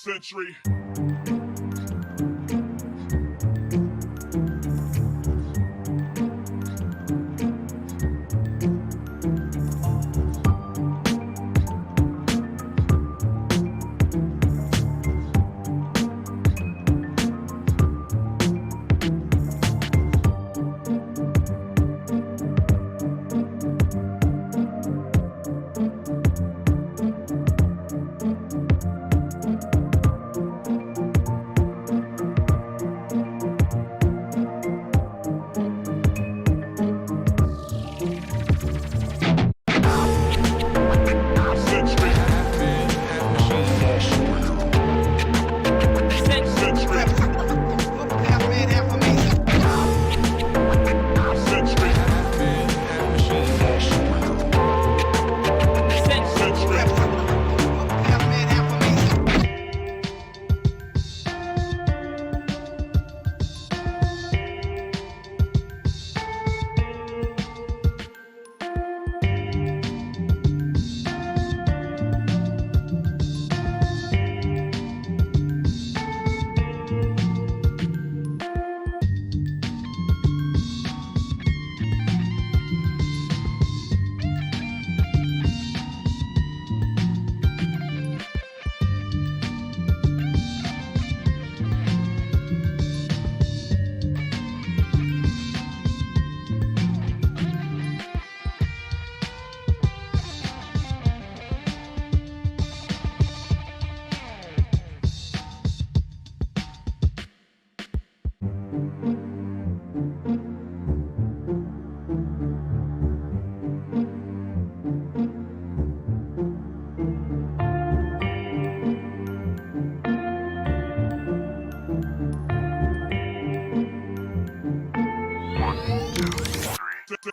Century.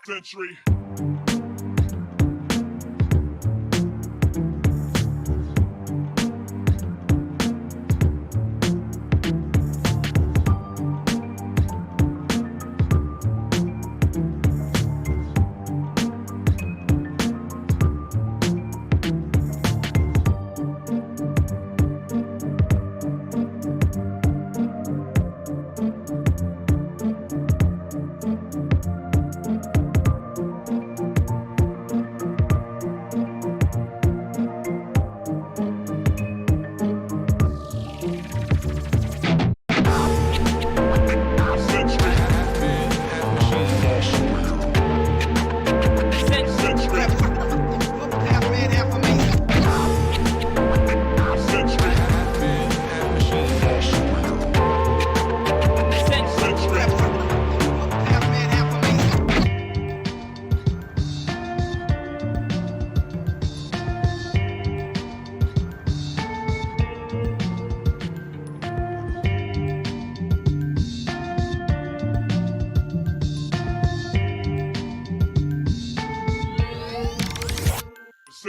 Century.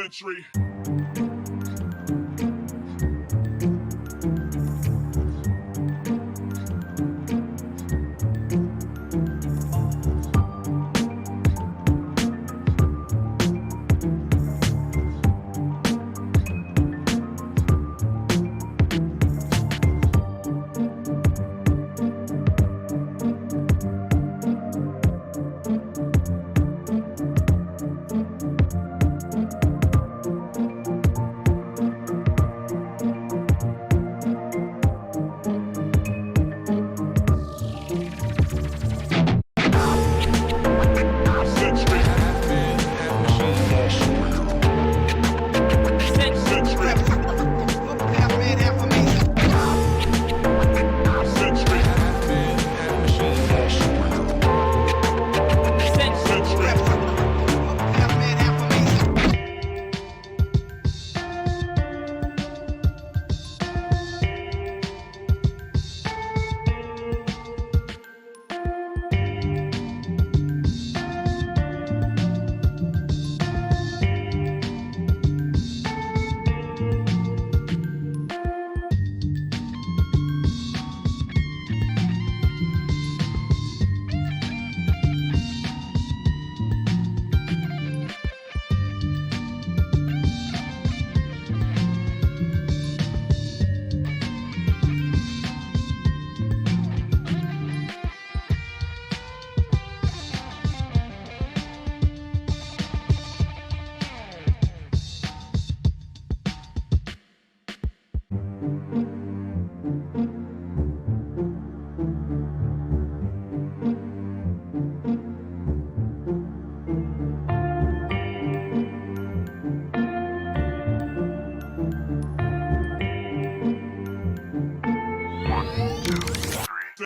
Century.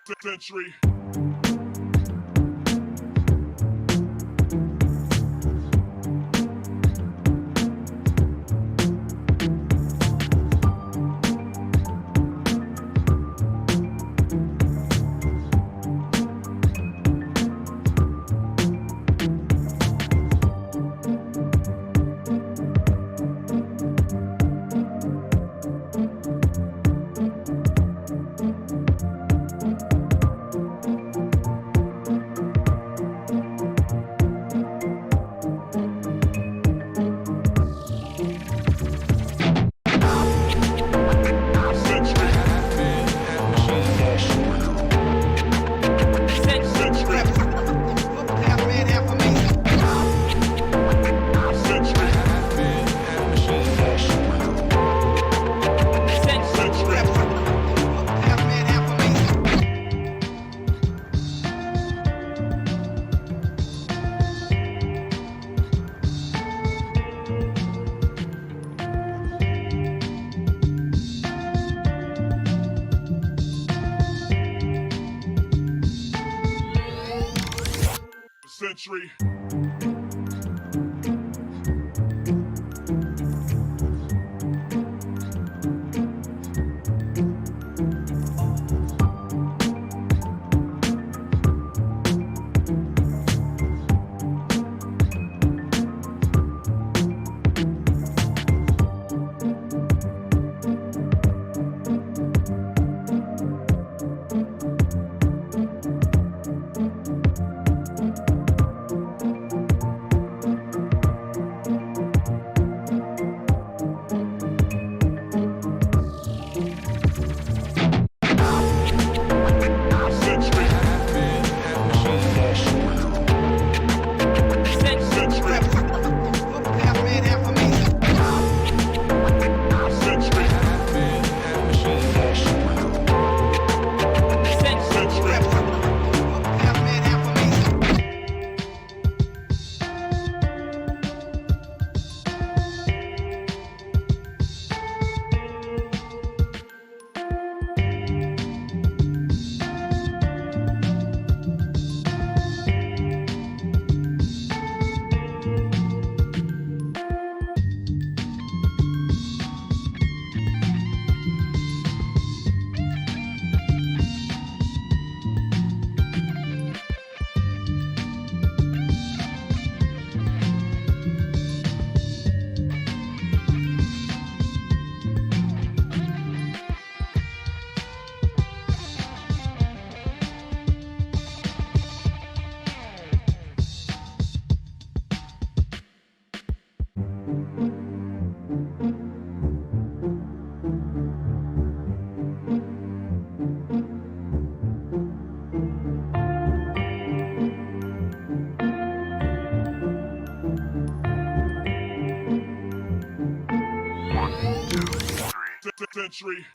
Century. Century. Century.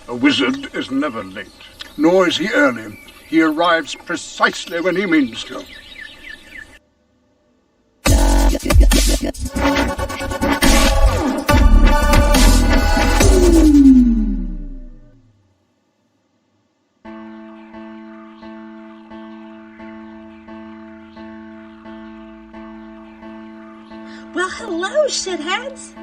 A wizard is never late, nor is he early. He arrives precisely when he means to. Well, hello, shitheads!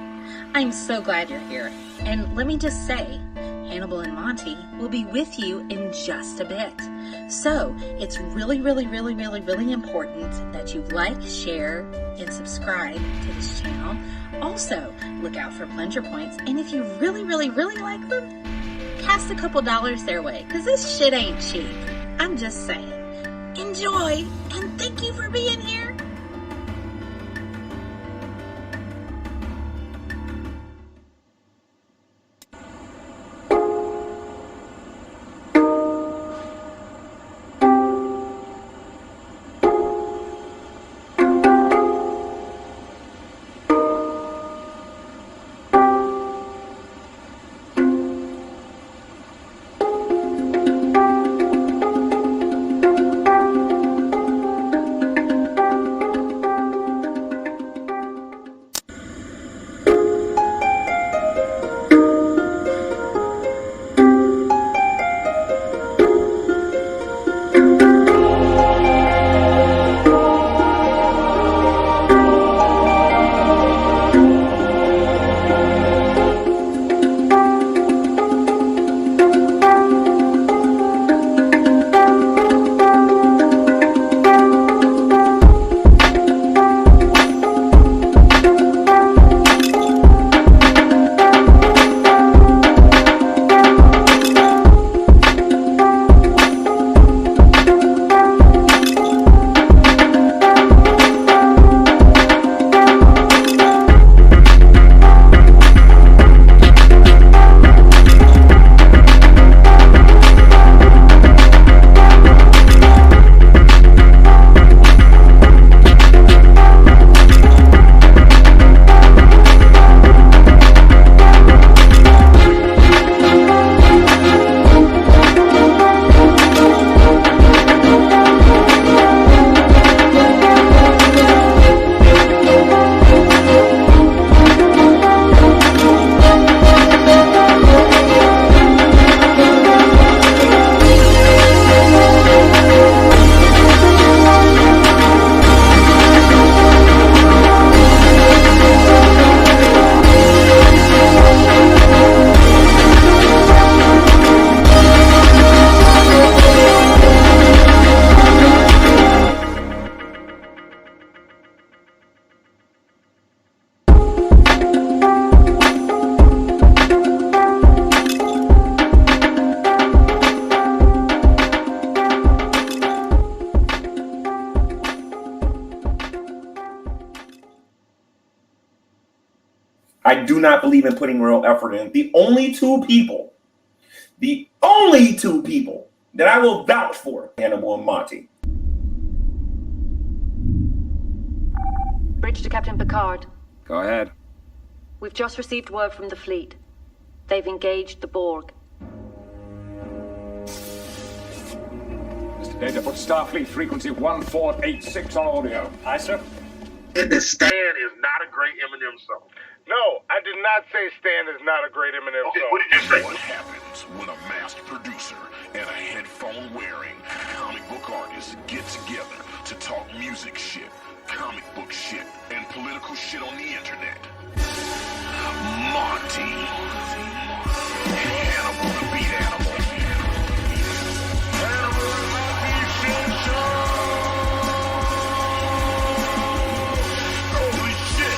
I'm so glad you're here. And let me just say, Hannibal and Monty will be with you in just a bit. So, it's really important that you like, share, and subscribe to this channel. Also, look out for plunger points. And if you really like them, cast a couple dollars their way, because this shit ain't cheap. I'm just saying. Enjoy, and thank you for being here. I do not believe in putting real effort in. The only two people that I will vouch for, Hannibal and Monty. Bridge to Captain Picard. Go ahead. We've just received word from the fleet. They've engaged the Borg. Mr. Data, put Starfleet frequency 1486 on audio. Aye, sir. Stan is not a great Eminem song. No, I did not say Stan is not a great Eminem song. What did you say? What happens when a masked producer and a headphone-wearing comic book artist get together to talk music shit, comic book shit, and political shit on the internet? Monty. Hannibal the beat animal. Hannibal and Monty shit show. Holy shit.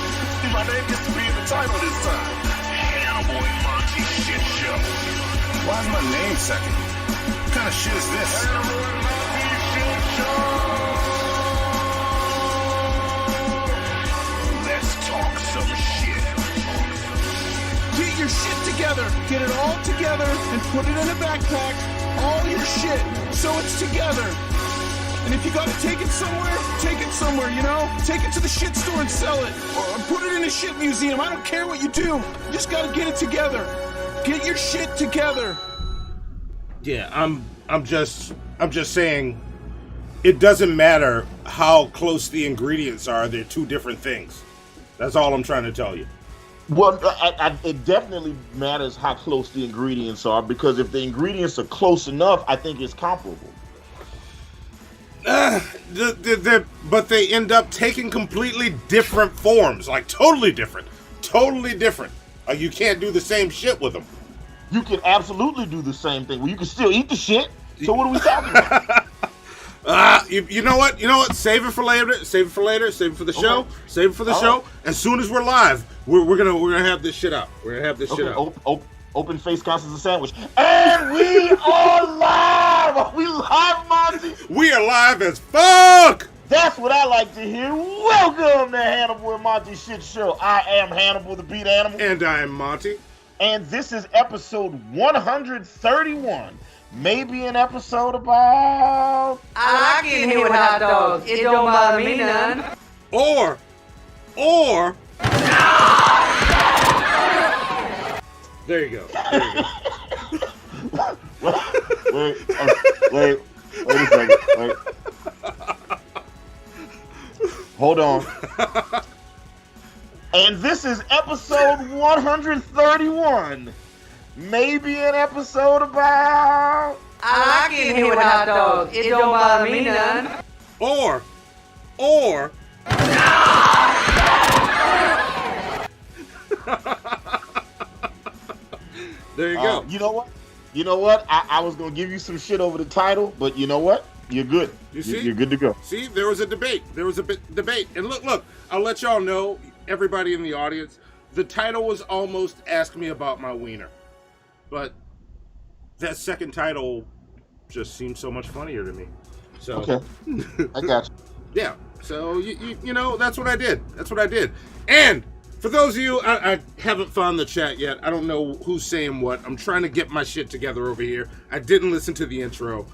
My name gets to be in the title this time. Hannibal and Monty shit show. Why's my name second? What kind of shit is this? Hannibal and Monty shit show. Let's talk some shit. Get your shit together. Get it all together and put it in a backpack. All your shit. So it's together. And if you gotta take it somewhere, you know? Take it to the shit store and sell it. Or put it in a shit museum. I don't care what you do. You just gotta get it together. Get your shit together. Yeah, I'm just saying it doesn't matter how close the ingredients are, they're two different things. That's all I'm trying to tell you. Well, it definitely matters how close the ingredients are, because if the ingredients are close enough, I think it's comparable. But they end up taking completely different forms, like totally different. You can't do the same shit with them. You can absolutely do the same thing. Well, you can still eat the shit. So what are we talking about? You know what? Save it for later. Save it for the show. Okay. Save it for the show. As soon as we're live, we're gonna have this shit up. We're gonna have this shit up. Open face counts as a sandwich. And we are live! Are we live, Monty? We are live as fuck! That's what I like to hear. Welcome to Hannibal and Monty Shit Show. I am Hannibal, the beat animal. And I am Monty. And this is episode 131. Maybe an episode about... I like getting hit with hot dogs. It don't bother me none. Or... There you go. Wait a second. Wait. Hold on. And this is episode 131. Maybe an episode about... I like getting hit with hot dogs. It don't bother me none. Or... There you go. You know what? I was going to give you some shit over the title, but you know what? You're good. You see? You're good to go. See, there was a debate. Debate. And look, I'll let y'all know, everybody in the audience, the title was almost Ask Me About My Wiener. But that second title just seemed so much funnier to me. So okay. I got you. Yeah. So, you know, that's what I did. And for those of you, I haven't found the chat yet. I don't know who's saying what. I'm trying to get my shit together over here. I didn't listen to the intro.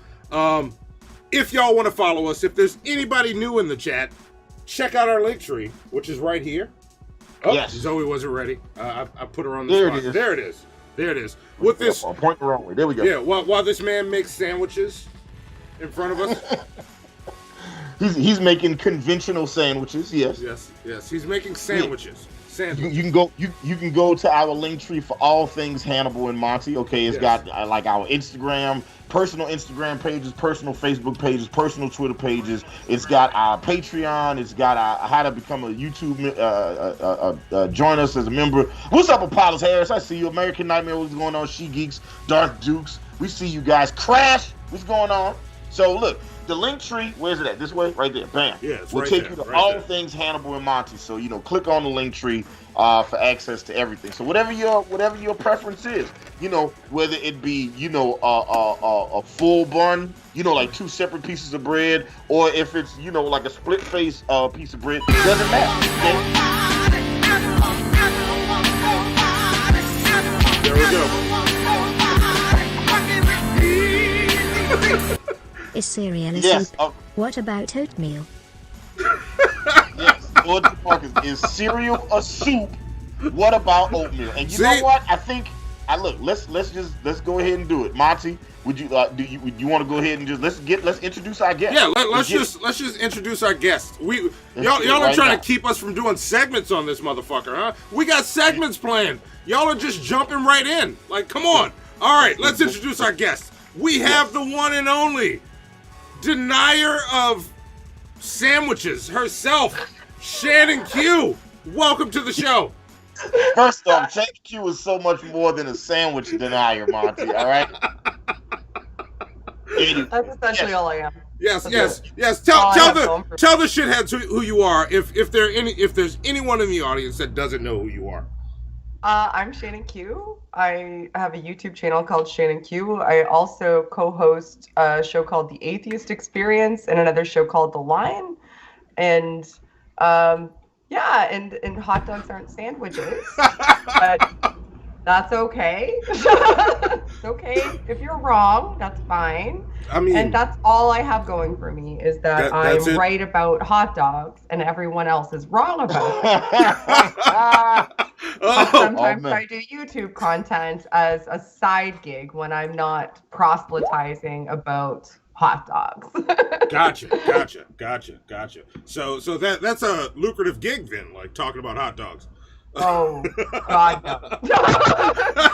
If y'all want to follow us, if there's anybody new in the chat, check out our link tree, which is right here. Oh, yes. Zoe wasn't ready. I put her on the spot. There it is. With this, I'll point the wrong way. There we go. Yeah. While this man makes sandwiches in front of us. He's making conventional sandwiches. Yes. He's making sandwiches. You can go to our link tree for all things Hannibal and Monty. Okay, it's got like our Instagram, personal Instagram pages, personal Facebook pages, personal Twitter pages. It's got our Patreon. It's got our how to become a YouTube. Join us as a member. What's up, Apollos Harris? I see you. American Nightmare. What's going on? She Geeks, Darth Dukes. We see you guys. Crash. What's going on? So look. The link tree, where's it at? This way? Right there. Bam. Yeah, it's we'll right take there, you to right all there. things Hannibal and Monty. So, click on the link tree for access to everything. So whatever your preference is, whether it be, a full bun, like two separate pieces of bread, or if it's, like a split face piece of bread, it doesn't matter. Okay? Is cereal a Yes. soup? What about oatmeal? Yes. George Marcus, is cereal a soup? What about oatmeal? And you know what? I think. Let's go ahead and do it. Monty, would you would you want to go ahead and just let's introduce our guest? Yeah, let's just introduce our guest. Y'all are trying to keep us from doing segments on this motherfucker, huh? We got segments planned. Y'all are just jumping right in. Like, come on. All right, let's introduce our guest. We have the one and only denier of sandwiches herself, Shannon Q. Welcome to the show. First off, Shannon Q is so much more than a sandwich denier, Monty. All right. That's essentially all I am. Yes. Tell the shitheads who you are. If there's anyone in the audience that doesn't know who you are. I'm Shannon Q. I have a YouTube channel called Shannon Q. I also co-host a show called The Atheist Experience and another show called The Line. And and hot dogs aren't sandwiches, but that's okay. It's okay if you're wrong. That's fine. I mean, and that's all I have going for me is that I'm right about hot dogs and everyone else is wrong about it. But sometimes I do YouTube content as a side gig when I'm not proselytizing about hot dogs. Gotcha. So that's a lucrative gig then, like talking about hot dogs. Oh, God no.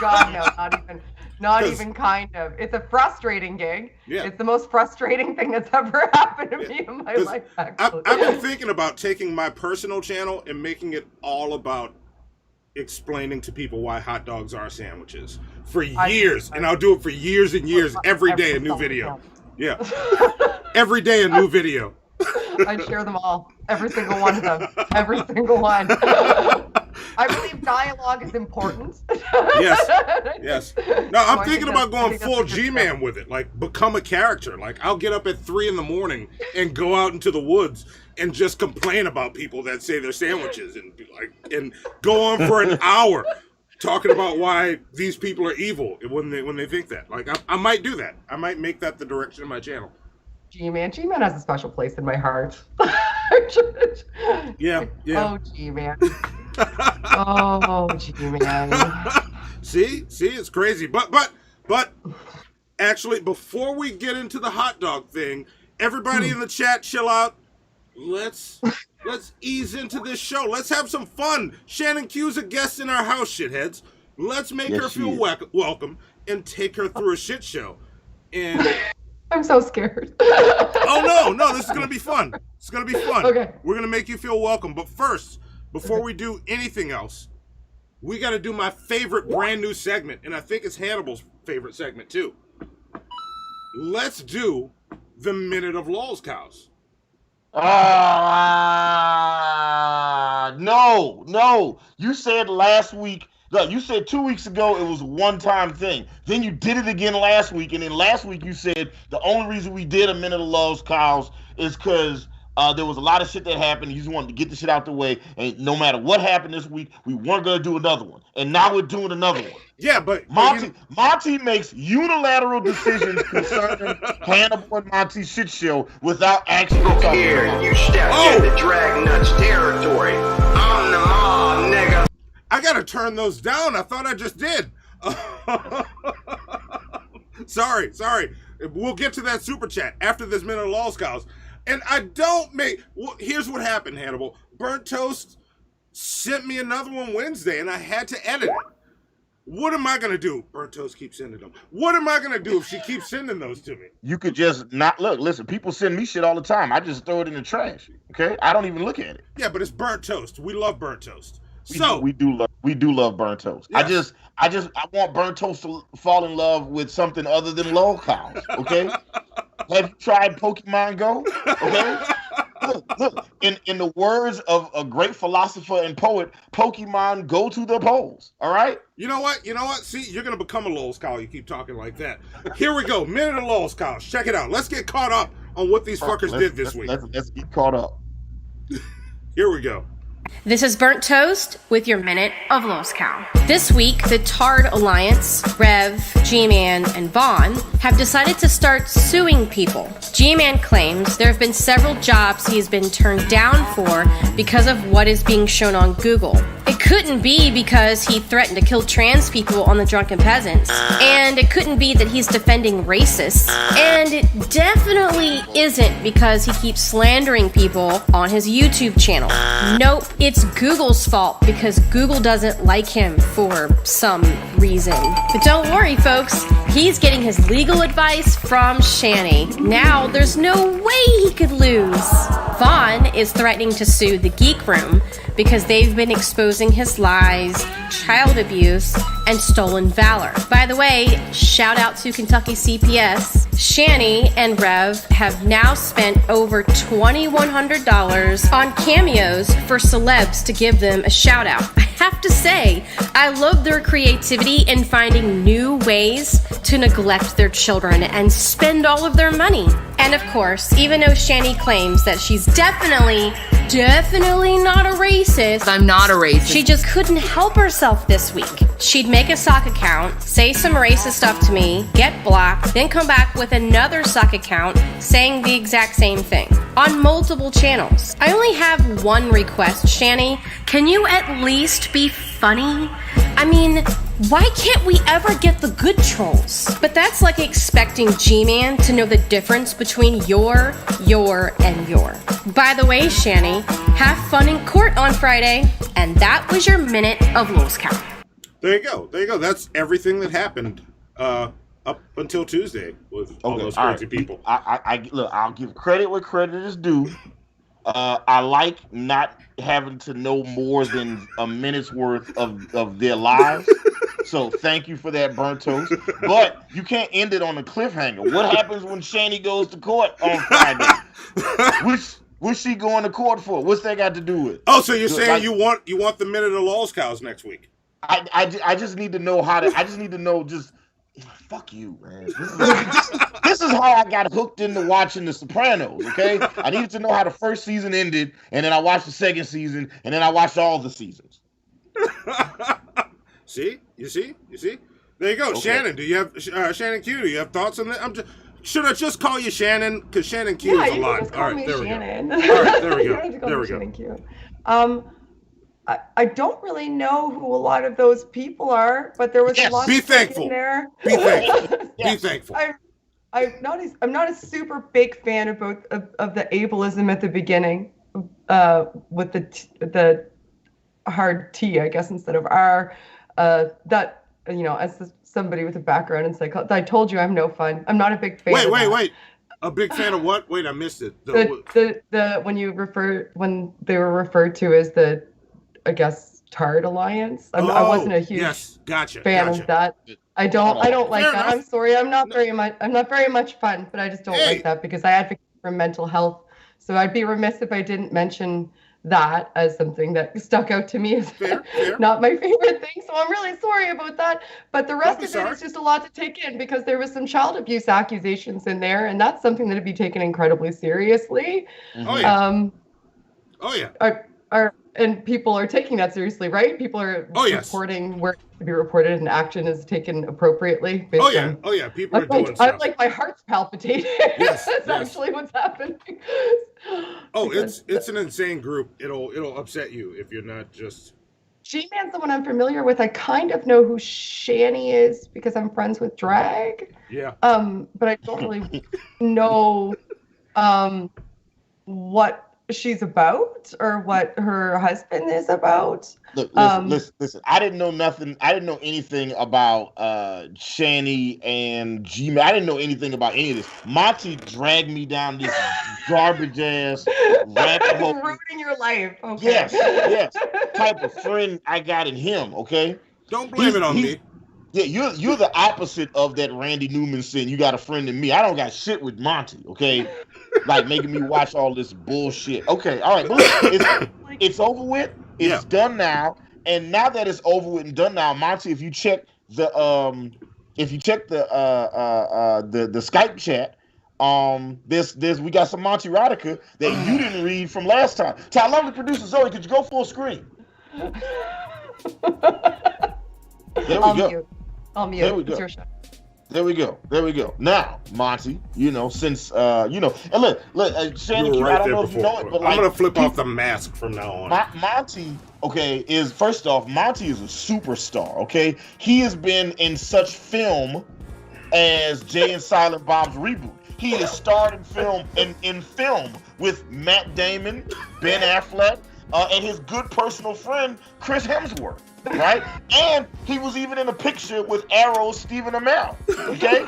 God no, not even kind of. It's a frustrating gig. Yeah. It's the most frustrating thing that's ever happened to me in my life, actually. I've been thinking about taking my personal channel and making it all about explaining to people why hot dogs are sandwiches for years. And I'll do it for years and years, every day a new video. Yeah. Every day a new video. I'd share them all. Every single one of them. Every single one. I believe dialogue is important. Yes. No, I'm thinking about going full G-Man with it. Like, become a character. Like, I'll get up at 3 a.m. and go out into the woods and just complain about people that say they're sandwiches and go on for an hour talking about why these people are evil when they think that. Like, I might do that. I might make that the direction of my channel. G-Man has a special place in my heart. Yeah. Oh, G-Man. Oh, G-Man. See, it's crazy. But actually, before we get into the hot dog thing, everybody in the chat, chill out. Let's ease into this show. Let's have some fun. Shannon Q's a guest in our house, shitheads. Let's make her feel welcome and take her through a shit show. And I'm so scared. Oh no, this is gonna be fun. It's gonna be fun. Okay. We're gonna make you feel welcome. But first, before we do anything else, we gotta do my favorite brand new segment, and I think it's Hannibal's favorite segment too. Let's do the Minute of Lolz Cows. No. You said last week. Look, you said 2 weeks ago it was a one-time thing. Then you did it again last week, and then last week you said the only reason we did a Minute of Lolz Cows is because there was a lot of shit that happened. You just wanted to get the shit out the way, and no matter what happened this week, we weren't gonna do another one, and now we're doing another one. Yeah, but Monty makes unilateral decisions concerning Hannibal and Monty's shit show without actually talking. Here, you step into Drag Nuts territory. I'm the mob, nigga. I gotta turn those down. I thought I just did. Sorry. We'll get to that super chat after this Minute of Lolz Cows. And I don't make. Well, here's what happened, Hannibal. Burnt Toast sent me another one Wednesday, and I had to edit it. What am I gonna do? Burnt Toast keeps sending them. What am I gonna do if she keeps sending those to me? You could just not look. Listen, people send me shit all the time. I just throw it in the trash. Okay, I don't even look at it. Yeah, but it's burnt toast. We love burnt toast. We do love burnt toast. Yes. I want burnt toast to fall in love with something other than lol cows. Okay. Have you tried Pokemon Go? Okay. Look. In the words of a great philosopher and poet, Pokemon go to the polls. All right. You know what? See, you're gonna become a lolz cow. You keep talking like that. Here we go. Minute of Lolz Cows. Check it out. Let's get caught up on what these fuckers did this week. Let's get caught up. Here we go. This is Burnt Toast with your Minute of Lolz. This week, the Tard Alliance, Rev, G-Man, and Vaughn have decided to start suing people. G-Man claims there have been several jobs he has been turned down for because of what is being shown on Google. It couldn't be because he threatened to kill trans people on The Drunken Peasants, and it couldn't be that he's defending racists, and it definitely isn't because he keeps slandering people on his YouTube channel. Nope, it's Google's fault because Google doesn't like him for some reason. But don't worry, folks, he's getting his legal advice from Shanny. Now there's no way he could lose. Vaughn is threatening to sue the Geek Room because they've been exposing his lies, child abuse, and stolen valor. By the way, shout out to Kentucky CPS. Shanny and Rev have now spent over $2,100 on cameos for celebs to give them a shout out. I have to say, I love their creativity in finding new ways to neglect their children and spend all of their money. And of course, even though Shanny claims that she's definitely not a racist. I'm not a racist. She just couldn't help herself this week. She'd make a sock account, say some racist stuff to me, get blocked, then come back with another sock account saying the exact same thing on multiple channels. I only have one request, Shanny. Can you at least be funny? I mean, why can't we ever get the good trolls? But that's like expecting G-Man to know the difference between your, and your. By the way, Shanny, have fun in court on Friday. And that was your Minute of Lolz. There you go. There you go. That's everything that happened up until Tuesday with all those crazy people. Look, I'll give credit where credit is due. I like not having to know more than a minute's worth of their lives. So thank you for that, Burnt Toast. But you can't end it on a cliffhanger. What happens when Shanny goes to court on Friday? What's she going to court for? What's that got to do with? Oh, so you're saying you want the Minute of Lolz next week? I just need to know how to. I just need to know just. Fuck you, man. This is how I got hooked into watching The Sopranos, okay? I needed to know how the first season ended, and then I watched the second season, and then I watched all the seasons. See? You see? There you go. Okay. Shannon, do you have Shannon Q, do you have thoughts on that? Should I just call you Shannon? Because Shannon Q is a lot. Just call me Shannon. All right, there we go. There we go. Shannon Q. I don't really know who a lot of those people are, but there was a lot of thankful. In there. Be thankful. Be thankful. I'm not a super big fan of the ableism at the beginning, with the hard T, I guess, instead of R. That, as somebody with a background in psychology, I told you I'm no fun. I'm not a big fan. Wait. A big fan of what? Wait, I missed it. When they were referred to as the, I guess, Tard Alliance. I wasn't a huge fan of that. I don't like that. I'm sorry. I'm not very much fun, but I just don't like that because I advocate for mental health. So I'd be remiss if I didn't mention that as something that stuck out to me as not my favorite thing. So I'm really sorry about that. But the rest of it is just a lot to take in because there was some child abuse accusations in there, and that's something that would be taken incredibly seriously. Mm-hmm. And people are taking that seriously, right? People are reporting where it should be reported, and action is taken appropriately. People are doing stuff. My heart's palpitating. That's actually what's happening. It's an insane group. It'll upset you if you're not just. G-Man's the one I'm familiar with. I kind of know who Shanny is because I'm friends with Drag. Yeah. But I don't really know what she's about or what her husband is about. Look, listen. I didn't know nothing. I didn't know anything about Shanny and G-Man. I didn't know anything about any of this. Monty dragged me down this garbage ass rabbit hole. Ruining your life. Okay. Yes. Type of friend I got in him. Okay. Don't blame it on me. Yeah, you're the opposite of that Randy Newman saying you got a friend in me. I don't got shit with Monty. Okay. Like making me watch all this bullshit. Okay, all right. But look, it's over with. It's done now. And now that it's over with and done now, Monty, if you check the Skype chat, we got some Monty erotica that you didn't read from last time. So I love the producer Zoe. Could you go full screen? There we go. I'll mute. There we go. It's your show. There we go. Now, Monty, since and look, Shannon Q, right, I don't know if you know it, but I'm gonna flip off the mask from now on. Monty, okay, is first off, Monty is a superstar. Okay, he has been in such film as Jay and Silent Bob's reboot. He has starred in film with Matt Damon, Ben Affleck, and his good personal friend Chris Hemsworth. Right? And he was even in a picture with Arrow's Stephen Amell. Okay?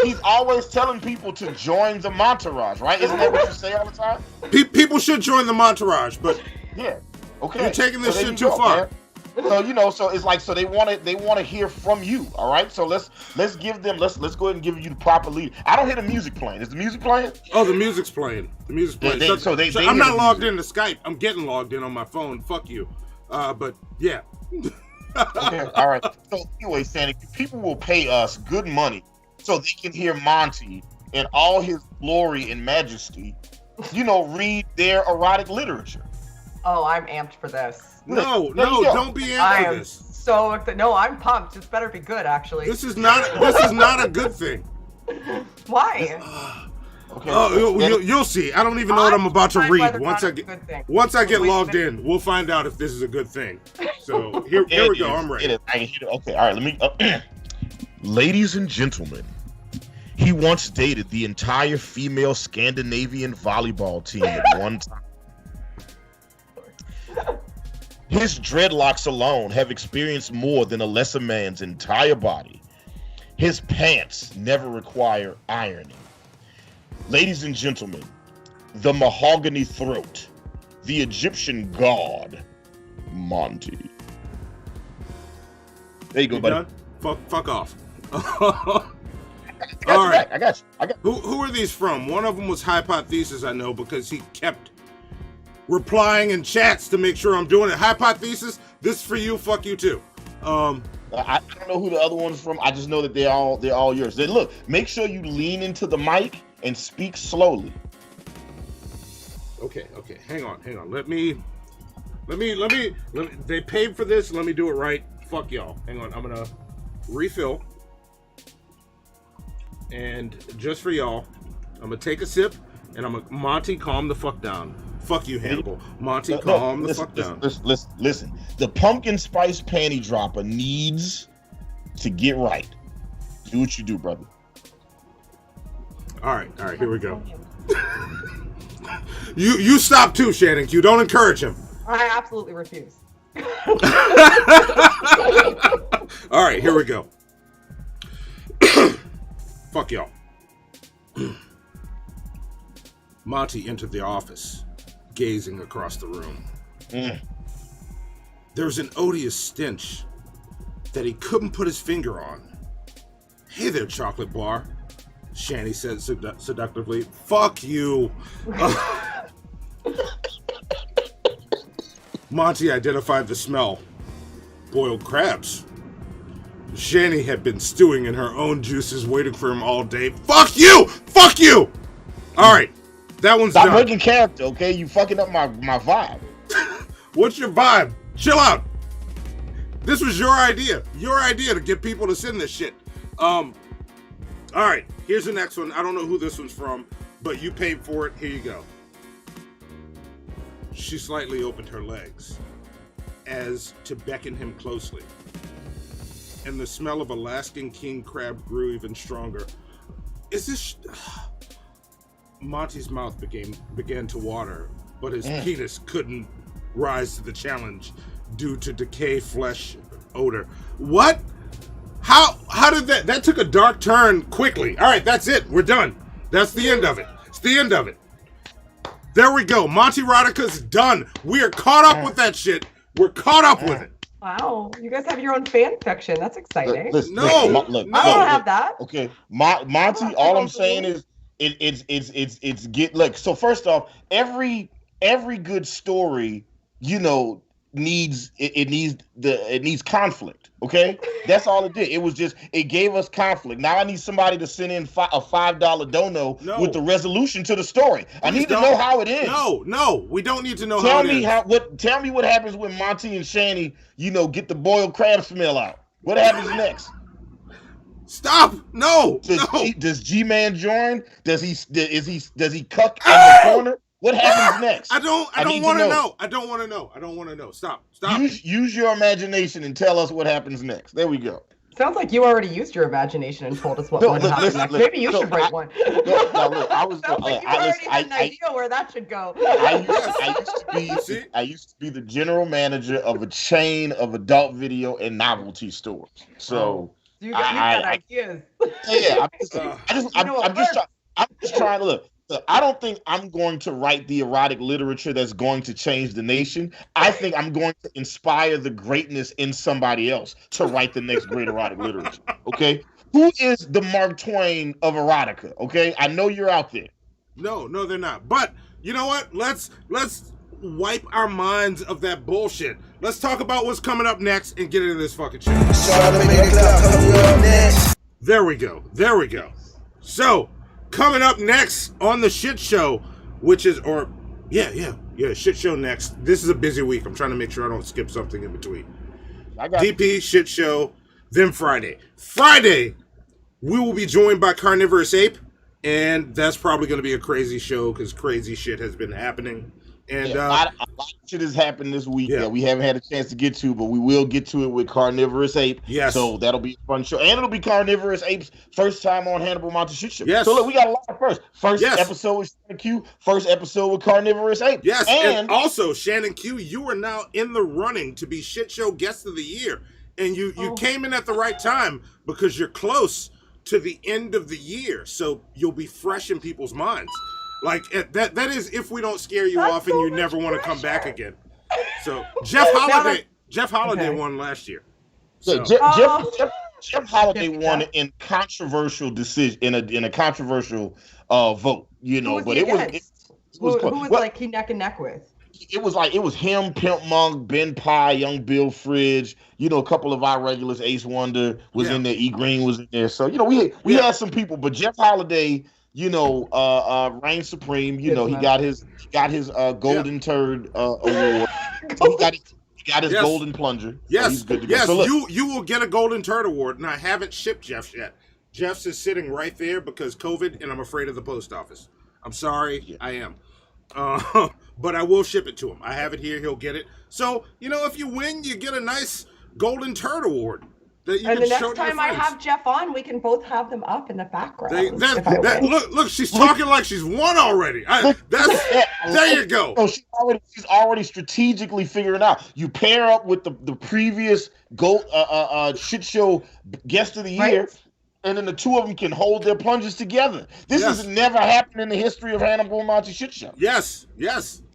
He's always telling people to join the Montourage, right? Isn't that what you say all the time? People should join the Montourage, but yeah. Okay. You're taking this shit too far. Man. So it's like they want to hear from you, all right? So let's give them let's go ahead and give you the proper lead. I don't hear the music playing. Is the music playing? Oh, the music's playing. The music's playing. So I'm not logged into Skype. I'm getting logged in on my phone. Fuck you. But yeah. Okay, all right. So anyway, Sandy, people will pay us good money so they can hear Monty in all his glory and majesty, read their erotic literature. Oh, I'm amped for this. No, don't be amped for this. So no, I'm pumped. This better be good, actually. This is not a good thing. Why? Okay. Oh, you'll see. I don't even know what I'm about to read. Once I get logged in, we'll find out if this is a good thing. So here we go. I'm ready. Okay, all right. Let me. Ladies and gentlemen, he once dated the entire female Scandinavian volleyball team at one time. His dreadlocks alone have experienced more than a lesser man's entire body. His pants never require ironing. Ladies and gentlemen, the mahogany throat, the Egyptian god, Monty. There you go, buddy. Fuck off. All right. I got you. Who are these from? One of them was Hypothesis, I know, because he kept replying in chats to make sure I'm doing it. Hypothesis, this is for you. Fuck you too. I don't know who the other one's from. I just know that they're all yours. Look, make sure you lean into the mic and speak slowly. Okay. Hang on. Let me. They paid for this. Let me do it right. Fuck y'all. Hang on. I'm gonna refill. And just for y'all, I'm gonna take a sip and I'm gonna Monty, calm the fuck down. Fuck you, Hannibal. Monty, calm the fuck down. Listen. The pumpkin spice panty dropper needs to get right. Do what you do, brother. All right, here we go. You stop too, Shannon Q. Don't encourage him. I absolutely refuse. All right, here we go. Fuck y'all. Monty entered the office, gazing across the room. There was an odious stench that he couldn't put his finger on. Hey there, chocolate bar. Shanny said seductively. Fuck you. Monty identified the smell. Boiled crabs. Shanny had been stewing in her own juices, waiting for him all day. Fuck you! Fuck you! All right, that one's done. Stop breaking character, okay? You fucking up my vibe. What's your vibe? Chill out. This was your idea. Your idea to get people to send this shit. All right, here's the next one. I don't know who this one's from, but you paid for it. Here you go. She slightly opened her legs as to beckon him closely, and the smell of Alaskan king crab grew even stronger. Is this... Monty's mouth began to water, but his penis couldn't rise to the challenge due to decay flesh odor. What? How did that took a dark turn quickly. All right, that's it. We're done. That's the end of it. It's the end of it. There we go. Monty Erotica's done. We are caught up with that shit. We're caught up with it. Wow, you guys have your own fan fiction. That's exciting. No, I don't have that. Okay, Monty. All I'm saying is it's get like. So first off, every good story, needs conflict. Okay, that's all it did. It gave us conflict. Now I need somebody to send in a $5 dono with the resolution to the story. I need to know how it is. No, we don't need to know how it is. Tell me what happens when Monty and Shanny, get the boiled crab smell out. What happens next? Stop! No. Does G-Man join? Does he cuck in the corner? What happens next? I don't want to know. I don't want to know. Stop. Use your imagination and tell us what happens next. There we go. Sounds like you already used your imagination and told us what would happen next. Maybe you should write one. Look, I was. Sounds like you already had an idea where that should go. I used to be the general manager of a chain of adult video and novelty stores. So you got ideas. Yeah, I'm just trying to look. I don't think I'm going to write the erotic literature that's going to change the nation. I think I'm going to inspire the greatness in somebody else to write the next great erotic literature. Okay? Who is the Mark Twain of erotica? Okay? I know you're out there. No, they're not. But you know what? Let's wipe our minds of that bullshit. Let's talk about what's coming up next and get into this fucking shit. There we go. So, coming up next on the shit show, which is, shit show next. This is a busy week. I'm trying to make sure I don't skip something in between. DP, shit show, then Friday. Friday, we will be joined by Carnivorous Ape, and that's probably going to be a crazy show because crazy shit has been happening. And a lot of shit has happened this week that we haven't had a chance to get to, but we will get to it with Carnivorous Ape. Yes. So that'll be a fun show. And it'll be Carnivorous Ape's first time on Hannibal Monty Shit Show. Yes. So look, we got a lot of first. First episode with Shannon Q, first episode with Carnivorous Ape. Yes. And also, Shannon Q, you are now in the running to be Shit Show Guest of the Year. And you came in at the right time because you're close to the end of the year. So you'll be fresh in people's minds. Like, that is if we don't scare you off and you never want to come back again. So, Jeff Holiday won last year. So. Jeff Holiday won in controversial decision, in a controversial vote, but it was like he neck and neck with? It was him, Pimp Monk, Ben Pye, Young Bill Fridge, a couple of our regulars, Ace Wonder was in there, E Green was in there. So, we had some people, but Jeff Holiday, reign supreme. He got his golden turd award. He got his golden plunger. Yes, so he's good to go. Yes. So you will get a golden turd award, and I haven't shipped Jeff's yet. Jeff's is sitting right there because COVID, and I'm afraid of the post office. I'm sorry, I am. But I will ship it to him. I have it here. He'll get it. So if you win, you get a nice golden turd award. And the next time I have Jeff on, we can both have them up in the background. Look, she's talking like she's won already. There you go. No, she's already strategically figuring out. You pair up with the previous shit show guest of the year, and then the two of them can hold their plunges together. This has never happened in the history of Hannibal and Monty Shit Show. Yes.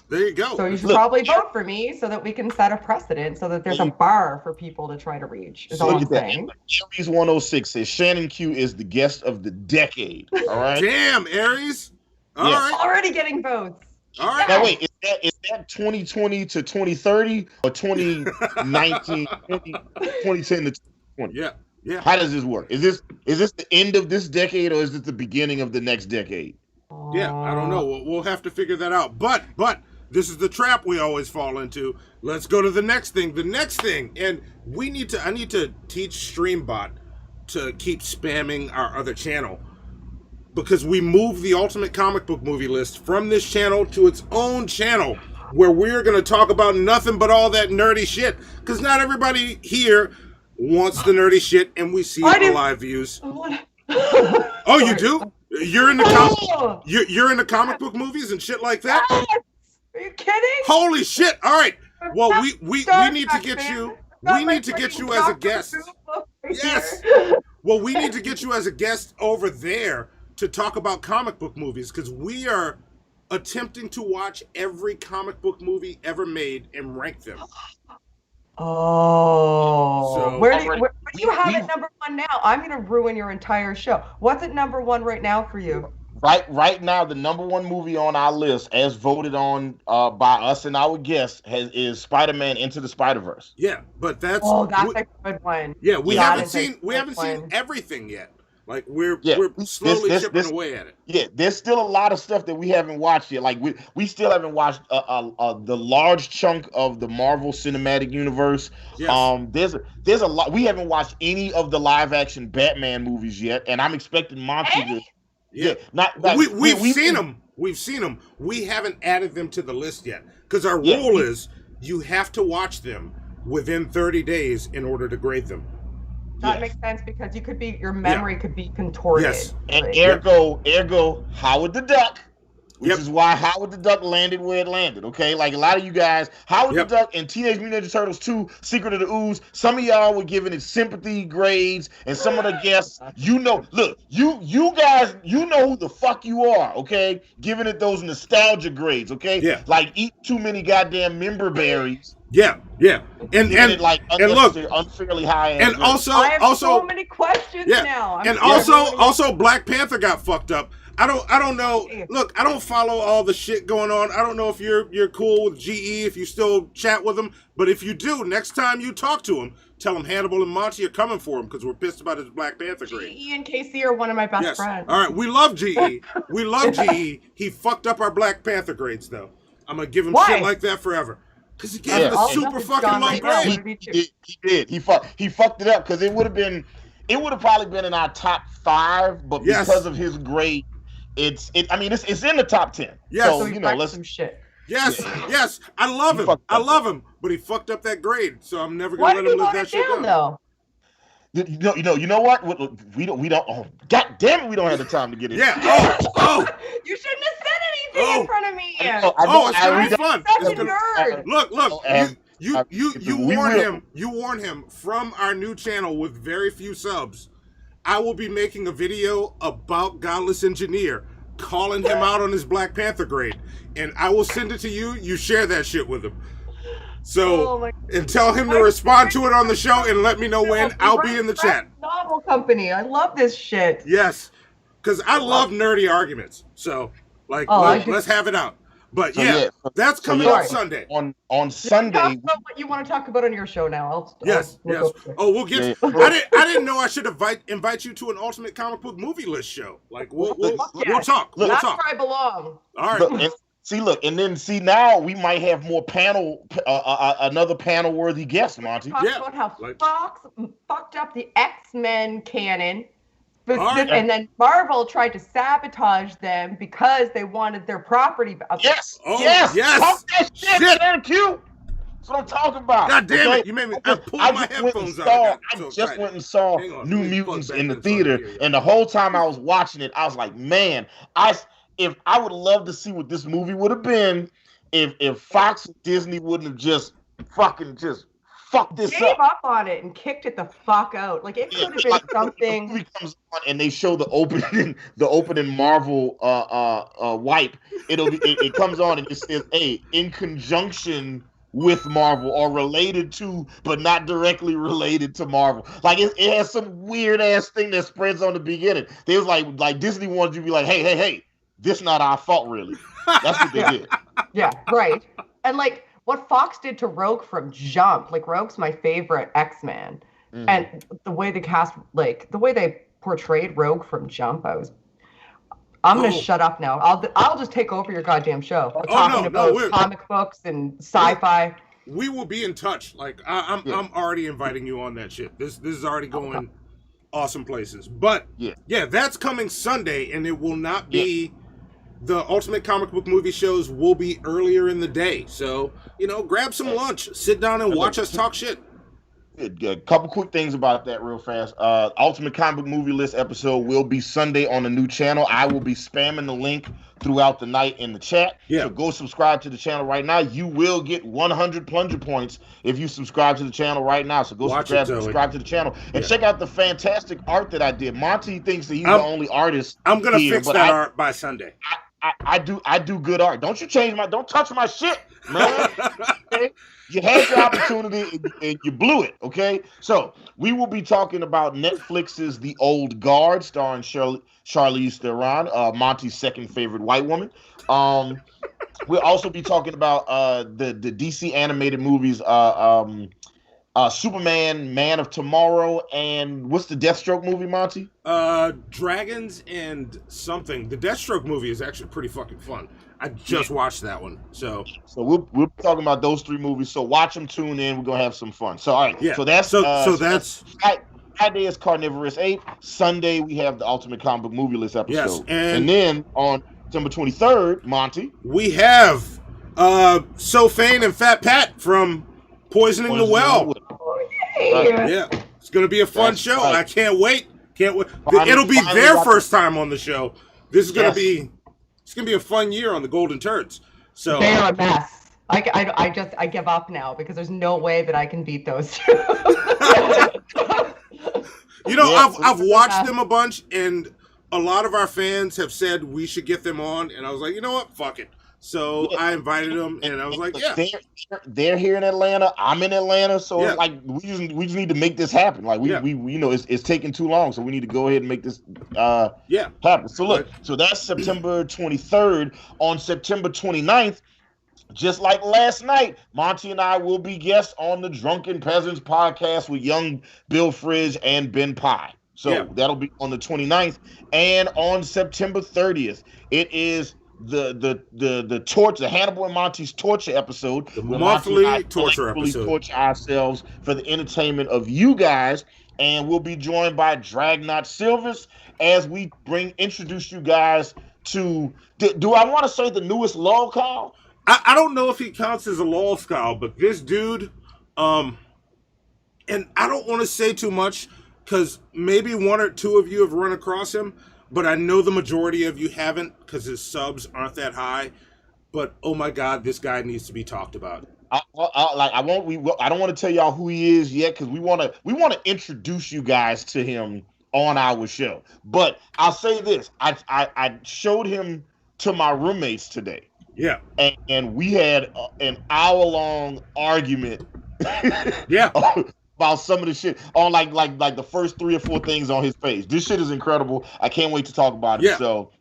There you go. So you should probably vote for me so that we can set a precedent so that there's a bar for people to try to reach. Is all I'm saying. Aries 106 says Shannon Q is the guest of the decade. All right. Damn, Aries. All right. Already getting votes. All right. Now wait, is that 2020 to 2030 or 2019, 2010 to 2020? Yeah. How does this work? Is this the end of this decade or is this the beginning of the next decade? Yeah, I don't know. We'll have to figure that out. But this is the trap we always fall into. Let's go to the next thing. And I need to teach Streambot to keep spamming our other channel because we moved the Ultimate Comic Book Movie List from this channel to its own channel where we're going to talk about nothing but all that nerdy shit because not everybody here wants the nerdy shit and we see the live views. Oh, you do? You're in the you're in the comic book movies and shit like that? Are you kidding? Holy shit. All right. Well, we need to get you. We need to get you as a guest. Yes. Well, we need to get you as a guest over there to talk about comic book movies because we are attempting to watch every comic book movie ever made and rank them. Oh, so, where do you have it number one now? I'm going to ruin your entire show. What's at number one right now for you? Right now, the #1 movie on our list, as voted on by us and our guests, is Spider-Man Into the Spider-Verse. Yeah, but that's a good one. Yeah, we haven't seen everything yet. Like we're slowly chipping away at it. Yeah, there's still a lot of stuff that we haven't watched yet. Like we still haven't watched the large chunk of the Marvel Cinematic Universe. Yes. There's a lot. We haven't watched any of the live action Batman movies yet, and I'm expecting Monty to. Yeah, we've seen them. We've seen them. We haven't added them to the list yet because our rule is you have to watch them within 30 days in order to grade them. That makes sense because your memory could be contorted. Yes, and ergo, Howard the Duck, which is why Howard the Duck landed where it landed. Okay, like a lot of you guys, Howard the Duck and Teenage Mutant Ninja Turtles 2: Secret of the Ooze. Some of y'all were giving it sympathy grades, and some of the guests, look, you guys, you know who the fuck you are. Okay, giving it those nostalgia grades. Okay, like eat too many goddamn member berries. Yeah, and like look, unfairly high. And also, I have so many questions now. Also, Black Panther got fucked up. I don't know. Look, I don't follow all the shit going on. I don't know if you're cool with GE, if you still chat with him. But if you do, next time you talk to him, tell him Hannibal and Monty are coming for him because we're pissed about his Black Panther grade. GE and KC are one of my best friends. All right, we love GE. We love GE. He fucked up our Black Panther grades though. I'm gonna give him shit like that forever. Because he gave it a super fucking low grade. He did. He fucked it up because it would have probably been in our top 5, but because of his grade, it's in the top 10. Yes. So let's some shit. Yes, I love him, but he fucked up that grade, so I'm never gonna let him live that shit down. Though? You know what? We don't. Oh, God damn it! We don't have the time to get in. Yeah. You shouldn't have said anything in front of me. It's gonna be fun. Such a nerd. Look. You warn him from our new channel with very few subs. I will be making a video about Godless Engineer, calling him out on his Black Panther grade, and I will send it to you. You share that shit with him. So, and tell him to respond to it on the show and let me know when. I'll be in the chat. Novel company. I love this shit. Yes, because I love nerdy arguments. So, let's have it out. But that's coming up Sunday. On Sunday. Talk about what you want to talk about on your show now. Yes. Oh, we'll get. I didn't know I should invite you to an Ultimate Comic Book Movie List show. Like we'll talk. That's where I belong. All right. Now we might have more another panel-worthy guest, Monty. Talk about how Fox fucked up the X-Men canon, and then Marvel tried to sabotage them because they wanted their property. Yes. Talk that shit, Shannon Q. That's what I'm talking about. God damn it! You made me. I pulled my headphones out. I just went and saw New Mutants in the theater, and the whole time I was watching it, I was like, man, I would love to see what this movie would have been if Fox and Disney wouldn't have just fucked this Gave up on it and kicked it the fuck out. Like it could have been something. The movie comes on and they show the opening Marvel wipe. It comes on and it says, "Hey, in conjunction with Marvel or related to, but not directly related to Marvel." Like it has some weird ass thing that spreads on the beginning. They was like Disney wanted you to be like, hey. This not our fault, really. That's what they did. Yeah, right. And like what Fox did to Rogue from Jump, like Rogue's my favorite X-Man, and the way the cast, like the way they portrayed Rogue from Jump, I'm gonna shut up now. I'll just take over your goddamn show. Talking about comic books and sci-fi. We will be in touch. Like I'm already inviting you on that shit. This is already going awesome places. But that's coming Sunday, and it will not be. The Ultimate Comic Book Movie shows will be earlier in the day. So, grab some lunch, sit down and watch us talk shit. A couple quick things about that real fast. Ultimate Comic Book Movie List episode will be Sunday on the new channel. I will be spamming the link throughout the night in the chat. Yeah. So go subscribe to the channel right now. You will get 100 plunger points if you subscribe to the channel right now. So go subscribe to the channel and check out the fantastic art that I did. Monty thinks that he's the only artist. I'm gonna fix that art by Sunday. I do good art. Don't you change don't touch my shit. man. Okay? You had your opportunity and you blew it. Okay, so we will be talking about Netflix's The Old Guard, starring Charlize Theron, Monty's second favorite white woman. We'll also be talking about the DC animated movies, Superman, Man of Tomorrow, and what's the Deathstroke movie, Monty? Dragons and something. The Deathstroke movie is actually pretty fucking fun. I just watched that one. So we'll be talking about those 3 movies. So watch them, tune in. We're gonna have some fun. So all right. Yeah. So that's that's Friday is Carnivorous 8. Sunday we have the Ultimate Comic Book Movie List episode. Yes, and then on September 23rd, Monty, we have Sophane and Fat Pat from Poisoning the Well. Yeah, it's gonna be a fun show. Right. I can't wait. It'll be their first time on the show. This is gonna be. It's gonna be a fun year on the Golden Turds. So they are a mess. I give up now because there's no way that I can beat those two. I've watched them a bunch, and a lot of our fans have said we should get them on, and I was like, you know what, fuck it. So I invited them, and I was like, yeah. They're here in Atlanta. I'm in Atlanta, so it's like we just need to make this happen. Like we it's taking too long, so we need to go ahead and make this happen. So look, so that's September 23rd. On September 29th, just like last night, Monty and I will be guests on the Drunken Peasants podcast with young Bill Fridge and Ben Pye. So that'll be on the 29th, and on September 30th, it is the torture, the Hannibal and Monty's torture episode, the monthly torture episode. Torture ourselves for the entertainment of you guys, and we'll be joined by Dragnot Silvers as we introduce you guys to. Do I want to say the newest lol cow? I don't know if he counts as a lol cow, but this dude, and I don't want to say too much because maybe 1 or 2 of you have run across him. But I know the majority of you haven't because his subs aren't that high. But oh my God, this guy needs to be talked about. I don't want to tell y'all who he is yet because we want to introduce you guys to him on our show. But I'll say this: I showed him to my roommates today. Yeah, and we had an hour-long argument. Yeah. About some of the shit on like the first 3 or 4 things on his page. This shit is incredible. I can't wait to talk about it. Yeah. So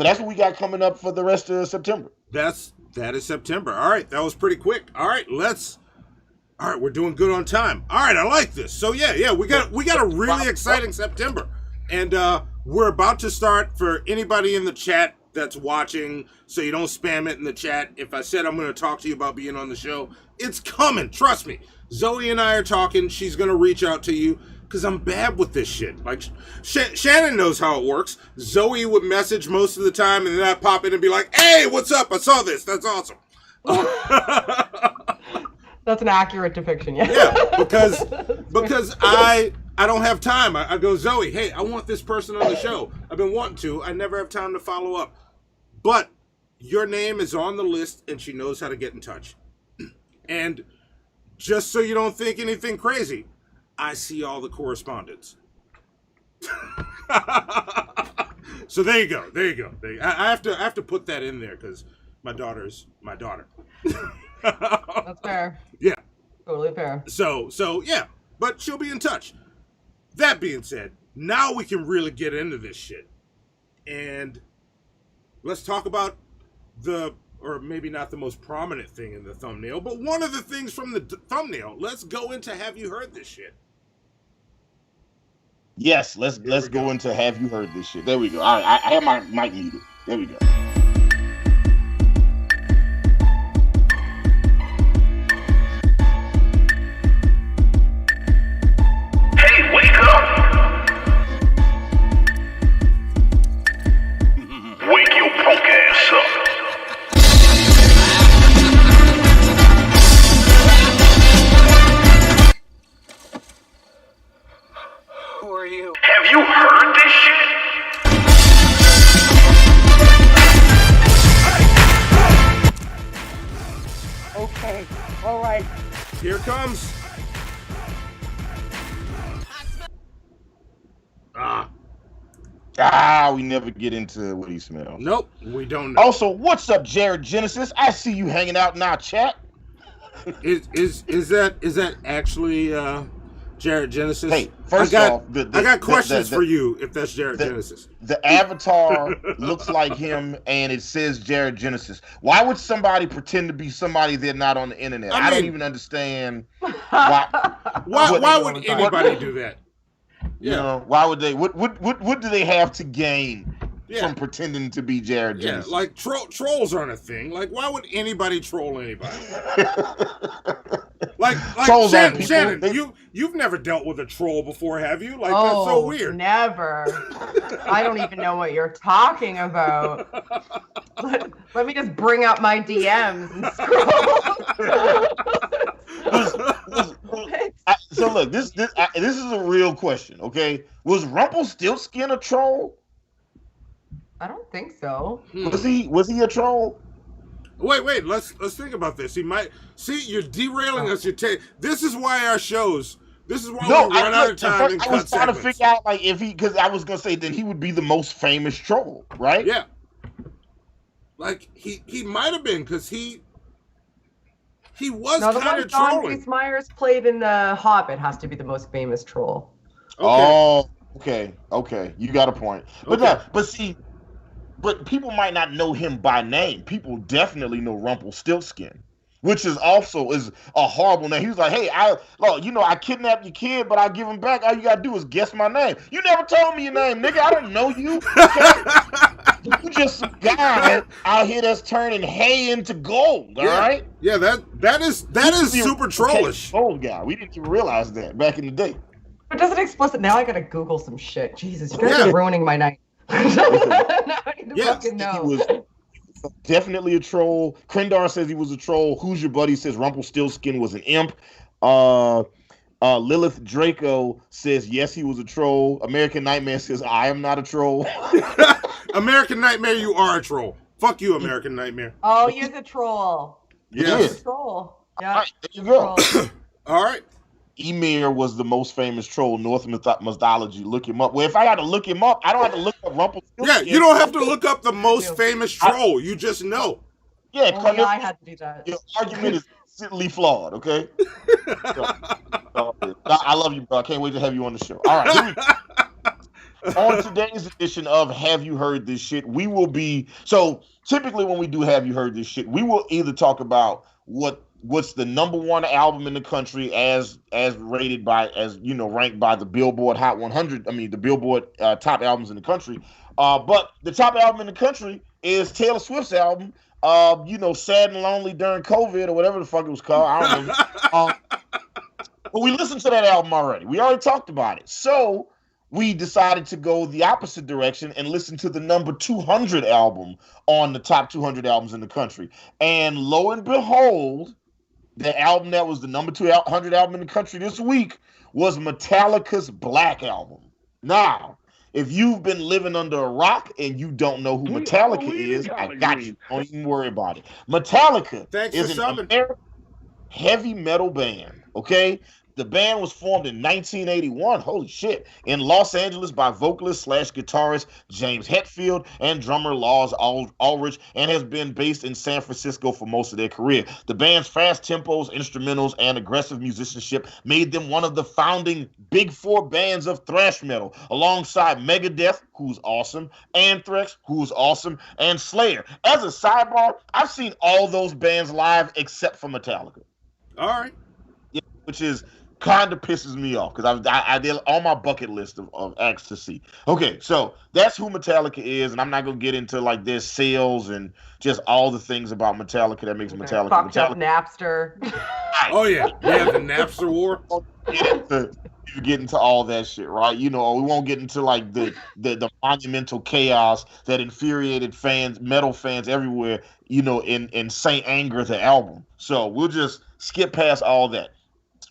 that's what we got coming up for the rest of September. That is September. All right, that was pretty quick. All right, we're doing good on time. All right, I like this. So yeah, we got a really exciting September, and we're about to start. For anybody in the chat that's watching, so you don't spam it in the chat. If I said I'm going to talk to you about being on the show, it's coming. Trust me. Zoe and I are talking. She's going to reach out to you because I'm bad with this shit. Like, Shannon knows how it works. Zoe would message most of the time, and then I'd pop in and be like, hey, what's up? I saw this. That's awesome. That's an accurate depiction, yeah. Yeah, because I don't have time. I go, Zoe, hey, I want this person on the show. I've been wanting to. I never have time to follow up. But your name is on the list, and she knows how to get in touch. And just so you don't think anything crazy, I see all the correspondence. So there you go. I have to put that in there because my daughter's my daughter. That's fair. Yeah. Totally fair. So yeah, but she'll be in touch. That being said, now we can really get into this shit. And let's talk about or maybe not the most prominent thing in the thumbnail, but one of the things from the thumbnail. Let's go into Have You Heard This Shit? Yes, let's go into Have You Heard This Shit? There we go. All right, I have my mic muted. There we go. Hey, wake up! Wake your punk ass up. Who are you? Have you heard this shit? Okay, all right. Here it comes. We never get into what he smells. Nope, we don't know. Also, what's up, Jared Genesis? I see you hanging out in our chat. Is that actually Jared Genesis? Hey, first off, I got questions for you if that's Jared Genesis. The avatar looks like him, and it says Jared Genesis. Why would somebody pretend to be somebody they're not on the internet? I don't even understand why. Why would anybody do that? You know, why would they? What do they have to gain from pretending to be Jared Genesis? Yeah, like trolls aren't a thing. Like, why would anybody troll anybody? like Shannon, you've never dealt with a troll before, have you? Like, that's so weird. Never. I don't even know what you're talking about. Let me just bring up my DMs and scroll. So look, this is a real question, okay? Was Rumpelstiltskin a troll? I don't think so. Was he a troll? Wait. Let's think about this. He might you're derailing us. This is why our shows. This is why we run out of time. I was trying to figure out like if because I was gonna say then he would be the most famous troll, right? Yeah. Like he might have been because he was kind of trolling. John Myers played in The Hobbit has to be the most famous troll. Okay. You got a point. But people might not know him by name. People definitely know Rumpelstiltskin, which is also a horrible name. He was like, hey, I kidnapped your kid, but I'll give him back. All you gotta do is guess my name. You never told me your name, nigga. I don't know you. Okay? You just some guy out here that's turning hay into gold. All right? Yeah, that is super trollish. Gold guy. We didn't even realize that back in the day. But does it explicit? Now I gotta Google some shit. Jesus, you guys are ruining my night. He was definitely a troll. Krendar says he was a troll. Who's Your Buddy says Rumpelstiltskin was an imp. Lilith Draco says yes, he was a troll. American Nightmare says I am not a troll. American Nightmare, you are a troll. Fuck you, American Nightmare. Oh, you're the troll. Yes. You're the troll. Yeah. All right, there you go. All right. Ymir was the most famous troll in Norse mythology. Look him up. Well, if I got to look him up, I don't have to look up Rumpelstiltskin. Yeah, you don't have to look up the most famous troll. You just know. Yeah, I had to do that. Your argument is simply flawed, okay? I love you, bro. I can't wait to have you on the show. All right, here we go. On today's edition of Have You Heard This Shit, we will be... So, typically when we do Have You Heard This Shit, we will either talk about what's the number one album in the country as rated by, ranked by the Billboard Hot 100. I mean, the Billboard top albums in the country. But the top album in the country is Taylor Swift's album, Sad and Lonely During COVID or whatever the fuck it was called. I don't know. But we listened to that album already. We already talked about it. So we decided to go the opposite direction and listen to the number 200 album on the top 200 albums in the country. And lo and behold, the album that was the number 200 album in the country this week was Metallica's Black Album. Now, if you've been living under a rock and you don't know who Metallica is, I got you. Don't even worry about it. Metallica is an American heavy metal band, okay? The band was formed in 1981, holy shit, in Los Angeles by vocalist/guitarist James Hetfield and drummer Lolz Ulrich, and has been based in San Francisco for most of their career. The band's fast tempos, instrumentals, and aggressive musicianship made them one of the founding big four bands of thrash metal, alongside Megadeth, who's awesome, Anthrax, who's awesome, and Slayer. As a sidebar, I've seen all those bands live except for Metallica. All right. Yeah, which is... kind of pisses me off because I did on my bucket list of acts to see. Okay, so that's who Metallica is, and I'm not gonna get into like their sales and just all the things about Metallica that makes Metallica. Fucked up Napster. Oh yeah, the Napster war. You get into all that shit, right? We won't get into like the monumental chaos that infuriated metal fans everywhere. In Saint Anger, the album. So we'll just skip past all that.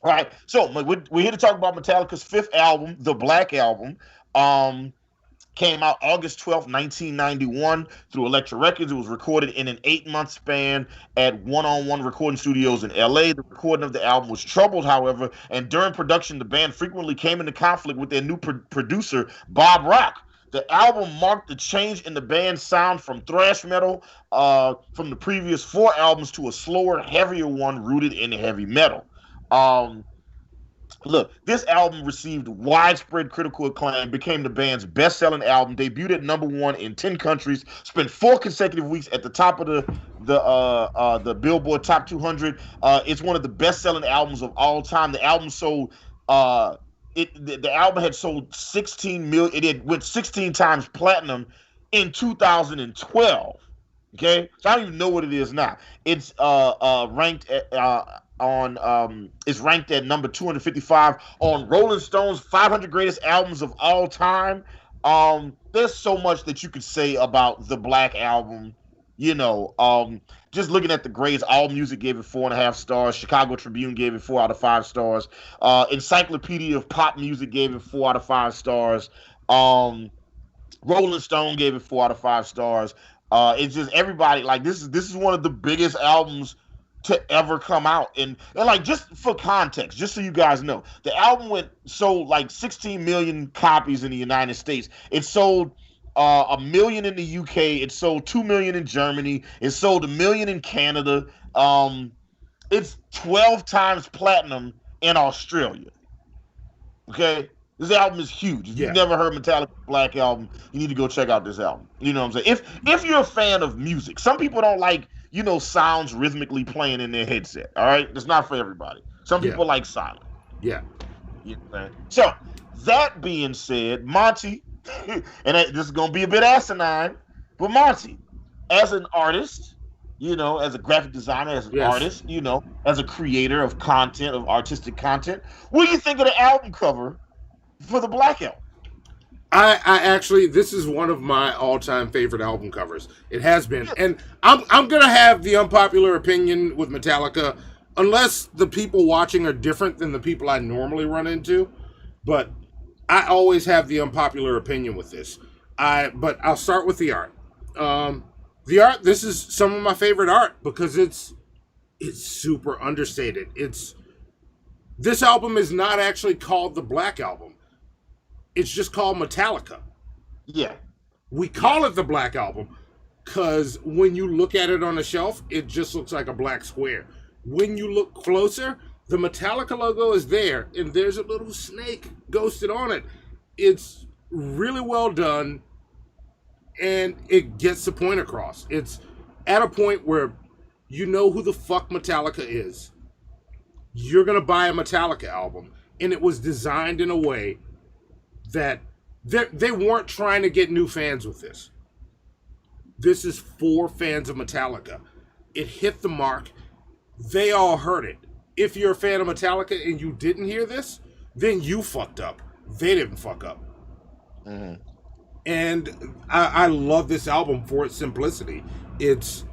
All right, so we're here to talk about Metallica's fifth album, the Black Album. Came out August 12th, 1991 through Elektra Records. It was recorded in an 8-month span at One-on-One Recording Studios in LA. The recording of the album was troubled, however, and during production, the band frequently came into conflict with their new producer, Bob Rock. The album marked the change in the band's sound from thrash metal from the previous 4 albums to a slower, heavier one rooted in heavy metal. Look, this album received widespread critical acclaim, became the band's best-selling album, debuted at #1 in 10 countries, spent 4 consecutive weeks at the top of the Billboard Top 200. It's one of the best-selling albums of all time. The album sold the album had sold 16 million. It went 16 times platinum in 2012. Okay, so I don't even know what it is now. It's ranked at it's ranked at number 255 on Rolling Stone's 500 greatest albums of all time. There's so much that you could say about the Black Album. You know, just looking at the grades, AllMusic gave it 4.5 stars. Chicago Tribune gave it 4 out of 5 stars. Encyclopedia of Pop Music gave it 4 out of 5 stars. Rolling Stone gave it 4 out of 5 stars. It's just everybody, like, this is one of the biggest albums to ever come out. And like, just for context, just so you guys know, the album sold like 16 million copies in the United States. It sold 1 million in the UK. It sold 2 million in Germany. It sold 1 million in Canada. It's 12 times platinum in Australia. Okay? This album is huge. If you've never heard Metallica Black Album, you need to go check out this album. You know what I'm saying? If you're a fan of music, some people don't like, sounds rhythmically playing in their headset. All right? It's not for everybody. Some people like silent. Yeah. You know what I'm saying? So, that being said, Monty, and this is going to be a bit asinine, but Monty, as an artist, as a graphic designer, as an artist, as a creator of content, of artistic content, what do you think of the album cover for the Black Album? I actually, this is one of my all-time favorite album covers. It has been. And I'm going to have the unpopular opinion with Metallica, unless the people watching are different than the people I normally run into. But I always have the unpopular opinion with this. But I'll start with the art. The art, this is some of my favorite art because it's super understated. This album is not actually called the Black Album. It's just called Metallica. Yeah. We call it the Black Album because when you look at it on the shelf, it just looks like a black square. When you look closer, the Metallica logo is there, and there's a little snake ghosted on it. It's really well done, and it gets the point across. It's at a point where you know who the fuck Metallica is. You're going to buy a Metallica album, and it was designed in a way that they weren't trying to get new fans with this. This is for fans of Metallica. It hit the mark. They all heard it. If you're a fan of Metallica and you didn't hear this, then you fucked up. They didn't fuck up. Mm-hmm. And I love this album for its simplicity. It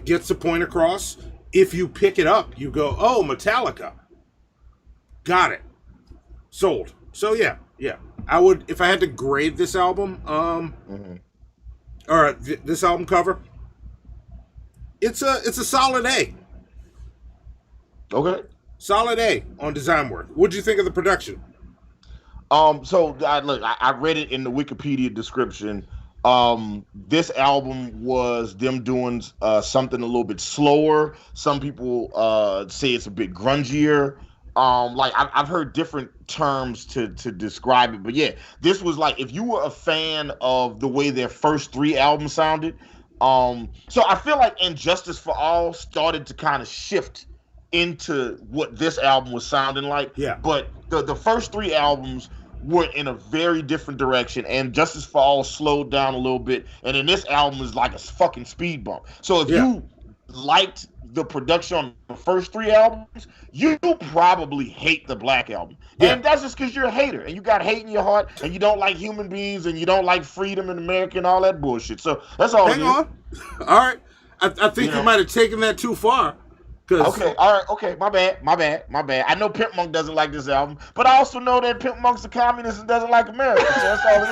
gets the point across. If you pick it up, you go, oh, Metallica. Got it. Sold. So yeah. I would, if I had to grade this album, or this album cover, it's a solid A. Okay. Solid A on design work. What'd you think of the production? So I read it in the Wikipedia description. This album was them doing something a little bit slower. Some people say it's a bit grungier. I've heard different terms to describe it, but yeah, this was like, if you were a fan of the way their first 3 albums sounded, so I feel like Injustice for All started to kind of shift into what this album was sounding like. Yeah. But the first 3 albums were in a very different direction, and Justice for All slowed down a little bit, and then this album is like a fucking speed bump. So if you liked the production on the first 3 albums, you probably hate the Black Album. Yeah. And that's just because you're a hater, and you got hate in your heart, and you don't like human beings, and you don't like freedom in America and all that bullshit. So that's all. Hang on. All right. I think you might have taken that too far. Okay, all right, okay, my bad. I know Pimp Monk doesn't like this album, but I also know that Pimp Monk's a communist and doesn't like America, so that's all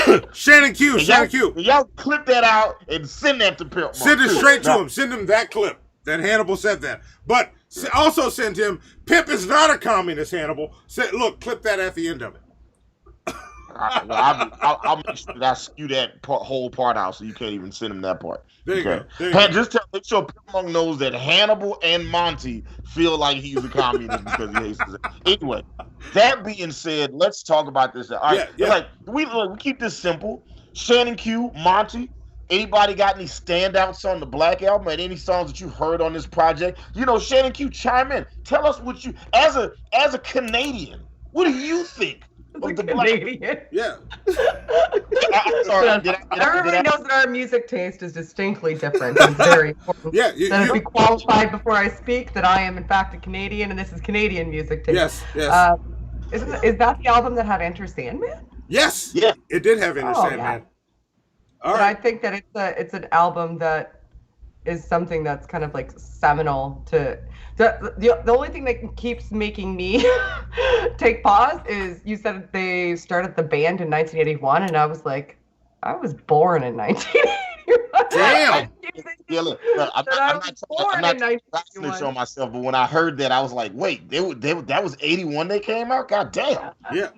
it is. Shannon Q. Y'all clip that out and send that to Pimp Monk. Send it straight to him. Send him that clip. That Hannibal said that. But also send him, Pimp is not a communist, Hannibal. Say, look, clip that at the end of it. I'll make sure that I skew that whole part out so you can't even send him that part. There you go. Just make sure Pimp knows that Hannibal and Monty feel like he's a communist because he hates his. Anyway, that being said, let's talk about this. All right, like we keep this simple. Shannon Q, Monty. Anybody got any standouts on the Black Album and any songs that you heard on this project? You know, Shannon Q, chime in. Tell us what you, as a Canadian, what do you think of the Canadian? Black? Yeah. Everybody knows that our music taste is distinctly different. It's very important. Yeah. That it be qualified before I speak that I am in fact a Canadian and this is Canadian music taste. Yes. Is that the album that had Enter Sandman? Yes. Yeah. It did have Enter Sandman. Yeah. All but right. I think that it's an album that is something that's kind of like seminal to the only thing that keeps making me take pause is you said they started the band in 1981 and I was like, I was born in 1981. Damn. Yeah, look, I'm not on myself, but when I heard that, I was like, wait, that was 81 they came out? God damn. Yeah.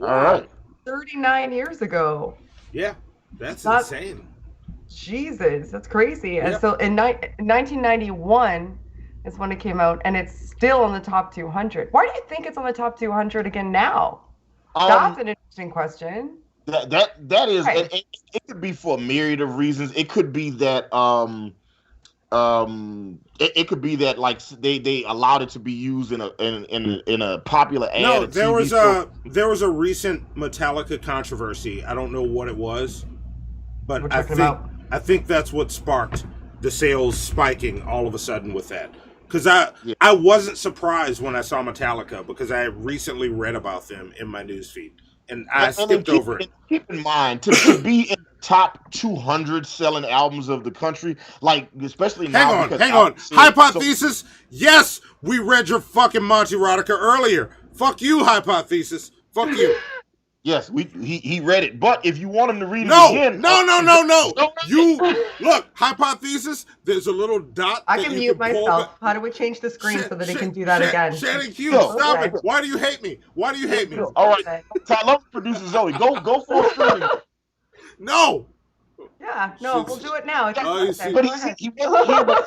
All right. 39 years ago. Yeah. That's insane. Jesus, that's crazy. Yep. And so in 1991 is when it came out, and it's still on the top 200. Why do you think it's on the top 200 again now? That's an interesting question. That is, right. it could be for a myriad of reasons. It could be that it could be that like they allowed it to be used in a popular ad. No, there was a recent Metallica controversy. I don't know what it was, but I think that's what sparked the sales spiking all of a sudden with that. Because I wasn't surprised when I saw Metallica because I recently read about them in my newsfeed. And I skipped over it. Keep in mind, to be in the top 200 selling albums of the country, like, especially now. Hang on. Hypothesis, yes, we read your fucking Monty erotica earlier. Fuck you, Hypothesis. Fuck you. Yes, he read it. But if you want him to read it again. No. You, look, Hypothesis, there's a little dot. I can mute myself. How do we change the screen so that he can do that again? Shannon Q, stop it. Why do you hate me? All right. Tyler, producer Zoe, go for it. No. Yeah, no, we'll do it now. But he wasn't here before.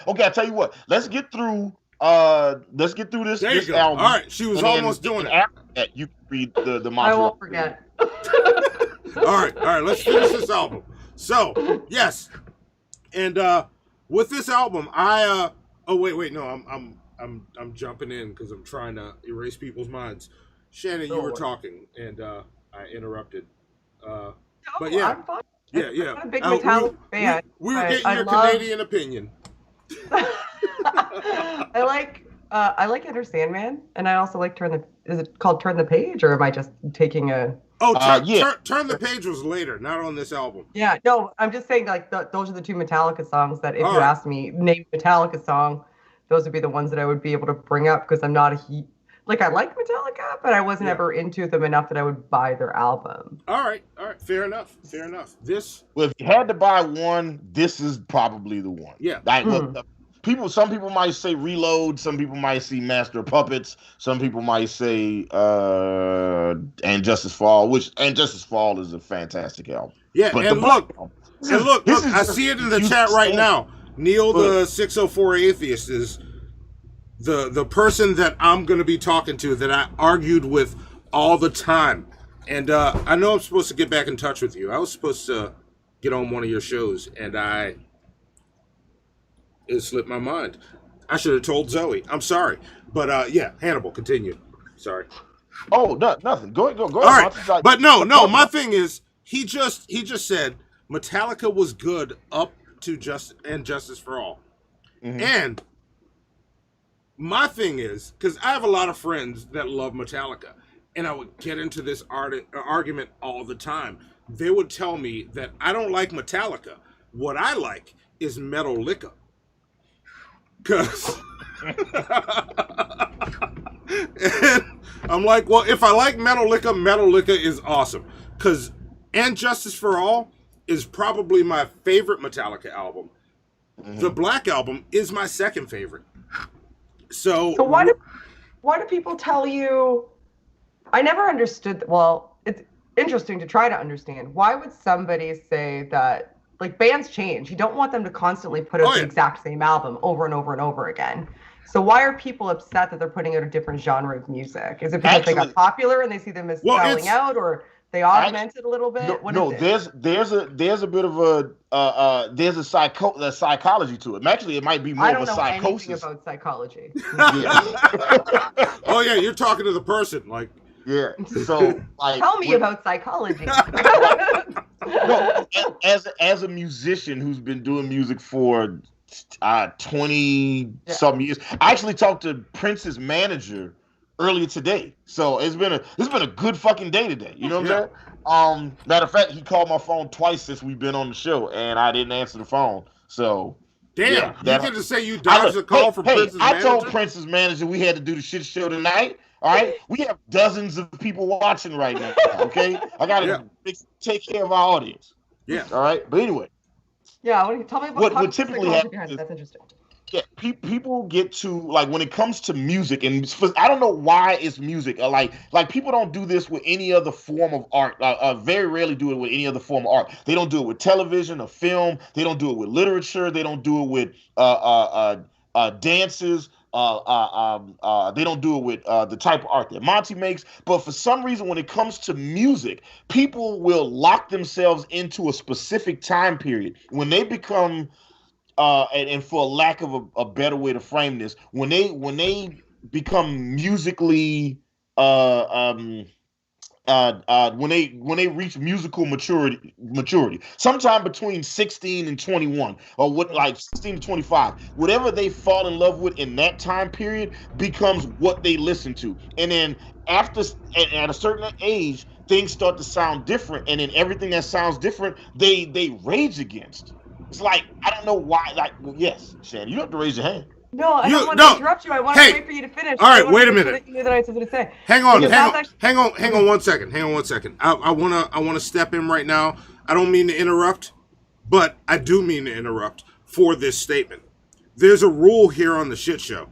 Okay, I'll tell you what. Let's get through this album. All right, she was almost doing it. After that, you can read the Monty. I won't forget. All right, let's finish this album. So, yes. And with this album, I'm jumping in because I'm trying to erase people's minds. Shannon, you were talking and I interrupted. But yeah. I'm fine. Yeah. I'm a big Metallica fan. We were getting your Canadian opinion. I like Enter Sandman, and I also like is it called Turn the Page, or am I just taking a... Turn the Page was later, not on this album. Yeah, no, I'm just saying, like, those are the two Metallica songs that if you asked me, name Metallica song, those would be the ones that I would be able to bring up, because I'm not I like Metallica, but I wasn't ever into them enough that I would buy their album. All right, fair enough. Well, if you had to buy one, this is probably the one. Yeah. Some people might say Reload, some people might say Master of Puppets, some people might say And Justice for All, And Justice for All is a fantastic album. Yeah, but look, I see it in the chat right now. Neil, the 604 Atheist, is the person that I'm going to be talking to that I argued with all the time. And I know I'm supposed to get back in touch with you. I was supposed to get on one of your shows, and it slipped my mind. I should have told Zoe. I'm sorry. But yeah, Hannibal, continue. Sorry. Oh, nothing. Go ahead. All right. But no, my thing is, he just said Metallica was good up to Justice for All. Mm-hmm. And my thing is, because I have a lot of friends that love Metallica, and I would get into this argument all the time. They would tell me that I don't like Metallica. What I like is Metallica. Because and I'm like, well, if I like Metallica is awesome. Because And Justice for All is probably my favorite Metallica album. The Black Album is my second favorite. So why do people tell you? I never understood. Well, it's interesting to try to understand. Why would somebody say that? Like, bands change. You don't want them to constantly put out the exact same album over and over and over again. So why are people upset that they're putting out a different genre of music? Is it because they got popular and they see them as selling out, or they augmented a little bit? There's a bit of a psychology to it. Actually, it might be more of a psychosis. I don't know anything about psychology. Oh yeah, you're talking to the person, like. Yeah. So, like, tell me about psychology. No, as a musician who's been doing music for 20 some years, I actually talked to Prince's manager earlier today. So it's been a good fucking day today. You know what I'm saying? Matter of fact, he called my phone twice since we've been on the show, and I didn't answer the phone. So. Damn, you get to say you dodged a call from Prince's manager? I told Prince's manager we had to do the shit show tonight. All right, we have dozens of people watching right now. Okay, I gotta take care of our audience. Yeah. All right, but anyway. Yeah, tell me about what typically happens. That's interesting. Yeah, people get to, like, when it comes to music, and I don't know why it's music. Like people don't do this with any other form of art. Very rarely do it with any other form of art. They don't do it with television or film. They don't do it with literature. They don't do it with dances. They don't do it with the type of art that Monty makes. But for some reason, when it comes to music, people will lock themselves into a specific time period. When they become, and for lack of a better way to frame this, when they become musically, when they reach musical maturity, sometime between 16 and 21, or 16 to 25, whatever they fall in love with in that time period becomes what they listen to. And then at a certain age, things start to sound different, and then everything that sounds different, they rage against. It's like, I don't know why. Like, yes, Shannon, you have to raise your hand. No, I don't want to interrupt you. I want to wait for you to finish. All right, wait a minute. You knew that I had something to say. Hang on 1 second. I wanna step in right now. I don't mean to interrupt, but I do mean to interrupt for this statement. There's a rule here on the shit show.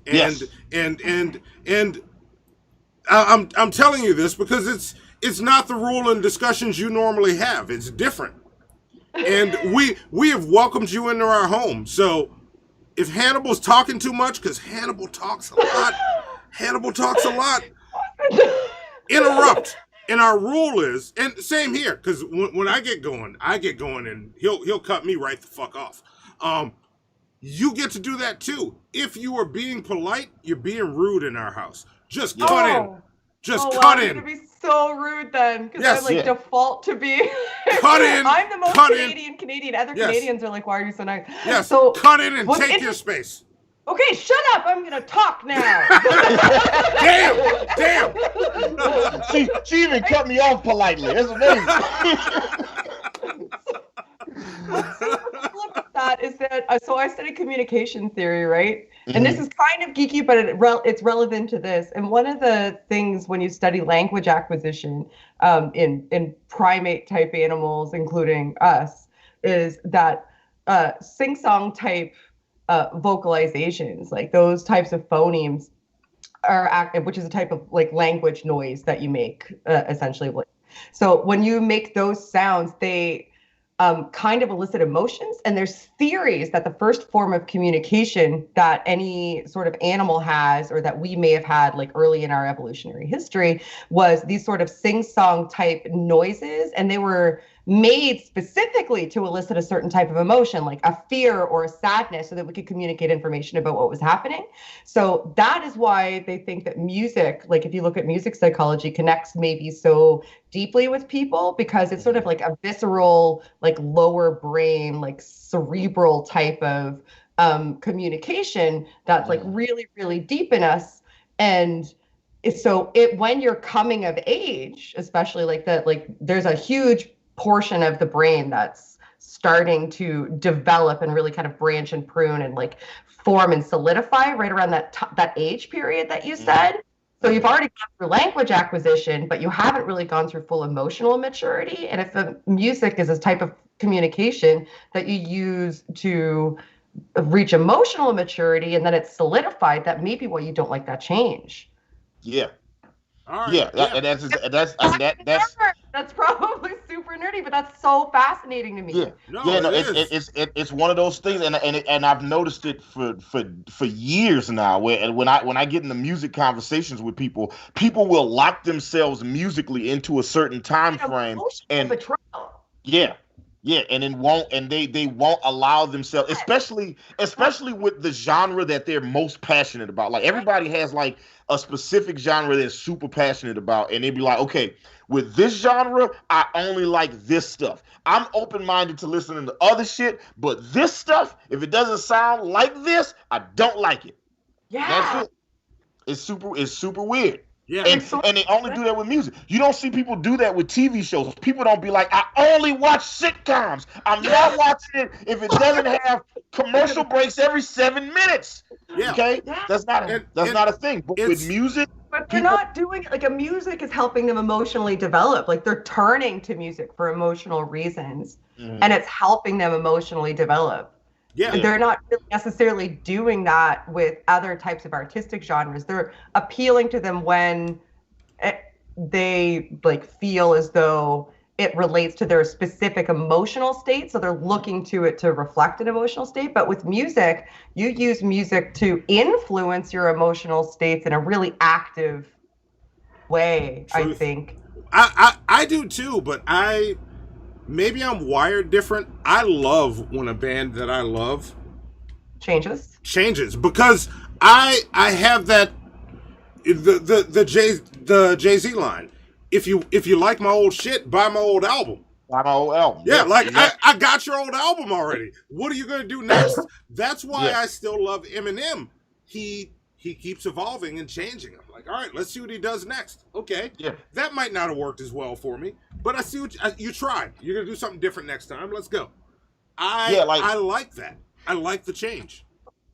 And I'm telling you this because it's not the rule in discussions you normally have. It's different. And we have welcomed you into our home. So if Hannibal's talking too much, because Hannibal talks a lot, interrupt. And our rule is, and same here, because when I get going, and he'll cut me right the fuck off. You get to do that too. If you are being polite, you're being rude in our house. Just cut in. Cut in. I'm gonna be so rude then, because I default to be. Cut in. I'm the most Canadian. Other Canadians are like, "Why are you so nice?" Yes. So cut in and take your space. Okay, shut up. I'm gonna talk now. Damn. She even cut me off politely. That's amazing. Look at that. Is that so? I studied communication theory, right? And this is kind of geeky, but it's relevant to this. And one of the things when you study language acquisition in primate type animals, including us, is that sing-song type vocalizations, like those types of phonemes, are active, which is a type of like language noise that you make essentially. So when you make those sounds, they kind of elicit emotions. And there's theories that the first form of communication that any sort of animal has, or that we may have had like early in our evolutionary history, was these sort of sing-song type noises. And they were made specifically to elicit a certain type of emotion, like a fear or a sadness, so that we could communicate information about what was happening. So that is why they think that music, like if you look at music psychology, connects maybe so deeply with people, because it's sort of like a visceral, like lower brain, like cerebral type of communication that's like really, really deep in us. And so when you're coming of age, especially like that, like there's a huge portion of the brain that's starting to develop and really kind of branch and prune and like form and solidify right around that age period that you said. So you've already gone through language acquisition, but you haven't really gone through full emotional maturity. And if the music is a type of communication that you use to reach emotional maturity, and then it's solidified that maybe why you don't like that change. Yeah. Right, yeah, that's probably super nerdy, but that's so fascinating to me. Yeah, it's one of those things, and I've noticed it for years now. When I get into music conversations with people will lock themselves musically into a certain time frame, and yeah, and then they won't allow themselves, especially with the genre that they're most passionate about. Like everybody has like a specific genre they're super passionate about, and they'd be like, okay, with this genre, I only like this stuff. I'm open-minded to listening to other shit, but this stuff, if it doesn't sound like this, I don't like it. Yeah, that's it. It's super weird. Yeah, and they only do that with music. You don't see people do that with TV shows. People don't be like, I only watch sitcoms. I'm not watching it if it doesn't have commercial breaks every 7 minutes. Yeah. Okay, that's not a thing. But with music, but they're not doing it. Like a music is helping them emotionally develop. Like they're turning to music for emotional reasons, and it's helping them emotionally develop. Yeah, they're not really necessarily doing that with other types of artistic genres. They're appealing to them when they like feel as though it relates to their specific emotional state. So they're looking to it to reflect an emotional state. But with music, you use music to influence your emotional states in a really active way, I think. I do too, but maybe I'm wired different. I love when a band that I love changes because I have that the Jay-Z line. If you like my old shit, buy my old album. Buy my old album. Yeah, like I got your old album already. What are you gonna do next? That's why I still love Eminem. He keeps evolving and changing. I'm like, all right, let's see what he does next. Okay, that might not have worked as well for me, but I see what you tried. You're gonna do something different next time. Let's go. I like that. I like the change.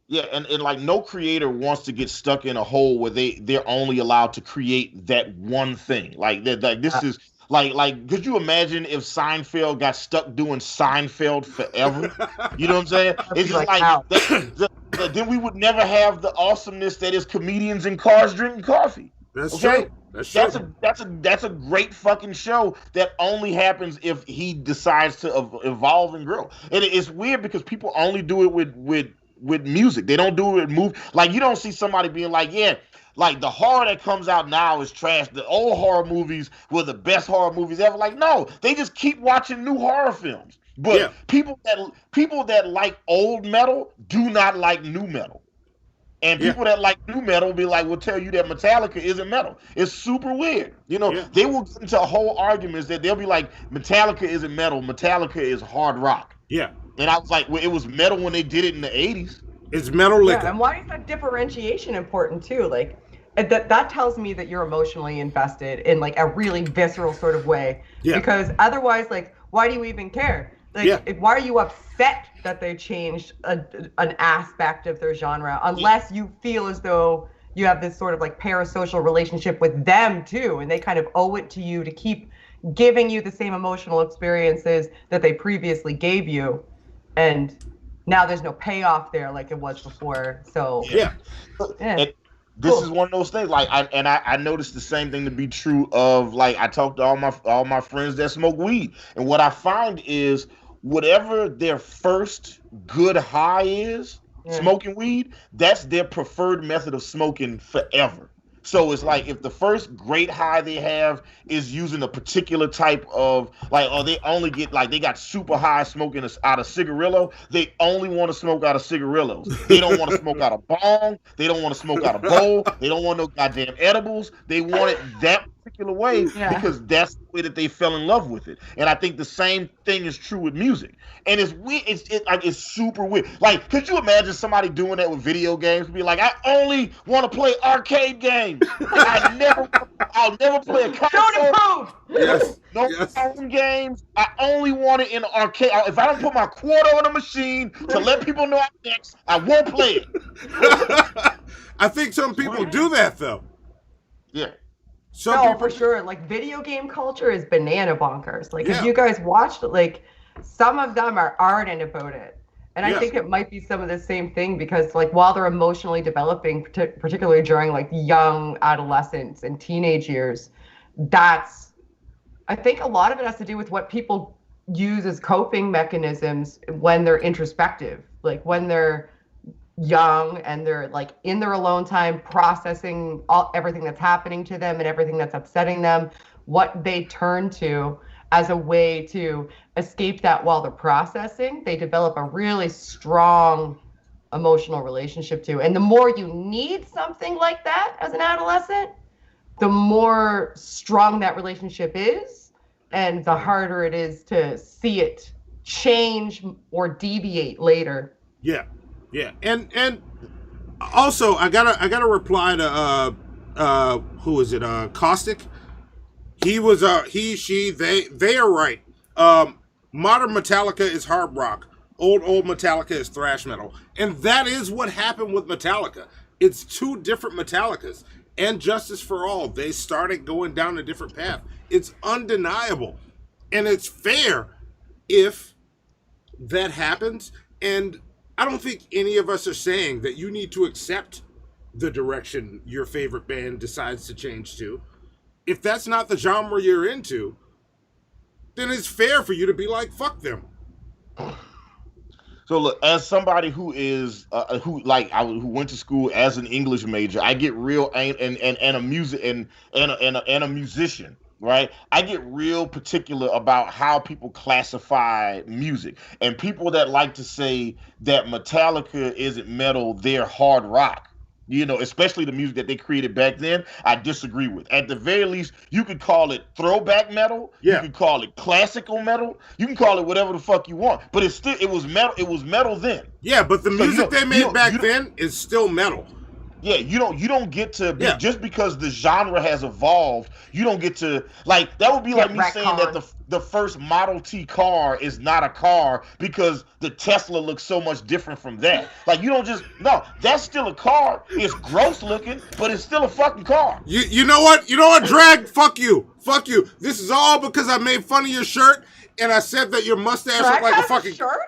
Yeah, and like no creator wants to get stuck in a hole where they're only allowed to create that one thing. Like this is like could you imagine if Seinfeld got stuck doing Seinfeld forever? You know what I'm saying? It's just like then we would never have the awesomeness that is comedians in cars drinking coffee. That's true. That's a great fucking show that only happens if he decides to evolve and grow. And it's weird because people only do it with music. They don't do it with movies. Like you don't see somebody being like, yeah, like the horror that comes out now is trash. The old horror movies were the best horror movies ever. Like no, they just keep watching new horror films. But people that like old metal do not like new metal. And people that like new metal will be like, will tell you that Metallica isn't metal. It's super weird. You know, they will get into whole arguments that they'll be like, Metallica isn't metal. Metallica is hard rock. Yeah. And I was like, well, it was metal when they did it in the 80s. It's metal liquor. Yeah, and why is that differentiation important too? Like that tells me that you're emotionally invested in like a really visceral sort of way. Yeah. Because otherwise, like, why do you even care? Like, why are you upset that they changed an aspect of their genre unless you feel as though you have this sort of like parasocial relationship with them too, and they kind of owe it to you to keep giving you the same emotional experiences that they previously gave you, and now there's no payoff there like it was before. So this is one of those things. Like I noticed the same thing to be true of, like, I talk to all my friends that smoke weed, and what I find is whatever their first good high is, smoking weed, that's their preferred method of smoking forever. So it's like if the first great high they have is using a particular type of, like, or they only get, like, they got super high smoking out of cigarillo, they only want to smoke out of cigarillos. They don't want to smoke out of bong. They don't want to smoke out of bowl. They don't want no goddamn edibles. They want it that particular way because that's the way that they fell in love with it. And I think the same thing is true with music. And it's weird. It's super weird. Like, could you imagine somebody doing that with video games? Be like, I only want to play arcade games. I'll never play a console. No phone games. I only want it in arcade. If I don't put my quarter on a machine to let people know I'm next, I won't play it. I think some people do that though. Yeah. For sure. Like, video game culture is banana bonkers. Like, if you guys watched, like, some of them are ardent about it. And I think it might be some of the same thing because, like, while they're emotionally developing, particularly during, like, young adolescence and teenage years, I think a lot of it has to do with what people use as coping mechanisms when they're introspective. Like, when they're young and they're, like, in their alone time processing everything that's happening to them and everything that's upsetting them, what they turn to as a way to escape that while they're processing, they develop a really strong emotional relationship to. And the more you need something like that as an adolescent, the more strong that relationship is, and the harder it is to see it change or deviate later. Yeah, yeah, and also I gotta reply to who is it? Caustic. He was she, they are right. Modern Metallica is hard rock. Old Metallica is thrash metal. And that is what happened with Metallica. It's two different Metallicas. And Justice for All, they started going down a different path. It's undeniable. And it's fair if that happens. And I don't think any of us are saying that you need to accept the direction your favorite band decides to change to. If that's not the genre you're into, then it's fair for you to be like, fuck them. So look, as somebody who is who went to school as an English major, I get real and a music and a musician, right? I get real particular about how people classify music, and people that like to say that Metallica isn't metal, they're hard rock. You know, especially the music that they created back then, I disagree with. At the very least, you could call it throwback metal. Yeah. You could call it classical metal. You can call it whatever the fuck you want. But it was metal. It was metal then. Yeah, but the music they made back then is still metal. Yeah, you don't get to be, just because the genre has evolved, you don't get to, like, that would be like me saying that the first Model T car is not a car because the Tesla looks so much different from that. Like, you don't just, no, that's still a car. It's gross looking, but it's still a fucking car. You know what? You know what, Drag? Fuck you. Fuck you. This is all because I made fun of your shirt and I said that your mustache looked like a fucking shirt.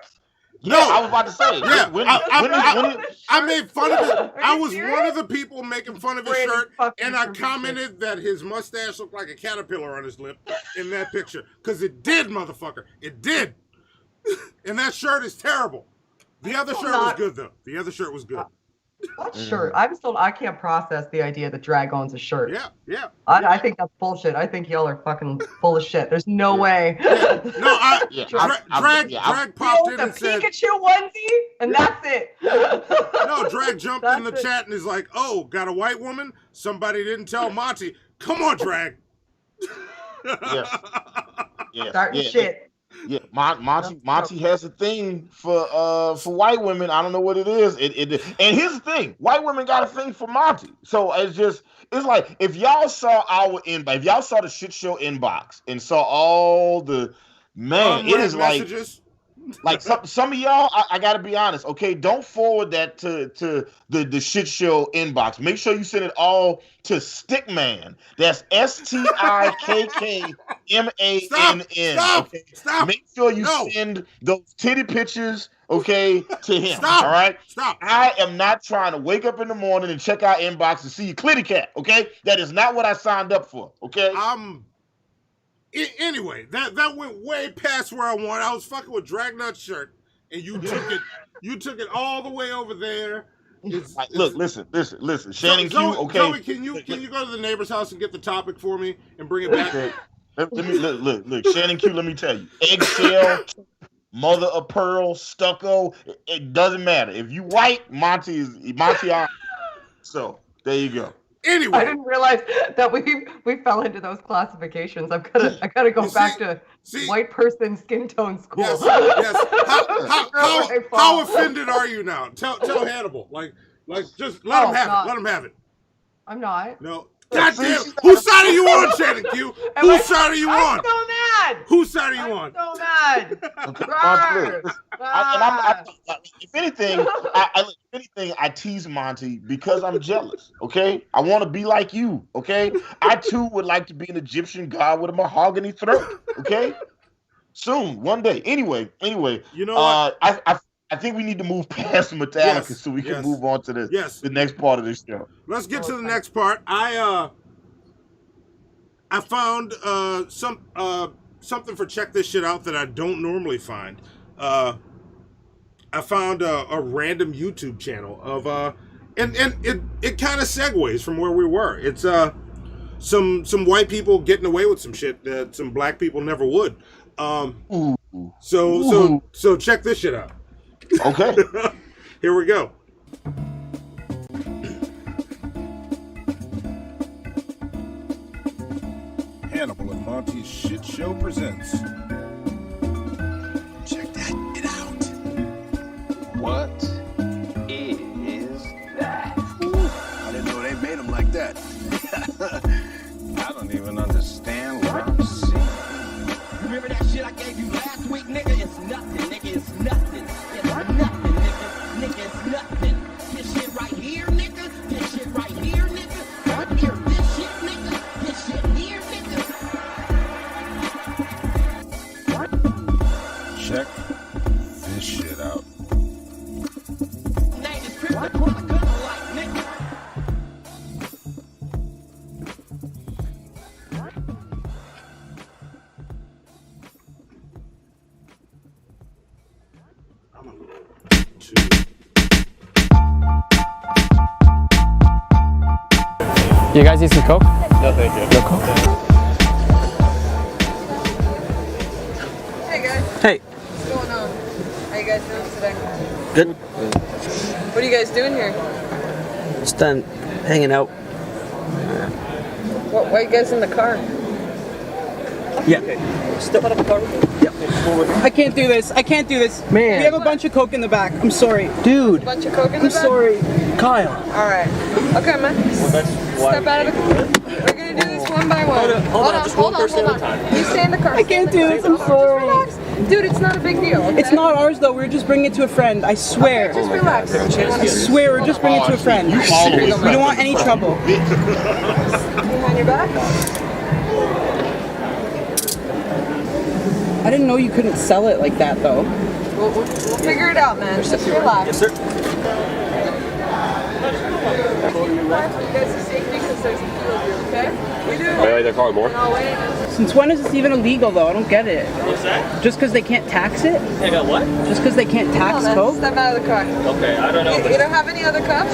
No, I was about to say. Yeah, I made fun of it. I was one of the people making fun of his shirt, and I commented that his mustache looked like a caterpillar on his lip in that picture. Because it did, motherfucker. It did. And that shirt is terrible. The other shirt was good, though. The other shirt was good. What shirt? I can't process the idea that Drag owns a shirt. Yeah. I think that's bullshit. I think y'all are fucking full of shit. There's no way. No, Drag popped in and said Pikachu onesie, and that's it. No, Drag jumped in the chat and is like, "Oh, got a white woman? Somebody didn't tell Monty. Come on, Drag." Starting shit. Yeah, Monty has a thing for white women. I don't know what it is. And here's the thing: white women got a thing for Monty. So it's like if y'all saw our inbox, if y'all saw the shit show inbox and saw all the it is messages. Like some of y'all, I gotta be honest, okay? Don't forward that to the shit show inbox. Make sure you send it all to Stickman. That's STIKKMANN. Okay? Stop. Make sure you send those titty pictures, okay, to him. All right? Stop. I am not trying to wake up in the morning and check our inbox and see a clitty cat, okay? That is not what I signed up for, okay? Anyway, that went way past where I wanted. I was fucking with Dragnut's shirt, and you took it all the way over there. Look, listen. Shannon Q, okay. Joey, can you go to the neighbor's house and get the topic for me and bring it back? Okay. Let me look. Shannon Q, let me tell you. Eggshell, mother of pearl, stucco. It doesn't matter. If you white, Monty. So there you go. Anyway, I didn't realize that we fell into those classifications. I gotta go back to white person skin tone school. Yes. How offended are you now? Tell Hannibal. Like just let him have it. Let him have it. I'm not. No. Goddamn! Whose side are you on, Shannon Q? Whose side are you on? I'm so mad. Whose side are you on? So mad. If anything, I tease Monty because I'm jealous. Okay, I want to be like you. Okay, I too would like to be an Egyptian god with a mahogany throat. Okay, Soon, one day. Anyway, you know what? I think we need to move past Metallica so we can move on to the next part of this show. Let's get to the next part. I found something for check this shit out that I don't normally find. I found a random YouTube channel of and it kind of segues from where we were. It's some white people getting away with some shit that some black people never would. So check this shit out. Okay. Here we go. Hannibal and Monty's Shit Show presents. Check that shit out. What is that? I didn't know they made them like that. I don't even understand what I'm seeing. Remember that shit I gave you last week, nigga? It's nothing, nigga. It's nothing. It's nothing, nigga. Nigga, it's nothing. This shit right here, nigga. This shit right here, nigga. Right here, this shit, nigga. This shit here, nigga. Check this shit out. Name is Chris, I pull the gun like, nigga. You guys need some Coke? No, thank you. No Coke? Hey guys. Hey. What's going on? How you guys doing today? Good. What are you guys doing here? Just done hanging out. Why are you guys in the car? Yeah. Step out of the car. Yeah. I can't do this. I can't do this. Man. We have a bunch of Coke in the back. I'm sorry. Dude. A bunch of Coke in the back? I'm sorry. Kyle. Alright. Okay, man. Step out of the car. We're gonna do this one by one. Hold on. You stay in the car. I can't do this. I'm sorry. Relax. Dude, it's not a big deal. Okay? It's not ours though. We're just bringing it to a friend. I swear. Okay, just relax. I swear we're just bringing it to a friend. We don't want any trouble. Behind your back? I didn't know you couldn't sell it like that though. We'll figure it out, man. Just relax. Yes, sir. You guys are safety because there's a few of you, okay? We do. Wait, they're calling more? No, wait. Since when is this even illegal though? I don't get it. What's that? Just because they can't tax it? They got what? Just because they can't tax Come on, Coke? man. Step out of the car. Okay, I don't know. You don't have any other cups?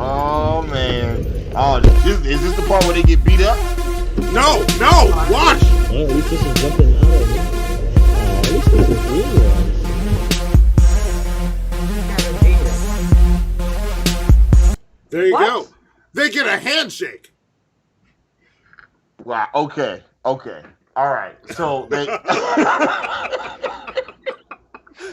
Oh man. Oh, is this the part where they get beat up? No, watch. Well, at least this is jumping out of it. At least this is There you What? go. They get a handshake. Wow. Okay. All right. So they. I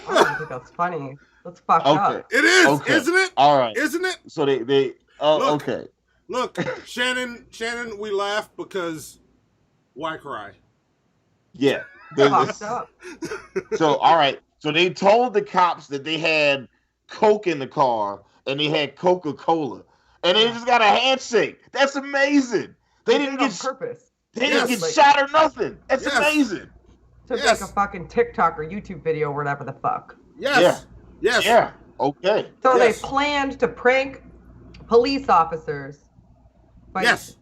don't think that's funny. That's fucked up. It is, Okay. isn't it? All right. Isn't it? So they. Oh, Look. okay. Look, Shannon, we laugh because why cry? Yeah. Fucked up. So all right. So they told the cops that they had Coke in the car and they had Coca-Cola, and they just got a handshake. That's amazing. They didn't get purpose. They didn't get shot or nothing. That's amazing. To make a fucking TikTok or YouTube video or whatever the fuck. Yes. Yeah. Okay. So they planned to prank police officers. Yes.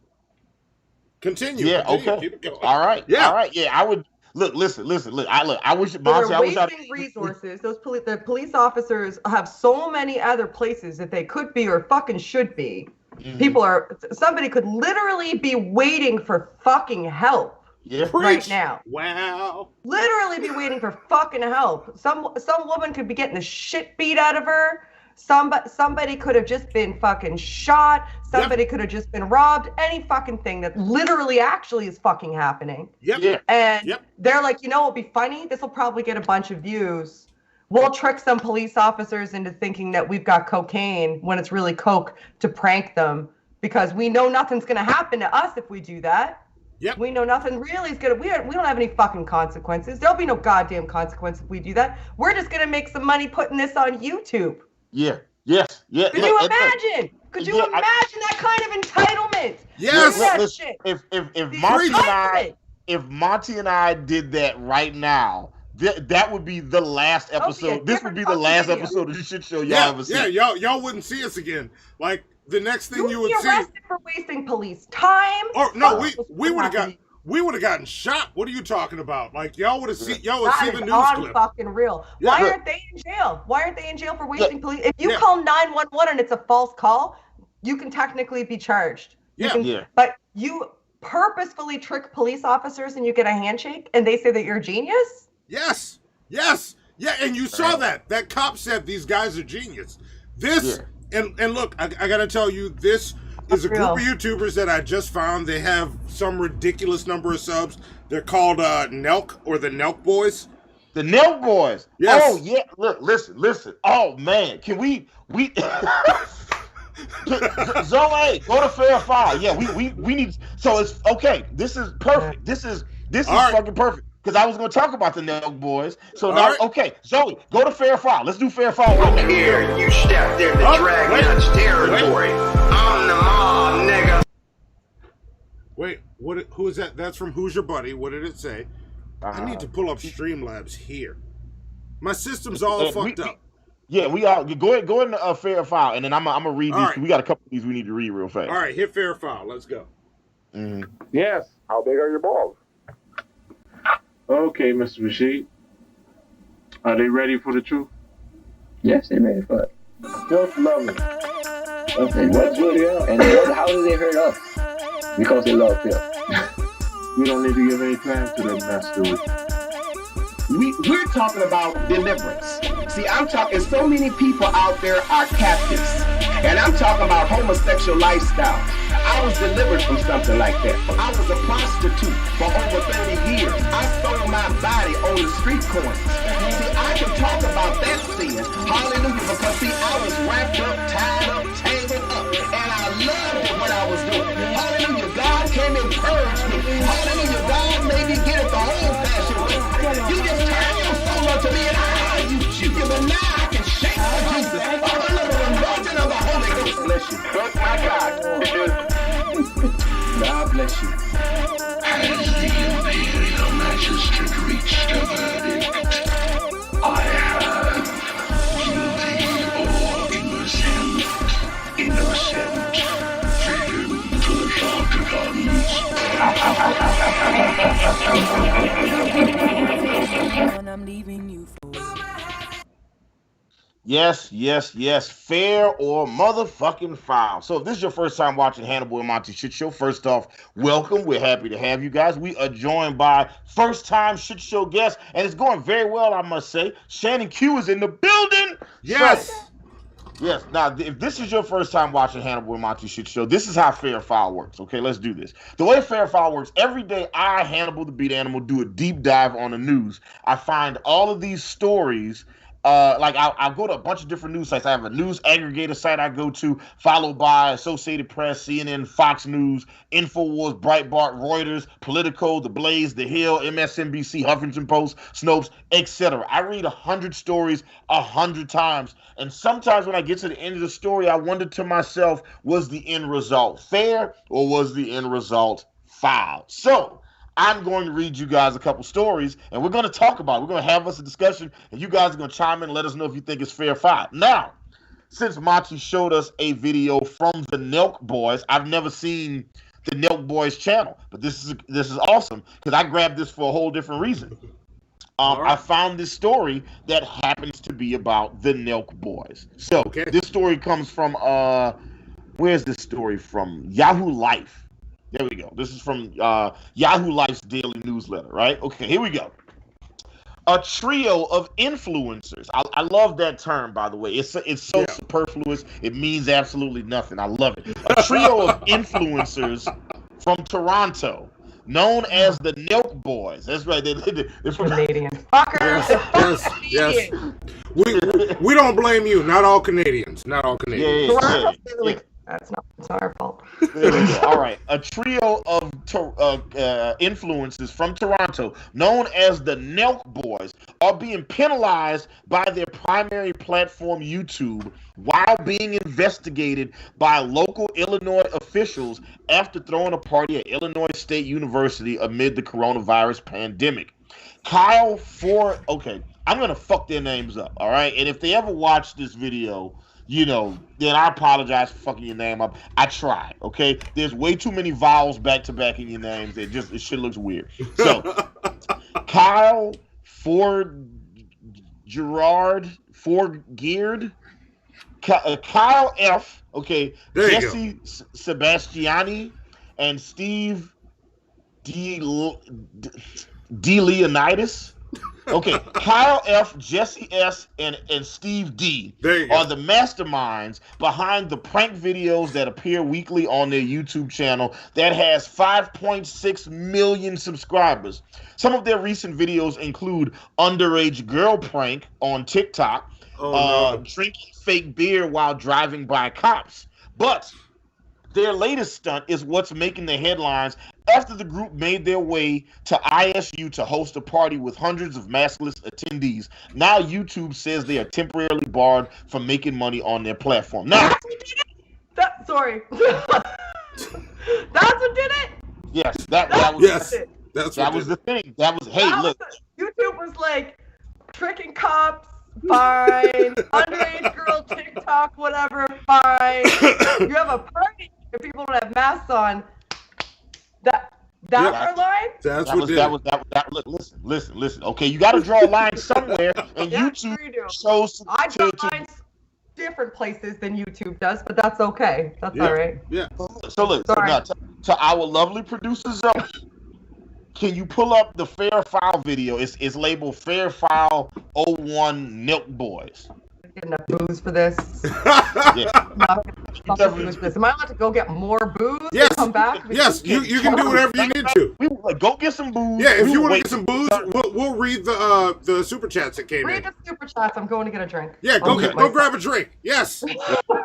Continue. Yeah. Continue. Okay. Keep it going. All right. Yeah. All right. Yeah. I would listen. I wish. So Monty, they're I wish wasting resources. The police officers have so many other places that they could be or fucking should be. Mm-hmm. Somebody could literally be waiting for fucking help. Yeah. Right now. Wow. Literally be waiting for fucking help. Some woman could be getting the shit beat out of her. Somebody could have just been fucking shot. Somebody could have just been robbed. Any fucking thing that literally actually is fucking happening. Yep. Yeah. And they're like, you know what'll be funny? This will probably get a bunch of views. We'll trick some police officers into thinking that we've got cocaine when it's really coke to prank them because we know nothing's going to happen to us if we do that. Yep. We know nothing really is gonna. We don't have any fucking consequences. There'll be no goddamn consequence if we do that. We're just gonna make some money putting this on YouTube. Yeah. Yes. Yeah. Could you imagine? Could you imagine that kind of entitlement? Yes. Listen, if Monty and I did that right now, that would be the last episode. This would be the last episode of the shit show y'all ever see. Yeah, y'all wouldn't see us again. Like the next thing you would see. Arrested for wasting police time. Or no, we would have gotten shot. What are you talking about? Like y'all would see the news clip. Fucking real. Yeah. Why aren't they in jail? Why aren't they in jail for wasting police? If you call 911 and it's a false call, you can technically be charged. But you purposefully trick police officers and you get a handshake and they say that you're a genius? Yes. Yeah, and you saw that. That cop said these guys are genius. And look, I gotta tell you, this is a group of YouTubers that I just found. They have some ridiculous number of subs. They're called Nelk or the Nelk Boys. The Nelk Boys. Yes. Oh yeah. Look, listen. Oh man, can we Zoe, go to Fair File. Yeah, we need. So it's okay. This is perfect. This is fucking perfect. Because I was going to talk about the Nelk Boys. So now, okay, Zoe, go to Fair File. Let's do Fair File right now. Here, you stepped into drag nuts territory. I'm the mob, nigga. Wait, who is that? That's from Who's Your Buddy? What did it say? I need to pull up Streamlabs here. My system's all fucked up. Yeah, we all go into Fair File, and then I'm gonna read these. Right. We got a couple of these we need to read real fast. All right, hit Fair File. Let's go. Mm-hmm. Yes. How big are your balls? Okay, Mr. Rashid. Are they ready for the truth? Yes, they're ready for it. Just love it. Okay, what's good, and how do they hurt us? Because they love Phil. We don't need to give any time to them mess, do we? We're talking about deliverance. See, I'm talking, so many people out there are captives. And I'm talking about homosexual lifestyle. I was delivered from something like that. I was a prostitute for over 30 years. I sold my body on the street corners. See, I can talk about that sin. Hallelujah. Because see, I was wrapped up, tied up, tangled up. And I loved what I was doing. Hallelujah. God came and purged me. Hallelujah. God made me get it the old-fashioned way. You just turn your soul unto me and I'll use you. But now I can shake for Jesus. All under the anointing of the Holy Ghost. Bless you. Suck my cock. God bless you. Has the Imperial Magistrate reached a verdict? I have. Guilty or innocent. Innocent. Feed him to the Sharkticons. I'm leaving you for. Yes. Fair or motherfucking foul. So if this is your first time watching Hannibal and Monty Shit Show, first off, welcome. We're happy to have you guys. We are joined by first-time Shit Show guests, and it's going very well, I must say. Shannon Q is in the building. Yes. So, yes. Now, if this is your first time watching Hannibal and Monty Shit Show, this is how Fair File works. Okay, let's do this. The way Fair File works, every day I, Hannibal the Beat Animal, do a deep dive on the news. I find all of these stories. I'll go to a bunch of different news sites. I have a news aggregator site I go to, followed by Associated Press, CNN, Fox News, InfoWars, Breitbart, Reuters, Politico, The Blaze, The Hill, MSNBC, Huffington Post, Snopes, etc. I read 100 stories 100 times, and sometimes when I get to the end of the story, I wonder to myself, was the end result fair or was the end result foul? So I'm going to read you guys a couple stories, and we're going to talk about it. We're going to have us a discussion, and you guys are going to chime in and let us know if you think it's fair or foul. Now, since Monty showed us a video from the Nelk Boys, I've never seen the Nelk Boys channel, but this is awesome because I grabbed this for a whole different reason. I found this story that happens to be about the Nelk Boys. So this story comes from where's this story from? Yahoo Life. There we go. This is from Yahoo Life's daily newsletter, right? Okay, here we go. A trio of influencers. I love that term, by the way. It's so superfluous. It means absolutely nothing. I love it. A trio of influencers from Toronto, known as the Nelk Boys. That's right. They're from Canadian fuckers. Yes. We don't blame you. Not all Canadians. Not all Canadians. Yeah. It's not our fault. There we go. All right. A trio of influencers from Toronto, known as the Nelk Boys, are being penalized by their primary platform, YouTube, while being investigated by local Illinois officials after throwing a party at Illinois State University amid the coronavirus pandemic. Kyle Ford. Okay, I'm going to fuck their names up, all right? And if they ever watch this video, you know, then I apologize for fucking your name up. I tried, okay? There's way too many vowels back to back in your names. It shit looks weird. So, Kyle Ford Gerard Forgeard, Kyle F, okay, Jesse Sebastiani, and Steve D. Leonidas. Okay, Kyle F, Jesse S, and Steve D are the masterminds behind the prank videos that appear weekly on their YouTube channel that has 5.6 million subscribers. Some of their recent videos include underage girl prank on TikTok, drinking fake beer while driving by cops. But their latest stunt is what's making the headlines after the group made their way to ISU to host a party with hundreds of maskless attendees. Now YouTube says they are temporarily barred from making money on their platform. Now, sorry. That's what did it? Yes, that was the thing. That was look. YouTube was like tricking cops, fine. Underage girl TikTok, whatever, fine. You have a party and people don't have masks on. That's our line? Look, listen. Okay, you got to draw a line somewhere, and YouTube shows I draw lines different places than YouTube does, but that's okay. That's all right. Yeah. So look, now, to our lovely producer Zoe, can you pull up the Fair File video? It's labeled Fair File 01 Nelk Boys. Get enough booze for this. Am I allowed to go get more booze? Yes. And come back? Yes. You can do whatever you need to. Go get some booze. Yeah. If you want to get some booze, we'll read the super chats that came in. Read the super chats. I'm going to get a drink. Yeah. Go grab a drink. Yes.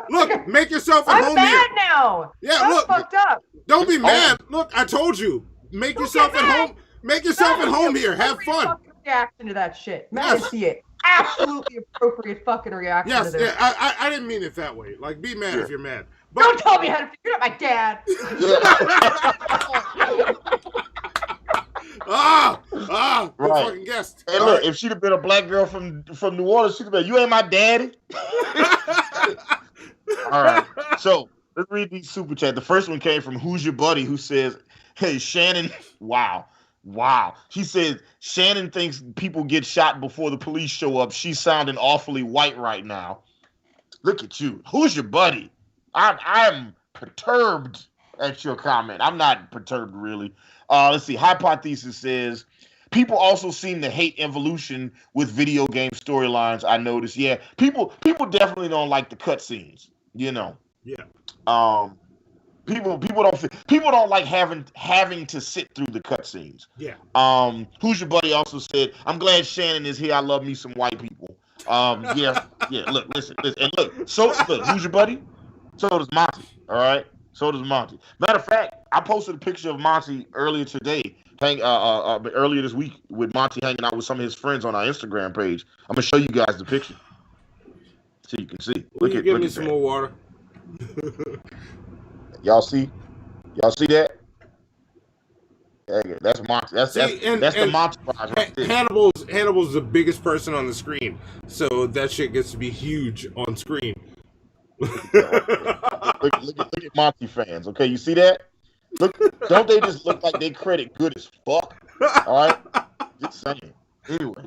Look, make yourself at home. I'm mad now. Yeah. That's fucked up. Don't be mad. Look, I told you. Make yourself at home. Make yourself at home here. Have fun. Reaction to that shit. Man, see it. Absolutely appropriate fucking reaction to this. Yeah, I didn't mean it that way. Like, be mad if you're mad. But don't tell me how to feel. You're not my dad. Right. Fucking guest. Hey, look, if she'd have been a black girl from New Orleans, she'd have been, you ain't my daddy. All right. So let's read these super chat. The first one came from Who's Your Buddy, who says, hey, Shannon, wow. She said, Shannon thinks people get shot before the police show up. She's sounding awfully white right now. Look at you. Who's your buddy? I'm perturbed at your comment. I'm not perturbed, really. Let's see. Hypothesis says, people also seem to hate evolution with video game storylines, I noticed. Yeah, people definitely don't like the cutscenes, you know. Yeah. People don't like having to sit through the cutscenes. Yeah. Who's Your Buddy also said, I'm glad Shannon is here. I love me some white people. Yeah. Look, listen, and look. So look, Who's Your Buddy? So does Monty. All right. So does Monty. Matter of fact, I posted a picture of Monty earlier today, earlier this week, with Monty hanging out with some of his friends on our Instagram page. I'm gonna show you guys the picture so you can see. Give me some more water. Y'all see that? That's Monty. That's the Monty prize right there. Hannibal's the biggest person on the screen, so that shit gets to be huge on screen. look at Monty fans. Okay, you see that? Look, don't they just look like they credit good as fuck? All right, just saying. Anyway,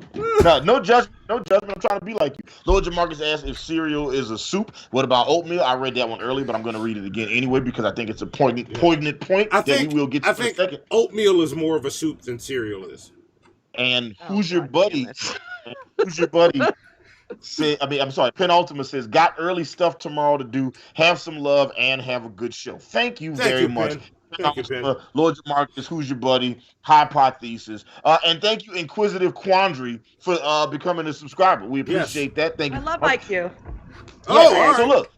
no judgment. I'm trying to be like you. Lord Jamarcus asked if cereal is a soup. What about oatmeal? I read that one earlier, but I'm going to read it again anyway because I think it's a poignant point that we will get to in a second. Oatmeal is more of a soup than cereal is. And Who's Your Buddy? Who's Your Buddy? Penultimate says, got early stuff tomorrow to do. Have some love and have a good show. Thank you very much. Ben. Thank you, Ben. Lord Jamarcus, Who's Your Buddy? Hypothesis. And thank you, Inquisitive Quandary, for becoming a subscriber. We appreciate that. Thank you. I love IQ. All right. So look,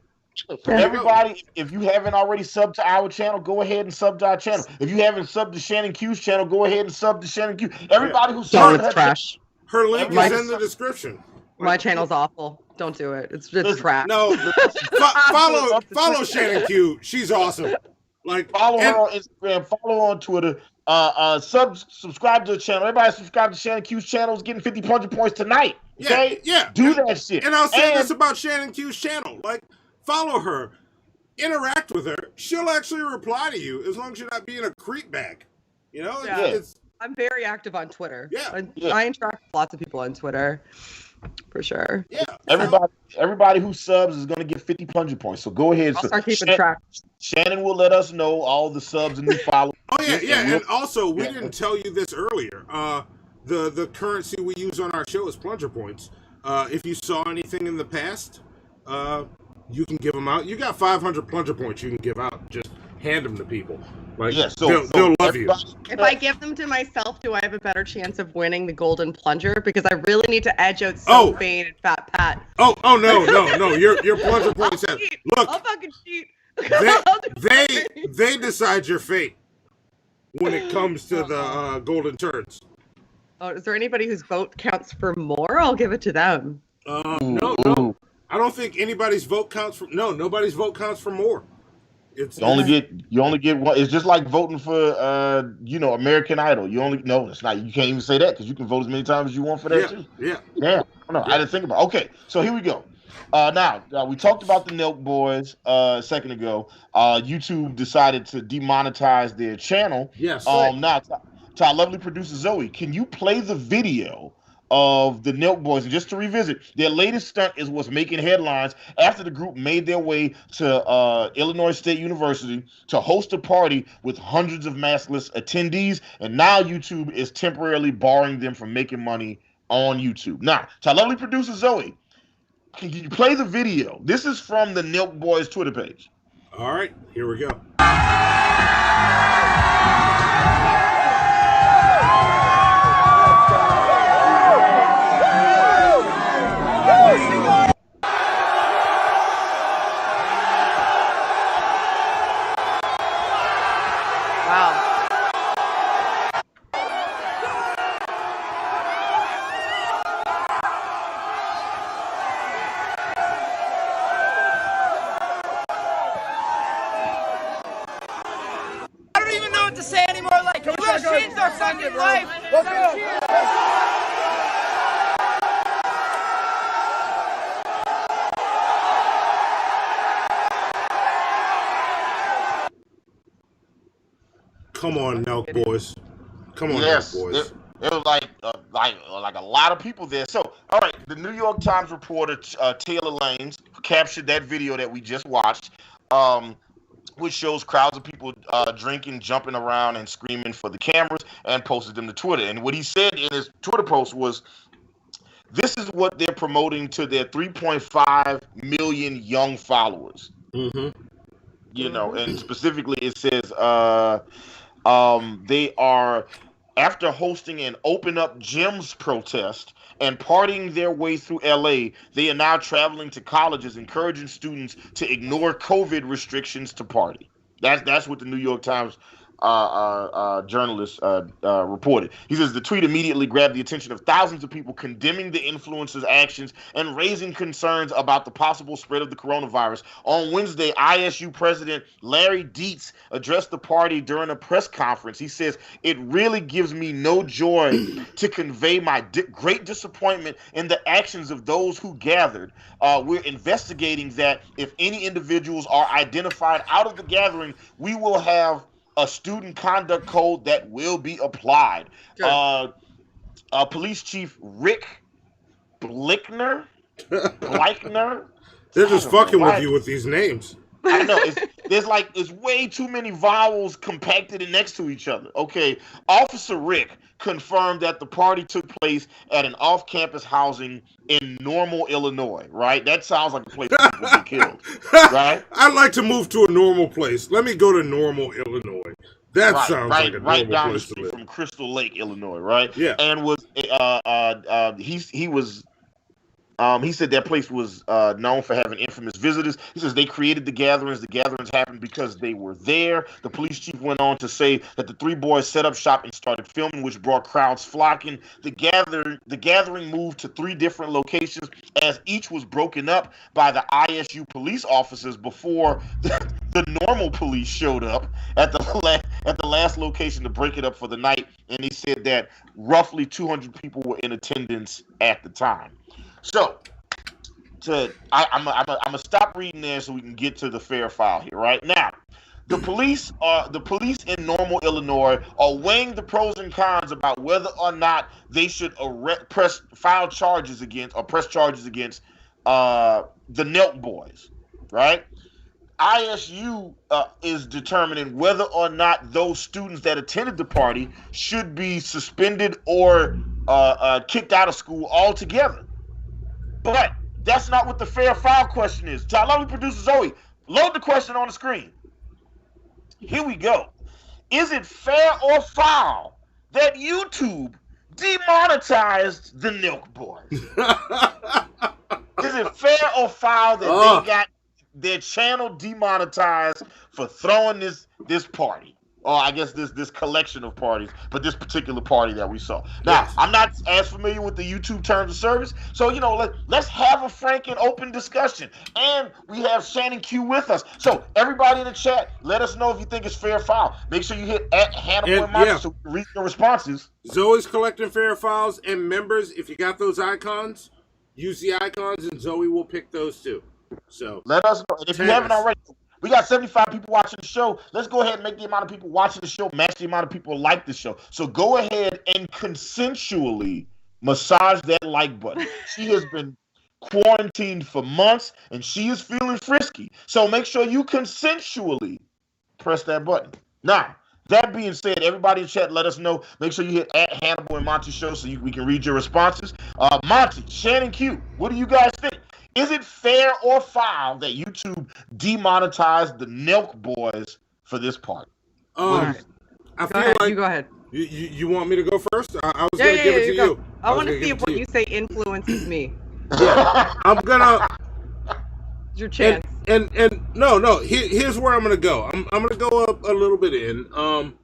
For everybody, if you haven't already subbed to our channel, go ahead and sub to our channel. If you haven't subbed to Shannon Q's channel, go ahead and sub to Shannon Q. Everybody who's it's trash. Her link is in the description. My channel's awful. Don't do it. It's just trash. No, follow Shannon Q. She's awesome. Like follow her on Instagram, follow her on Twitter. Subscribe to the channel. Everybody subscribe to Shannon Q's channel is getting 50 plunger points tonight. Okay? Yeah. Do that shit. And I'll say this about Shannon Q's channel. Like, follow her, interact with her. She'll actually reply to you as long as you're not being a creep bag. You know? I'm very active on Twitter. Yeah. I interact with lots of people on Twitter. For sure. Yeah. Everybody who subs is gonna get 50 plunger points. So go ahead. I'll start keeping track. Shannon will let us know all the subs and new followers. Oh yeah. And also, we didn't tell you this earlier. The currency we use on our show is plunger points. If you saw anything in the past, you can give them out. You got 500 plunger points you can give out. Just hand them to people. Like, they'll love you. If I give them to myself, do I have a better chance of winning the golden plunger? Because I really need to edge out Bane and Fat Pat. Oh no. Your plunger points have. Look, I'll fucking cheat. They decide your fate when it comes to the golden turns. Oh, is there anybody whose vote counts for more? I'll give it to them. No. I don't think anybody's vote counts for. No, nobody's vote counts for more. You only get one. It's just like voting for American Idol. It's not. You can't even say that because you can vote as many times as you want for that too. Yeah. I didn't think about it. Okay, so here we go. Now we talked about the Nelk Boys a second ago. YouTube decided to demonetize their channel. Yes. Now to our lovely producer Zoe, can you play the video of the Nelk Boys? And just to revisit, their latest stunt is what's making headlines after the group made their way to Illinois State University to host a party with hundreds of maskless attendees, and now YouTube is temporarily barring them from making money on YouTube. Now, to our lovely producer Zoe, can you play the video? This is from the Nelk Boys Twitter page. All right, here we go. Come on, Nelk Boys. Come on, Nelk Boys. It was like a lot of people there. So, all right, the New York Times reporter Taylor Lanes captured that video that we just watched, which shows crowds of people drinking, jumping around, and screaming for the cameras, and posted them to Twitter. And what he said in his Twitter post was, "This is what they're promoting to their 3.5 million young followers." Mm-hmm. And specifically it says they are, after hosting an Open Up Gyms protest and partying their way through LA, they are now traveling to colleges, encouraging students to ignore COVID restrictions to party. That's what the New York Times journalist reported. He says the tweet immediately grabbed the attention of thousands of people condemning the influencers' actions and raising concerns about the possible spread of the coronavirus. On Wednesday, ISU President Larry Dietz addressed the party during a press conference. He says, "It really gives me no joy to convey my great disappointment in the actions of those who gathered. We're investigating that. If any individuals are identified out of the gathering, we will have a student conduct code that will be applied." Sure. Police Chief Rick Blickner. They're just fucking with you with these names. I know. There's way too many vowels compacted and next to each other. Okay. Officer Rick confirmed that the party took place at an off-campus housing in Normal, Illinois, right? That sounds like a place where people get killed, right? I'd like to move to a normal place. Let me go to Normal, Illinois. That sounds like a normal down place the to live. From Crystal Lake, Illinois, right? Yeah. And was he was He said that place was known for having infamous visitors. He says they created the gatherings. The gatherings happened because they were there. The police chief went on to say that the three boys set up shop and started filming, which brought crowds flocking. The gathering moved to 3 different locations as each was broken up by the ISU police officers before the normal police showed up at the last location to break it up for the night. And he said that roughly 200 people were in attendance at the time. So, I'm gonna stop reading there so we can get to the fair file here. Right now, the police in Normal, Illinois, are weighing the pros and cons about whether or not they should press charges against the Nelk Boys. Right? ISU is determining whether or not those students that attended the party should be suspended or kicked out of school altogether. But that's not what the fair file question is. Lovely producer Zoe, load the question on the screen. Here we go. Is it fair or foul that YouTube demonetized the Nelk Boys? Is it fair or foul that they got their channel demonetized for throwing this party? Or I guess this collection of parties, but this particular party that we saw. Now, yes. I'm not as familiar with the YouTube terms of service, so let's have a frank and open discussion. And we have Shannon Q with us. So everybody in the chat, let us know if you think it's fair or foul. Make sure you hit @Hannibal and MONTY so we can read your responses. Zoe's collecting fair files, and members, if you got those icons, use the icons, and Zoe will pick those too. So let us know. And if you haven't already, we got 75 people watching the show. Let's go ahead and make the amount of people watching the show match the amount of people who like the show. So go ahead and consensually massage that like button. She has been quarantined for months, and she is feeling frisky. So make sure you consensually press that button. Now, that being said, everybody in chat, let us know. Make sure you hit @Hannibal and MONTY Show so we can read your responses. Monty, Shannon Q, what do you guys think? Is it fair or foul that YouTube demonetized the Nelk Boys for this part? I feel like you go ahead. You want me to go first? I was going to give it to you. I want to see if what you say influences me. Yeah, I'm gonna. It's your chance. And no. Here's where I'm gonna go. I'm gonna go up a little bit in.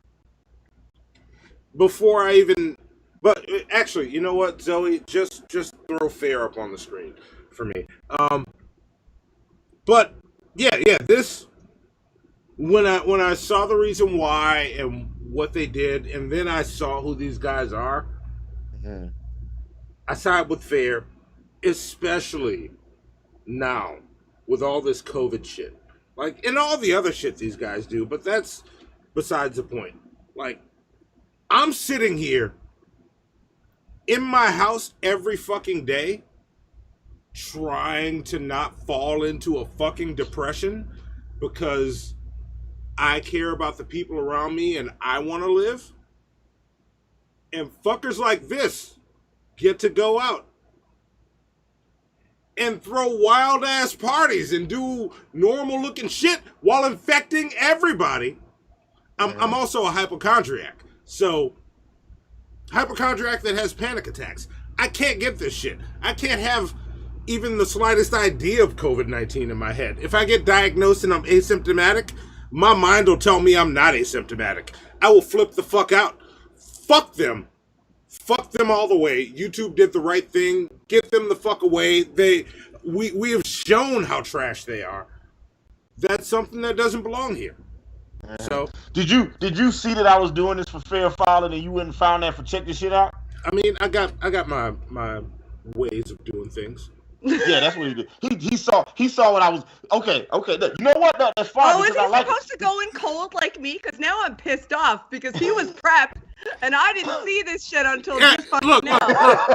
Before I even, but actually, you know what, Zoe? Just throw fair up on the screen for me. But yeah. This when I saw the reason why and what they did, and then I saw who these guys are. Mm-hmm. I side with fair, especially now with all this COVID shit, like, and all the other shit these guys do. But that's besides the point. Like, I'm sitting here in my house every fucking day, trying to not fall into a fucking depression because I care about the people around me and I want to live. And fuckers like this get to go out and throw wild ass parties and do normal looking shit while infecting everybody. I'm also a hypochondriac. So, hypochondriac that has panic attacks. I can't get this shit. I can't have even the slightest idea of COVID-19 in my head. If I get diagnosed and I'm asymptomatic, my mind will tell me I'm not asymptomatic. I will flip the fuck out. Fuck them. Fuck them all the way. YouTube did the right thing. Get them the fuck away. We have shown how trash they are. That's something that doesn't belong here. So did you see that I was doing this for fair filing and you wouldn't found that for check this shit out? I mean, I got my ways of doing things. Yeah, that's what he did. He saw what I was. Okay. Look, you know what? No, that's fine. Oh, is he supposed to go in cold like me? Because now I'm pissed off because he was prepped and I didn't see this shit until just fucking now.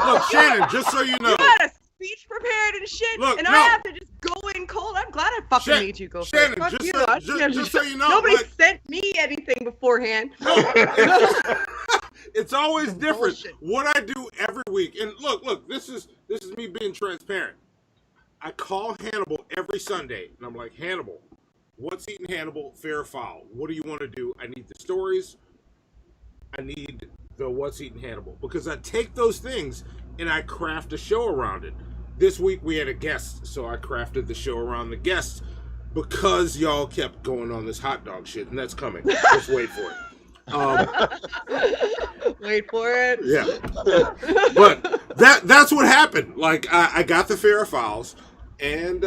Look, Shannon, just so you know. You had a speech prepared and shit, and I have to just go in cold. I'm glad I fucking made you go first. Shannon, Fuck you. Just so you know. Nobody sent me anything beforehand. No, it's always different. What I do every week, and look, this is me being transparent. I call Hannibal every Sunday, and I'm like, Hannibal, what's eating Hannibal? Fair or foul? What do you want to do? I need the stories. I need the what's eating Hannibal, because I take those things and I craft a show around it. this week we had a guest, so I crafted the show around the guest because y'all kept going on this hot dog shit, and that's coming. Just wait for it. Wait for it. Yeah. But that's what happened. Like, I got the Fair Files, and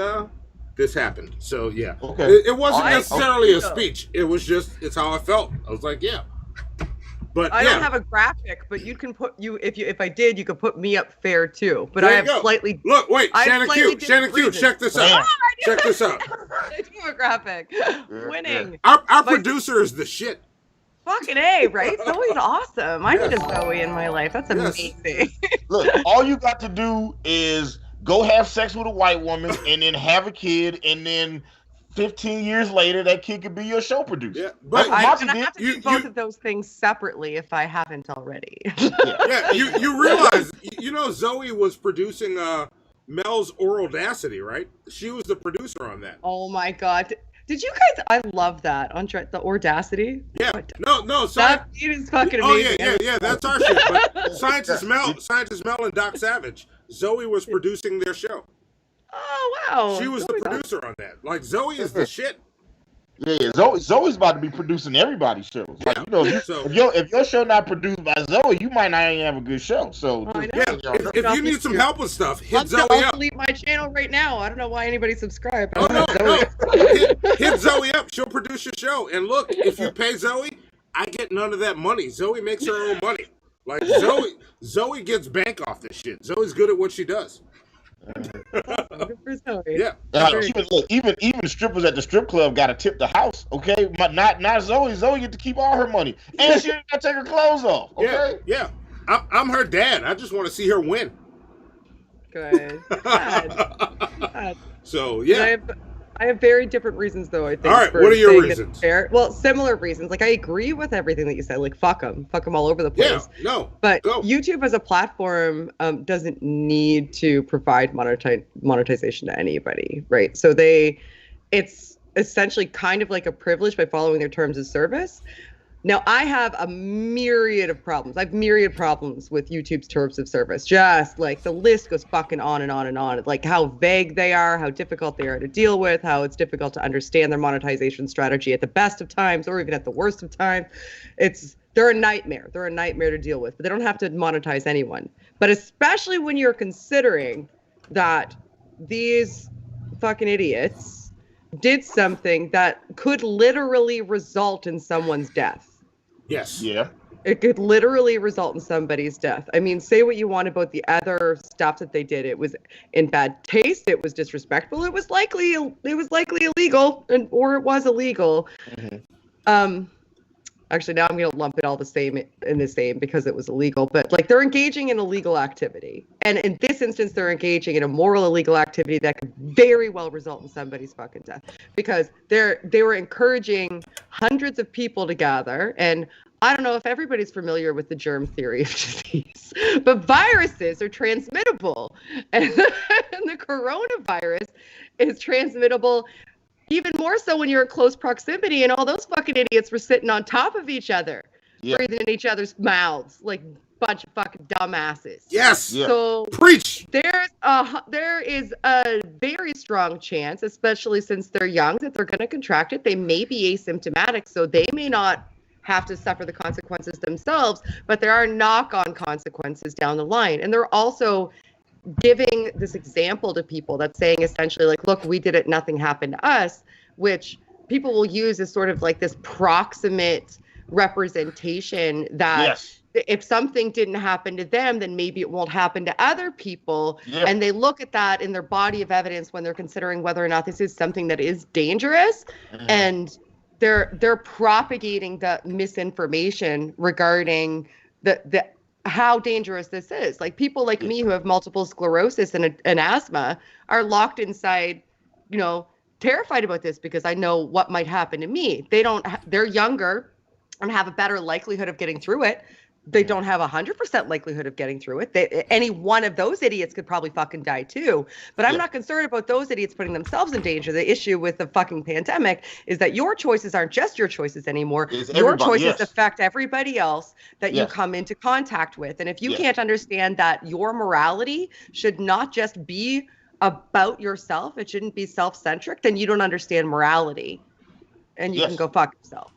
this happened. So, yeah. Okay. It wasn't necessarily a speech. It was just, it's how I felt. I was like, yeah. But I don't have a graphic, but you can put if I did, you could put me up fair too. But I have slightly. Look, wait, Shannon Q, check this out. Check this out. I do a graphic. Winning. Our producer is the shit. Fucking A, right? Zoe's awesome. I need a Zoe in my life. That's amazing. Look, all you got to do is go have sex with a white woman and then have a kid, and then 15 years later, that kid could be your show producer. Yeah, but I'm gonna have to do both of those things separately if I haven't already. Yeah, you realize, Zoe was producing Mel's Audacity, right? She was the producer on that. Oh my god. Did you guys? I love that on the Audacity. Yeah. No. That feed is fucking amazing. Yeah. That's our shit. But Scientist Mel and Doc Savage, Zoe was producing their show. Oh wow. She was the producer on that. Like, Zoe is the shit. Yeah, Zoe's about to be producing everybody's shows. Like, if your show not produced by Zoe, you might not even have a good show. So if you need some help with stuff, hit Zoe I'll up. delete my channel right now. I don't know why anybody subscribed. No. Hit Zoe up. She'll produce your show. And look, if you pay Zoe, I get none of that money. Zoe makes her own money. Like, Zoe gets bank off this shit. Zoe's good at what she does. Good for Zoe. Yeah. Even strippers at the strip club got to tip the house, okay? But not Zoe. Zoe get to keep all her money, and she ain't got to take her clothes off. Okay. Yeah. I'm her dad. I just want to see her win. Good. God. So yeah. I have very different reasons, though, I think. All right, what are your reasons? Well, similar reasons. Like, I agree with everything that you said. Like, fuck them all over the place. Yeah, no. But YouTube as a platform doesn't need to provide monetization to anybody, right? So it's essentially kind of like a privilege by following their terms of service. Now, I have a myriad of problems. I have myriad problems with YouTube's terms of service. Just like the list goes fucking on and on and on. Like how vague they are, how difficult they are to deal with, how it's difficult to understand their monetization strategy at the best of times or even at the worst of times. They're a nightmare. They're a nightmare to deal with, but they don't have to monetize anyone. But especially when you're considering that these fucking idiots did something that could literally result in someone's death. Yes. Yeah. It could literally result in somebody's death. I mean, say what you want about the other stuff that they did. It was in bad taste. It was disrespectful. It was likely illegal, or it was illegal. Mm-hmm. Actually, now I'm going to lump it all the same because it was illegal. But like, they're engaging in illegal activity, and in this instance, they're engaging in a moral illegal activity that could very well result in somebody's fucking death, because they were encouraging hundreds of people to gather. And I don't know if everybody's familiar with the germ theory of disease, but viruses are transmittable, and the coronavirus is transmittable. Even more so when you're in close proximity, and all those fucking idiots were sitting on top of each other, breathing in each other's mouths like a bunch of fucking dumbasses. Yes. Yeah. So preach. There is a very strong chance, especially since they're young, that they're going to contract it. They may be asymptomatic, so they may not have to suffer the consequences themselves, but there are knock-on consequences down the line. And they're also giving this example to people that's saying essentially like, look, we did it, nothing happened to us, which people will use as sort of like this proximate representation that if something didn't happen to them, then maybe it won't happen to other people. And they look at that in their body of evidence when they're considering whether or not this is something that is dangerous. And they're propagating the misinformation regarding the how dangerous this is. Like, people like me who have multiple sclerosis and asthma are locked inside, terrified about this because I know what might happen to me. They're younger and have a better likelihood of getting through it. They don't have 100% likelihood of getting through it. Any one of those idiots could probably fucking die too. But I'm not concerned about those idiots putting themselves in danger. The issue with the fucking pandemic is that your choices aren't just your choices anymore. Your choices affect everybody else that you come into contact with. And if you can't understand that your morality should not just be about yourself, it shouldn't be self-centric, then you don't understand morality. And you can go fuck yourself.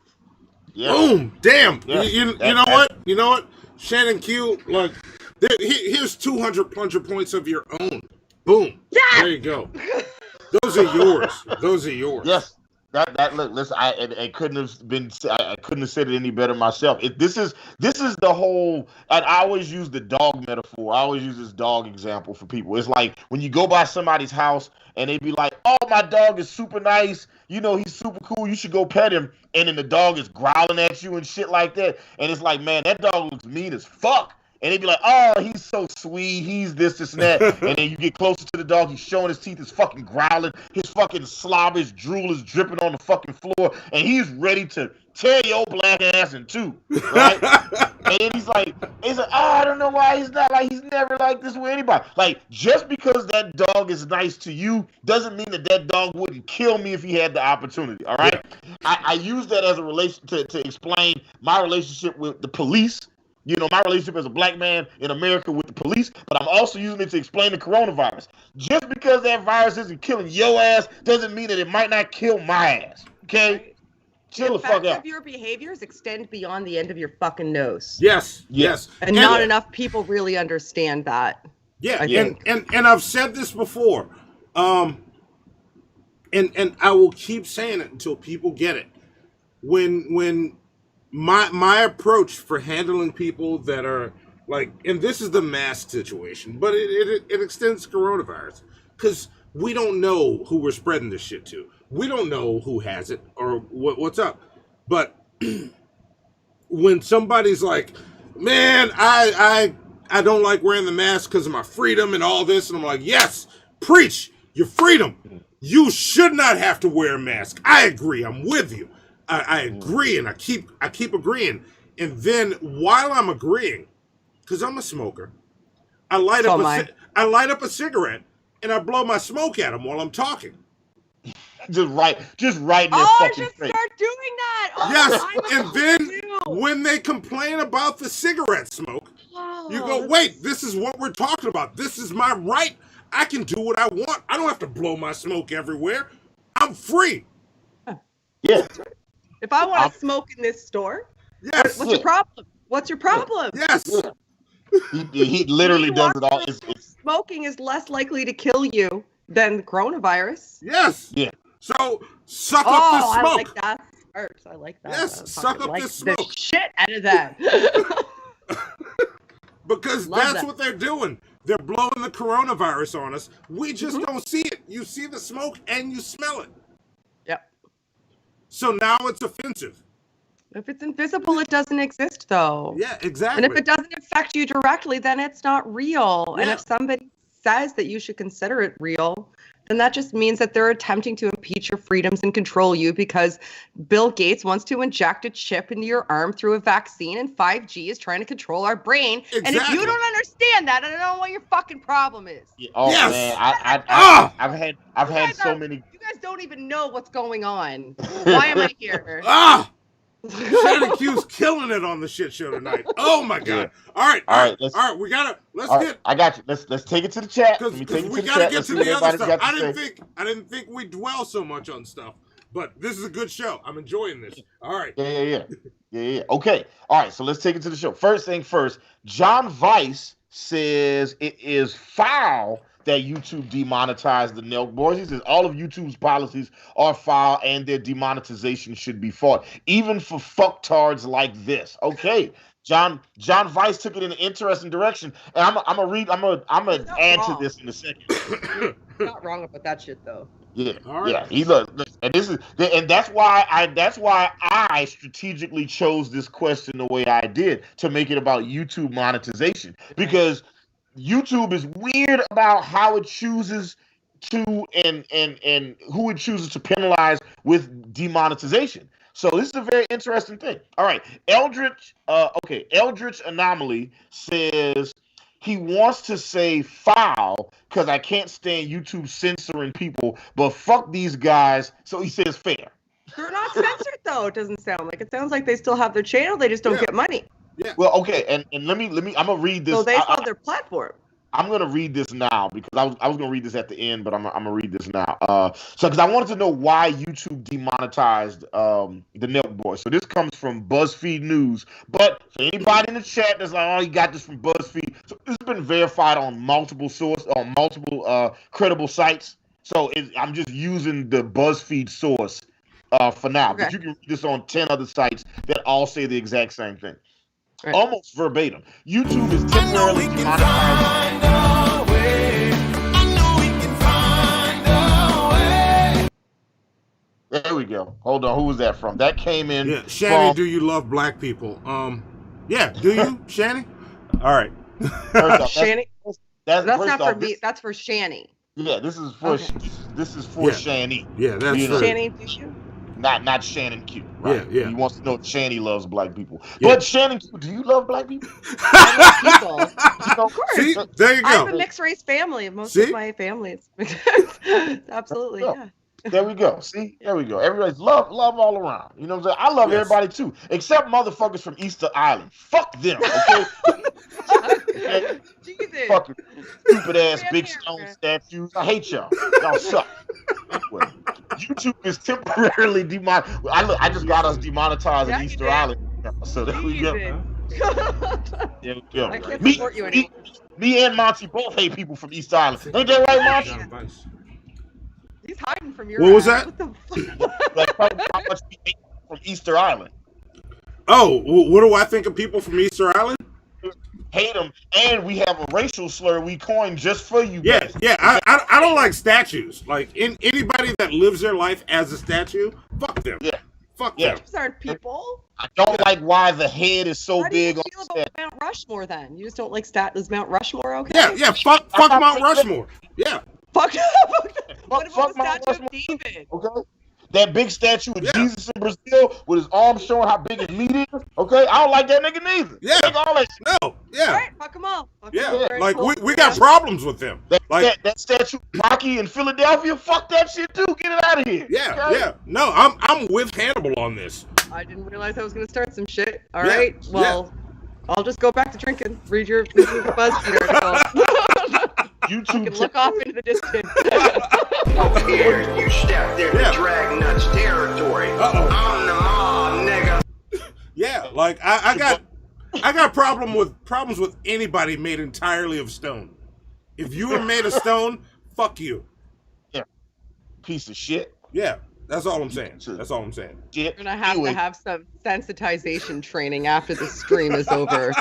Yeah. Boom! Damn! You know what? You know what? Shannon Q, like, here's 200 plunger points of your own. Boom! Yeah! There you go. Those are yours. Those are yours. Yes. Look. Listen, I couldn't have said it any better myself. This is the whole. I always use the dog metaphor. I always use this dog example for people. It's like when you go by somebody's house and they be like, "Oh, my dog is super nice. You know, he's super cool. You should go pet him." And then the dog is growling at you and shit like that. And it's like, man, that dog looks mean as fuck. And they'd be like, "Oh, he's so sweet. He's this and that." And then you get closer to the dog. He's showing his teeth. He's fucking growling. His fucking slob, his drool is dripping on the fucking floor. And he's ready to tear your black ass in two. Right? And then he's like, "Oh, I don't know why he's not like, he's never like this with anybody." Like, just because that dog is nice to you doesn't mean that dog wouldn't kill me if he had the opportunity. All right? I use that as a relation to explain my relationship with the police. You know, my relationship as a black man in America with the police, but I'm also using it to explain the coronavirus. Just because that virus isn't killing your ass doesn't mean that it might not kill my ass. Okay? Right. Chill the fuck out. The effects of your behaviors extend beyond the end of your fucking nose. Yes. And not enough people really understand that. Yeah, and I've said this before. And I will keep saying it until people get it. When my approach for handling people that are like, and this is the mask situation, but it extends to coronavirus, because we don't know who we're spreading this shit to. We don't know who has it or what's up. But when somebody's like, "Man, I don't like wearing the mask because of my freedom and all this," and I'm like, "Yes, preach your freedom. You should not have to wear a mask." I agree. I'm with you. I agree, and I keep agreeing. And then while I'm agreeing, because I'm a smoker, I light up a cigarette and I blow my smoke at them while I'm talking. Just right in their fucking face. Start doing that. Yes, and then when they complain about the cigarette smoke, you go, "Wait, this is what we're talking about. This is my right. I can do what I want. I don't have to blow my smoke everywhere. I'm free." Yeah. If I want to smoke in this store, what's your problem? What's your problem? Yes. He literally does it all. Smoking is less likely to kill you than the coronavirus. Yes. Yeah. So suck up this smoke. I like that. I like that. Yes, suck up this smoke. The shit out of that. Because that's what they're doing. They're blowing the coronavirus on us. We just don't see it. You see the smoke and you smell it. Yep. So now it's offensive. If it's invisible, it doesn't exist, though. Yeah, exactly. And if it doesn't affect you directly, then it's not real. Yeah. And if somebody says that you should consider it real, then that just means that they're attempting to impeach your freedoms and control you because Bill Gates wants to inject a chip into your arm through a vaccine, and 5G is trying to control our brain. Exactly. And if you don't understand that, I don't know what your fucking problem is. Yeah. Oh yes. Man, I've had so many. You guys don't even know what's going on. Why am I here? Shannon Q's killing it on the shit show tonight. Oh my god! All right. We gotta get. I got you. Let's take it to the chat. Because we gotta get to the other stuff. I didn't think we dwell so much on stuff, but this is a good show. I'm enjoying this. All right. Yeah. Okay. All right. So let's take it to the show. First thing first. John Weiss says it is foul that YouTube demonetized the Nelk Boys. He says all of YouTube's policies are foul and their demonetization should be fought, even for fucktards like this. Okay, John Weiss took it in an interesting direction, and I'm gonna add to this in a second. You're not wrong about that shit though. Yeah, yeah. He look, and that's why I strategically chose this question the way I did, to make it about YouTube monetization, because YouTube is weird about how it chooses to and who it chooses to penalize with demonetization. So this is a very interesting thing. All right, Eldritch Anomaly says he wants to say foul because I can't stand YouTube censoring people, but fuck these guys. So he says fair. They're not censored though. It doesn't sound like. It sounds like they still have their channel. They just don't get money. Yeah. Well, okay, and let me. I'm gonna read this. So they still have their platform. I'm gonna read this now because I was gonna read this at the end, but I'm gonna read this now. So because I wanted to know why YouTube demonetized the Nelk Boys. So this comes from BuzzFeed News. But for anybody in the chat that's like, oh, you got this from BuzzFeed, so this has been verified on multiple credible sites. So I'm just using the BuzzFeed source for now. Okay. But you can read this on 10 other sites that all say the exact same thing. Right. Almost verbatim. YouTube is temporarily demonetized. There we go. Hold on. Who was that from? That came in. Yeah, Shannon, do you love black people? Yeah, do you, Shannon? All right. Shanny. That's not for me. That's for Shanny. Yeah, this is for Shanny. Yeah, that's Shanny. Do you? Not Shannon Q. Right? Yeah. He wants to know if Shanny loves black people. Yeah. But Shannon Q, do you love black people? I love people. Of course. See, there you go. I have a mixed race family. Most of my family is absolutely, yeah. There we go. See, there we go. Everybody's love all around. You know what I'm saying? I love everybody too, except motherfuckers from Easter Island. Fuck them. Okay. Okay? Jesus. Fucking stupid ass big stone statues. I hate y'all. Y'all suck. Anyway, YouTube is temporarily demonetized. I just got us demonetized at Easter Island. So there we go. There we go. I can't support you anymore. Me and Monty both hate people from Easter Island. Ain't that right, Monty? He's hiding from your What was that? What the like how much we hate from Easter Island. Oh, what do I think of people from Easter Island? Hate them, and we have a racial slur we coined just for you guys. Yeah. I don't like statues. Like anybody that lives their life as a statue, fuck them. Yeah. Fuck them. Statues aren't people. I don't like why the head is so big. How do you feel about Mount Rushmore then? You just don't like Is Mount Rushmore okay? Yeah. Fuck Mount Rushmore. Yeah. Fuck what about the statue of David? Okay. That big statue of Jesus in Brazil with his arms showing how big his meat is. Okay, I don't like that nigga neither. Yeah, all that shit. No, yeah. All right, fuck them all. Like we got problems with them. That statue Rocky in Philadelphia, fuck that shit too. Get it out of here. Yeah, okay? Yeah. No, I'm with Hannibal on this. I didn't realize I was gonna start some shit. All right, well, I'll just go back to drinking. Read your BuzzFeed article. YouTube can look off into the distance. Here, you stepped into drag nuts territory. I'm the mob, nigga. Yeah, like I got problems with anybody made entirely of stone. If you were made of stone, fuck you. Yeah. Piece of shit. Yeah. That's all I'm saying. That's all I'm saying. You're gonna have to have some sensitization training after the stream is over.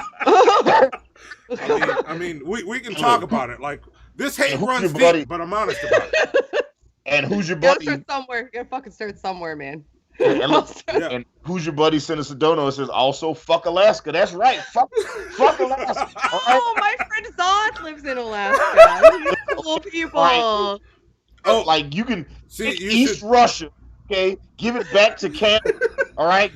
I mean, we can talk about it. Like this hate runs deep, but I'm honest about it. And who's your buddy? You gotta fucking start somewhere, man. And who's your buddy? Send us a dono. It says also fuck Alaska. That's right. Fuck Alaska. Oh, my friend Zod lives in Alaska. Cool people. Right. Oh, like you can see East Russia. Okay, give it back to Canada. All right,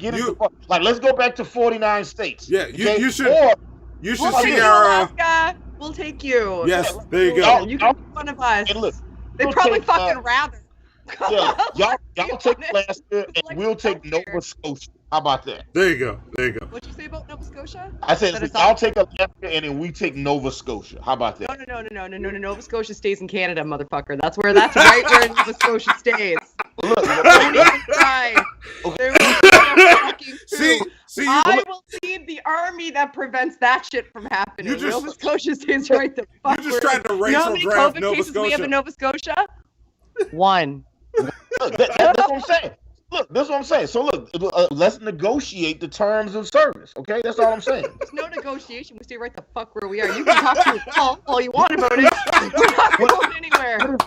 let's go back to 49 states. Yeah, you should. You should we'll see our. Alaska. We'll take you. Yes, there you go. You can make fun of us. And look, they probably fucking rather. Yeah, y'all take Alaska and we'll take Nova Scotia. How about that? There you go. What'd you say about Nova Scotia? I said y'all take Alaska and then we take Nova Scotia. How about that? No. Nova Scotia stays in Canada, motherfucker. That's right where Nova Scotia stays. Look, don't even try. I will lead the army that prevents that shit from happening. Nova Scotia stays right the fuck. You just tried to racial draft COVID Nova cases Scotia. We have in Nova Scotia? 1. Look, that's what I'm saying. Look, that's what I'm saying. So look, let's negotiate the terms of service. Okay, that's all I'm saying. There's no negotiation. We stay right the fuck where we are. You can talk to Paul all you want about it. We're not going anywhere.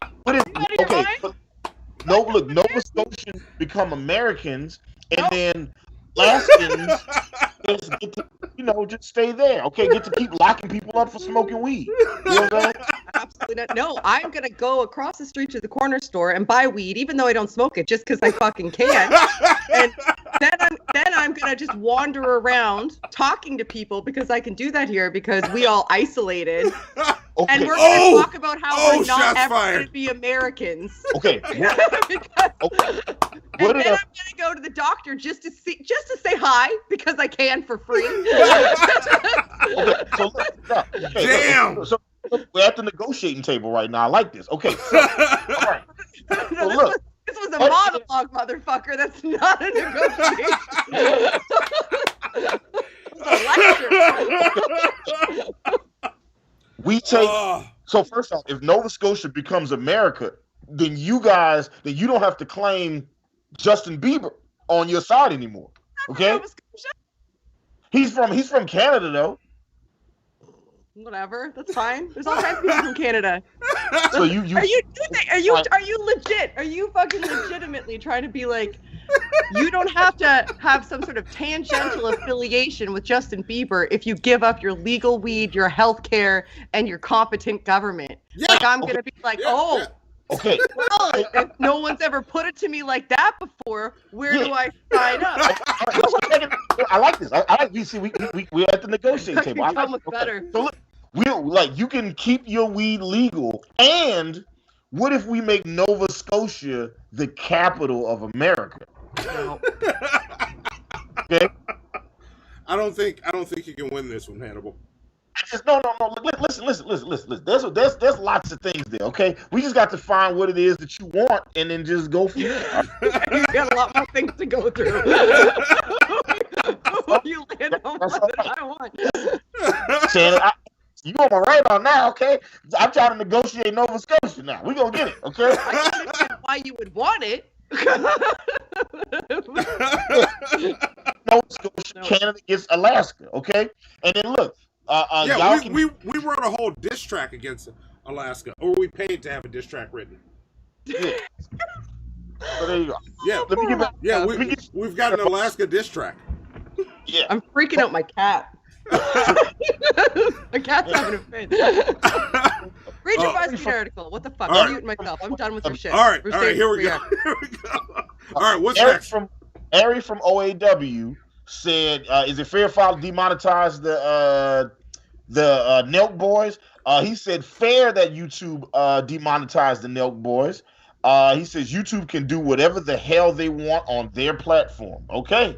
Nova Scotians become Americans, and then Alaskans just get to, just stay there. Okay, get to keep locking people up for smoking weed. You know what I'm saying? Absolutely not. No, I'm gonna go across the street to the corner store and buy weed, even though I don't smoke it, just because I fucking can. And then I'm gonna just wander around talking to people because I can do that here because we all isolated. Okay. And we're gonna talk about how we're not ever gonna be Americans. Okay. Because, and then I'm gonna go to the doctor just to say hi because I can for free. Okay, so look, damn. So we're at the negotiating table right now. I like this. Okay. So, all right. So look. This was a monologue, motherfucker. That's not a negotiation. We take so first off, if Nova Scotia becomes America, then you don't have to claim Justin Bieber on your side anymore. Okay? He's from Canada though. Whatever, that's fine. There's all kinds of people from Canada. So you are you legit? Are you fucking legitimately trying to be like, you don't have to have some sort of tangential affiliation with Justin Bieber if you give up your legal weed, your health care, and your competent government? Yeah, like I'm gonna be like, okay. Well, if no one's ever put it to me like that before, where do I sign up? I like this. I like. You see, we're at the negotiating table. I like better. So look, you can keep your weed legal, and what if we make Nova Scotia the capital of America? Okay. I don't think you can win this one, Hannibal. No. Listen. There's lots of things there. Okay, we just got to find what it is that you want, and then just go from there. You got a lot more things to go through. You land on one that I want. Shannon, you on my radar now, okay? I'm trying to negotiate Nova Scotia now. We gonna get it, okay? I can understand why you would want it. Nova Scotia, Canada gets Alaska, okay? And then look. We wrote a whole diss track against Alaska, or we paid to have a diss track written. Yeah. So there you go. Yeah, let me get back. Yeah, we've got an Alaska diss track. Yeah, I'm freaking out my cat. My cat's having a fit. Read your BuzzFeed article. What the fuck? I'm muting myself. I'm done with your shit. All right, here we go. All right, what's next? Ari from OAW said, "Is it fair if I demonetize the Nelk Boys?" He said, "Fair that YouTube demonetize the Nelk Boys." He says YouTube can do whatever the hell they want on their platform. Okay.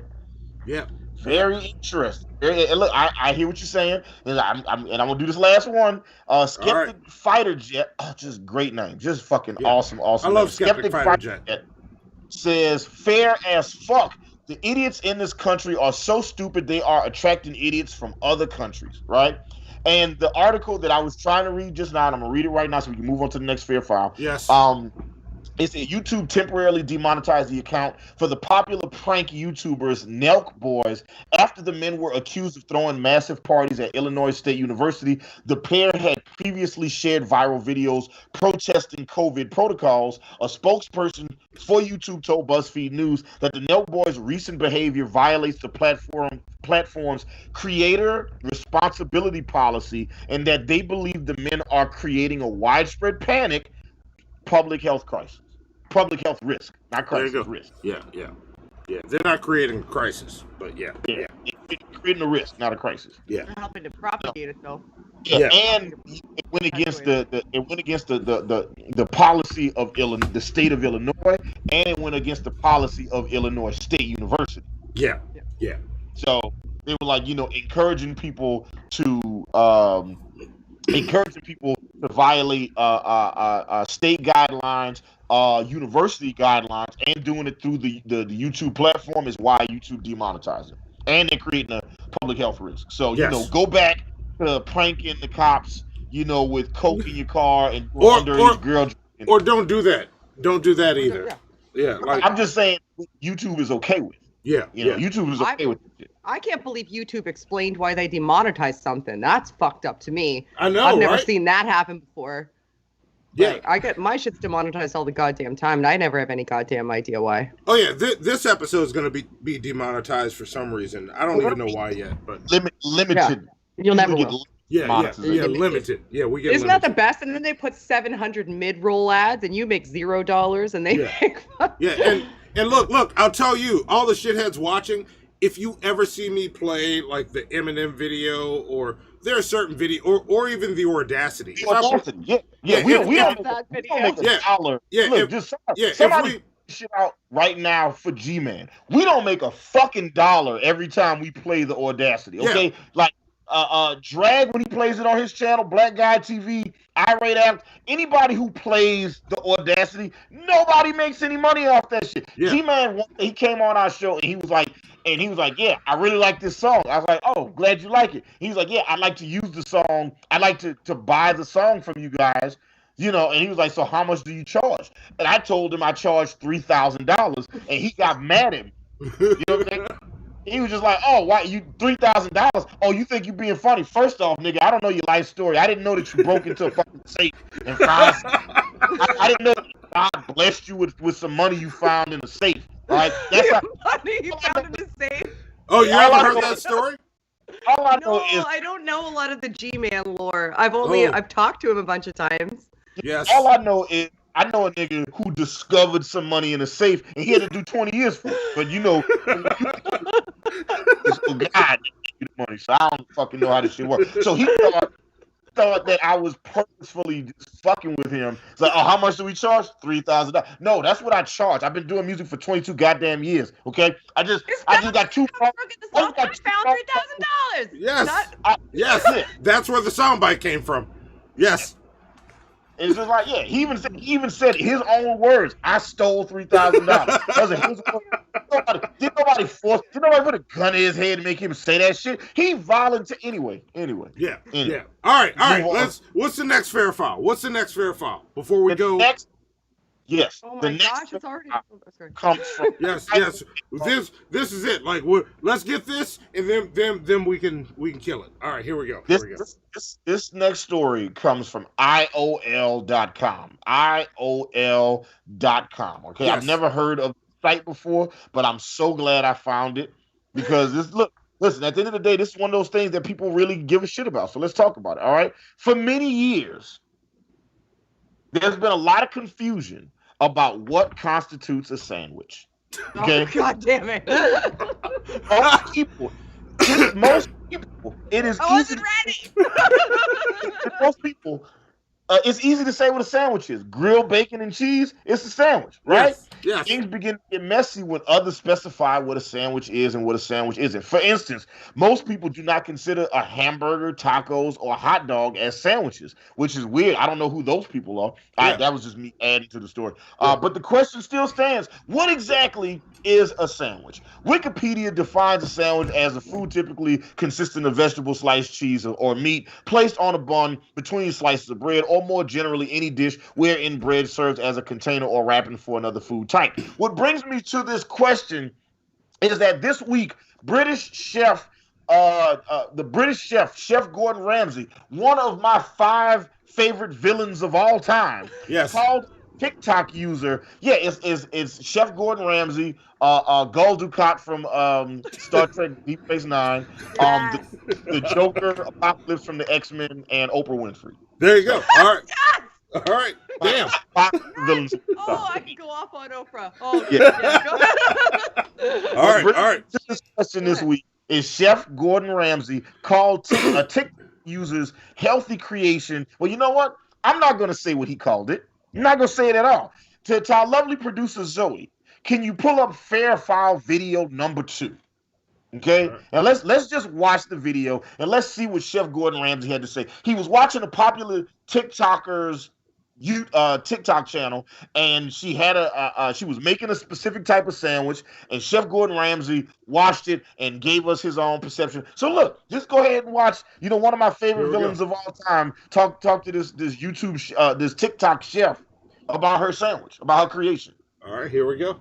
Yeah. Very interesting. Look, I hear what you're saying, and I'm gonna do this last one. Skeptic Fighter Jet. Oh, just great name. Just fucking awesome. I love Skeptic Fighter Jet. Says fair as fuck. The idiots in this country are so stupid they are attracting idiots from other countries, right? And the article that I was trying to read just now, and I'm gonna read it right now so we can move on to the next fair file. Yes. It said YouTube temporarily demonetized the account for the popular prank YouTubers Nelk Boys after the men were accused of throwing massive parties at Illinois State University. The pair had previously shared viral videos protesting COVID protocols. A spokesperson for YouTube told BuzzFeed News that the Nelk Boys' recent behavior violates the platform's creator responsibility policy and that they believe the men are creating a widespread panic, public health risk, not crisis, risk. Yeah. They're not creating a crisis, but yeah. It's creating a risk, not a crisis. Yeah. They're helping to propagate it though. Yeah, and it went against the policy of the state of Illinois, and it went against the policy of Illinois State University. Yeah. So they were like, encouraging people to violate state guidelines, university guidelines, and doing it through the YouTube platform is why YouTube demonetized it. And they're creating a public health risk. So, go back to pranking the cops, with coke in your car and underage girl drinking. Or don't do that. Don't do that either. Yeah. I'm just saying YouTube is okay with it. Yeah. YouTube is okay with it. I can't believe YouTube explained why they demonetized something. That's fucked up to me. I know, I've never seen that happen before. Yeah. Like, I get my shit's demonetized all the goddamn time, and I never have any goddamn idea why. Oh yeah, this episode is going to be demonetized for some reason. I don't even know why yet, but limited. Yeah. You'll never will. Yeah, limited. Yeah, we get. Isn't that the best? And then they put 700 mid-roll ads, and you make $0, and they make. Yeah, And look, I'll tell you, all the shitheads watching, if you ever see me play like the Eminem video or there are certain video or even the Audacity. We don't make a dollar. Yeah, look, somebody put shit out right now for G-Man. We don't make a fucking dollar every time we play the Audacity. Okay, yeah. Like Drag when he plays it on his channel, Black Guy TV, Irate Act, anybody who plays the Audacity, nobody makes any money off that shit. Yeah. G-Man, he came on our show and he was like, yeah, I really like this song. I was like, oh, glad you like it. He's like, yeah, I'd like to use the song. I'd like to buy the song from you guys, and he was like, so how much do you charge? And I told him I charged $3,000, and he got mad at me. You know what I'm saying? He was just like, oh, why you $3,000? Oh, you think you being funny? First off, nigga, I don't know your life story. I didn't know that you broke into a fucking safe and found. I didn't know that God blessed you with some money you found in the safe. All right, that's money you found in the safe. Oh, you haven't heard that story? All I know is I don't know a lot of the G-Man lore. I've talked to him a bunch of times. Yes. All I know is I know a nigga who discovered some money in a safe and he had to do 20 years for it. But oh God, money, so I don't fucking know how this shit works. So he thought that I was purposefully fucking with him. It's like, oh, how much do we charge? $3,000. No, that's what I charge. I've been doing music for 22 goddamn years. Okay, I just got two. I found $3,000. Yes, yes, that's where the soundbite came from. Yes. It's just like, yeah, he even said his own words. I stole $3,000. Did nobody put a gun in his head to make him say that shit? He volunteered anyway. Yeah. All right. What's the next fair file? Before we go? Yes. Oh my gosh, it's already comes from. Yes. This is it. Like, let's get this, and then we can kill it. All right, here we go. This next story comes from IOL.com. IOL.com. Okay, yes. I've never heard of the site before, but I'm so glad I found it because listen. At the end of the day, this is one of those things that people really give a shit about. So let's talk about it. All right. For many years, there's been a lot of confusion about what constitutes a sandwich. Okay? Oh, God damn it. Most people, it is easy. Most people, it's easy to say what a sandwich is. Grilled bacon and cheese, it's a sandwich, right? Yes. Things begin to get messy when others specify what a sandwich is and what a sandwich isn't. For instance, most people do not consider a hamburger, tacos, or a hot dog as sandwiches, which is weird. I don't know who those people are. That was just me adding to the story. But the question still stands. What exactly is a sandwich? Wikipedia defines a sandwich as a food typically consisting of vegetable, sliced cheese, or meat placed on a bun between slices of bread, or more generally any dish wherein bread serves as a container or wrapping for another food type. What brings me to this question is that this week, Chef Gordon Ramsay, one of my 5 favorite villains of all time, called TikTok user. Yeah, it's Chef Gordon Ramsay, Gul Dukat from Star Trek Deep Space Nine, the Joker, Apocalypse from the X-Men, and Oprah Winfrey. There you go. All right. All right. Damn. Villains. Oh, I can go off on Oprah. Oh, yeah. All right. This question this week is Chef Gordon Ramsay called TikTok users healthy creation. Well, you know what? I'm not going to say what he called it. I'm not going to say it at all. To our lovely producer, Zoe, can you pull up Fair File video number 2? Okay, and let's just watch the video and let's see what Chef Gordon Ramsay had to say. He was watching a popular TikToker's TikTok channel, and she had she was making a specific type of sandwich, and Chef Gordon Ramsay watched it and gave us his own perception. So look, just go ahead and watch. One of my favorite villains of all time talk to this YouTube this TikTok chef about her sandwich, about her creation. All right, here we go.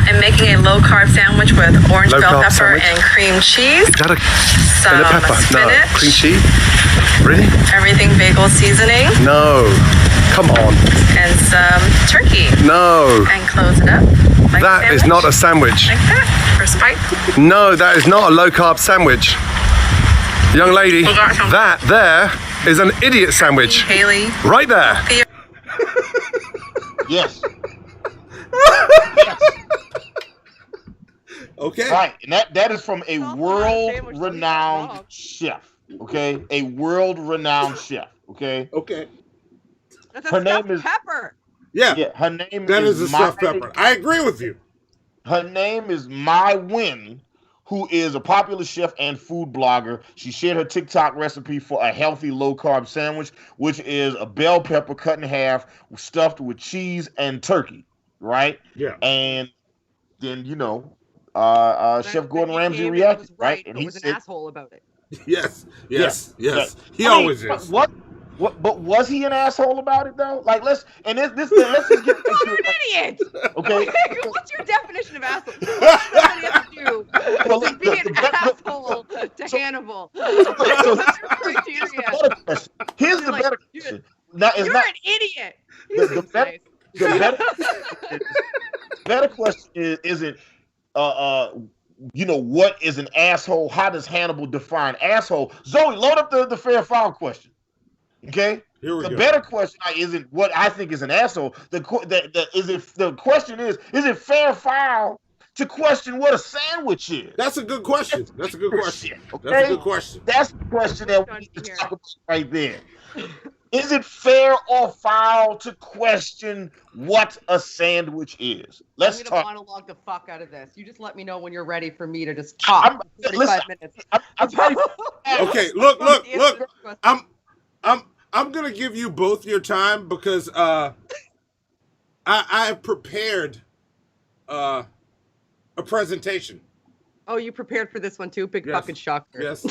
I'm making a low-carb sandwich with orange bell pepper and cream cheese. Is that some pepper? spinach. No. Cream cheese? Really? Everything bagel seasoning. No. Come on. And some turkey. No. And close it up. Like that is not a sandwich. Like that. For spike. No, that is not a low-carb sandwich. Young lady, that there is an idiot sandwich. Haley. Right there. Yes. Okay. Right, and that is from a world-renowned chef. Okay, a world-renowned chef. Okay. Okay. That's her a name stuffed is pepper. Yeah, her name That is a stuffed pepper. I agree with you. Her name is My Win, who is a popular chef and food blogger. She shared her TikTok recipe for a healthy low-carb sandwich, which is a bell pepper cut in half, stuffed with cheese and turkey. Right? Yeah. And then Chef Gordon Ramsay reacted, right? And he was said, an asshole about it. Yes. He I always mean, is. But was he an asshole about it though? Like let's just get You're an idiot. Okay. What's your definition of asshole? What somebody has to do to be an asshole to Hannibal? What's your criteria? Here's the better question. You're an idiot. The better question isn't what is an asshole? How does Hannibal define asshole? Zoe, load up the fair foul question. Okay. Here we go. The better question isn't what I think is an asshole. The question is it fair foul to question what a sandwich is? That's a good question. Okay? That's a good question. That's the question that we need to talk about right there. Is it fair or foul to question what a sandwich is? Let's I'm talk. gonna monologue the fuck out of this. You just let me know when you're ready for me to just talk. 45 minutes. Okay, look. I'm gonna give you both your time because I prepared a presentation. Oh, you prepared for this one too? Big fucking shocker. Yes.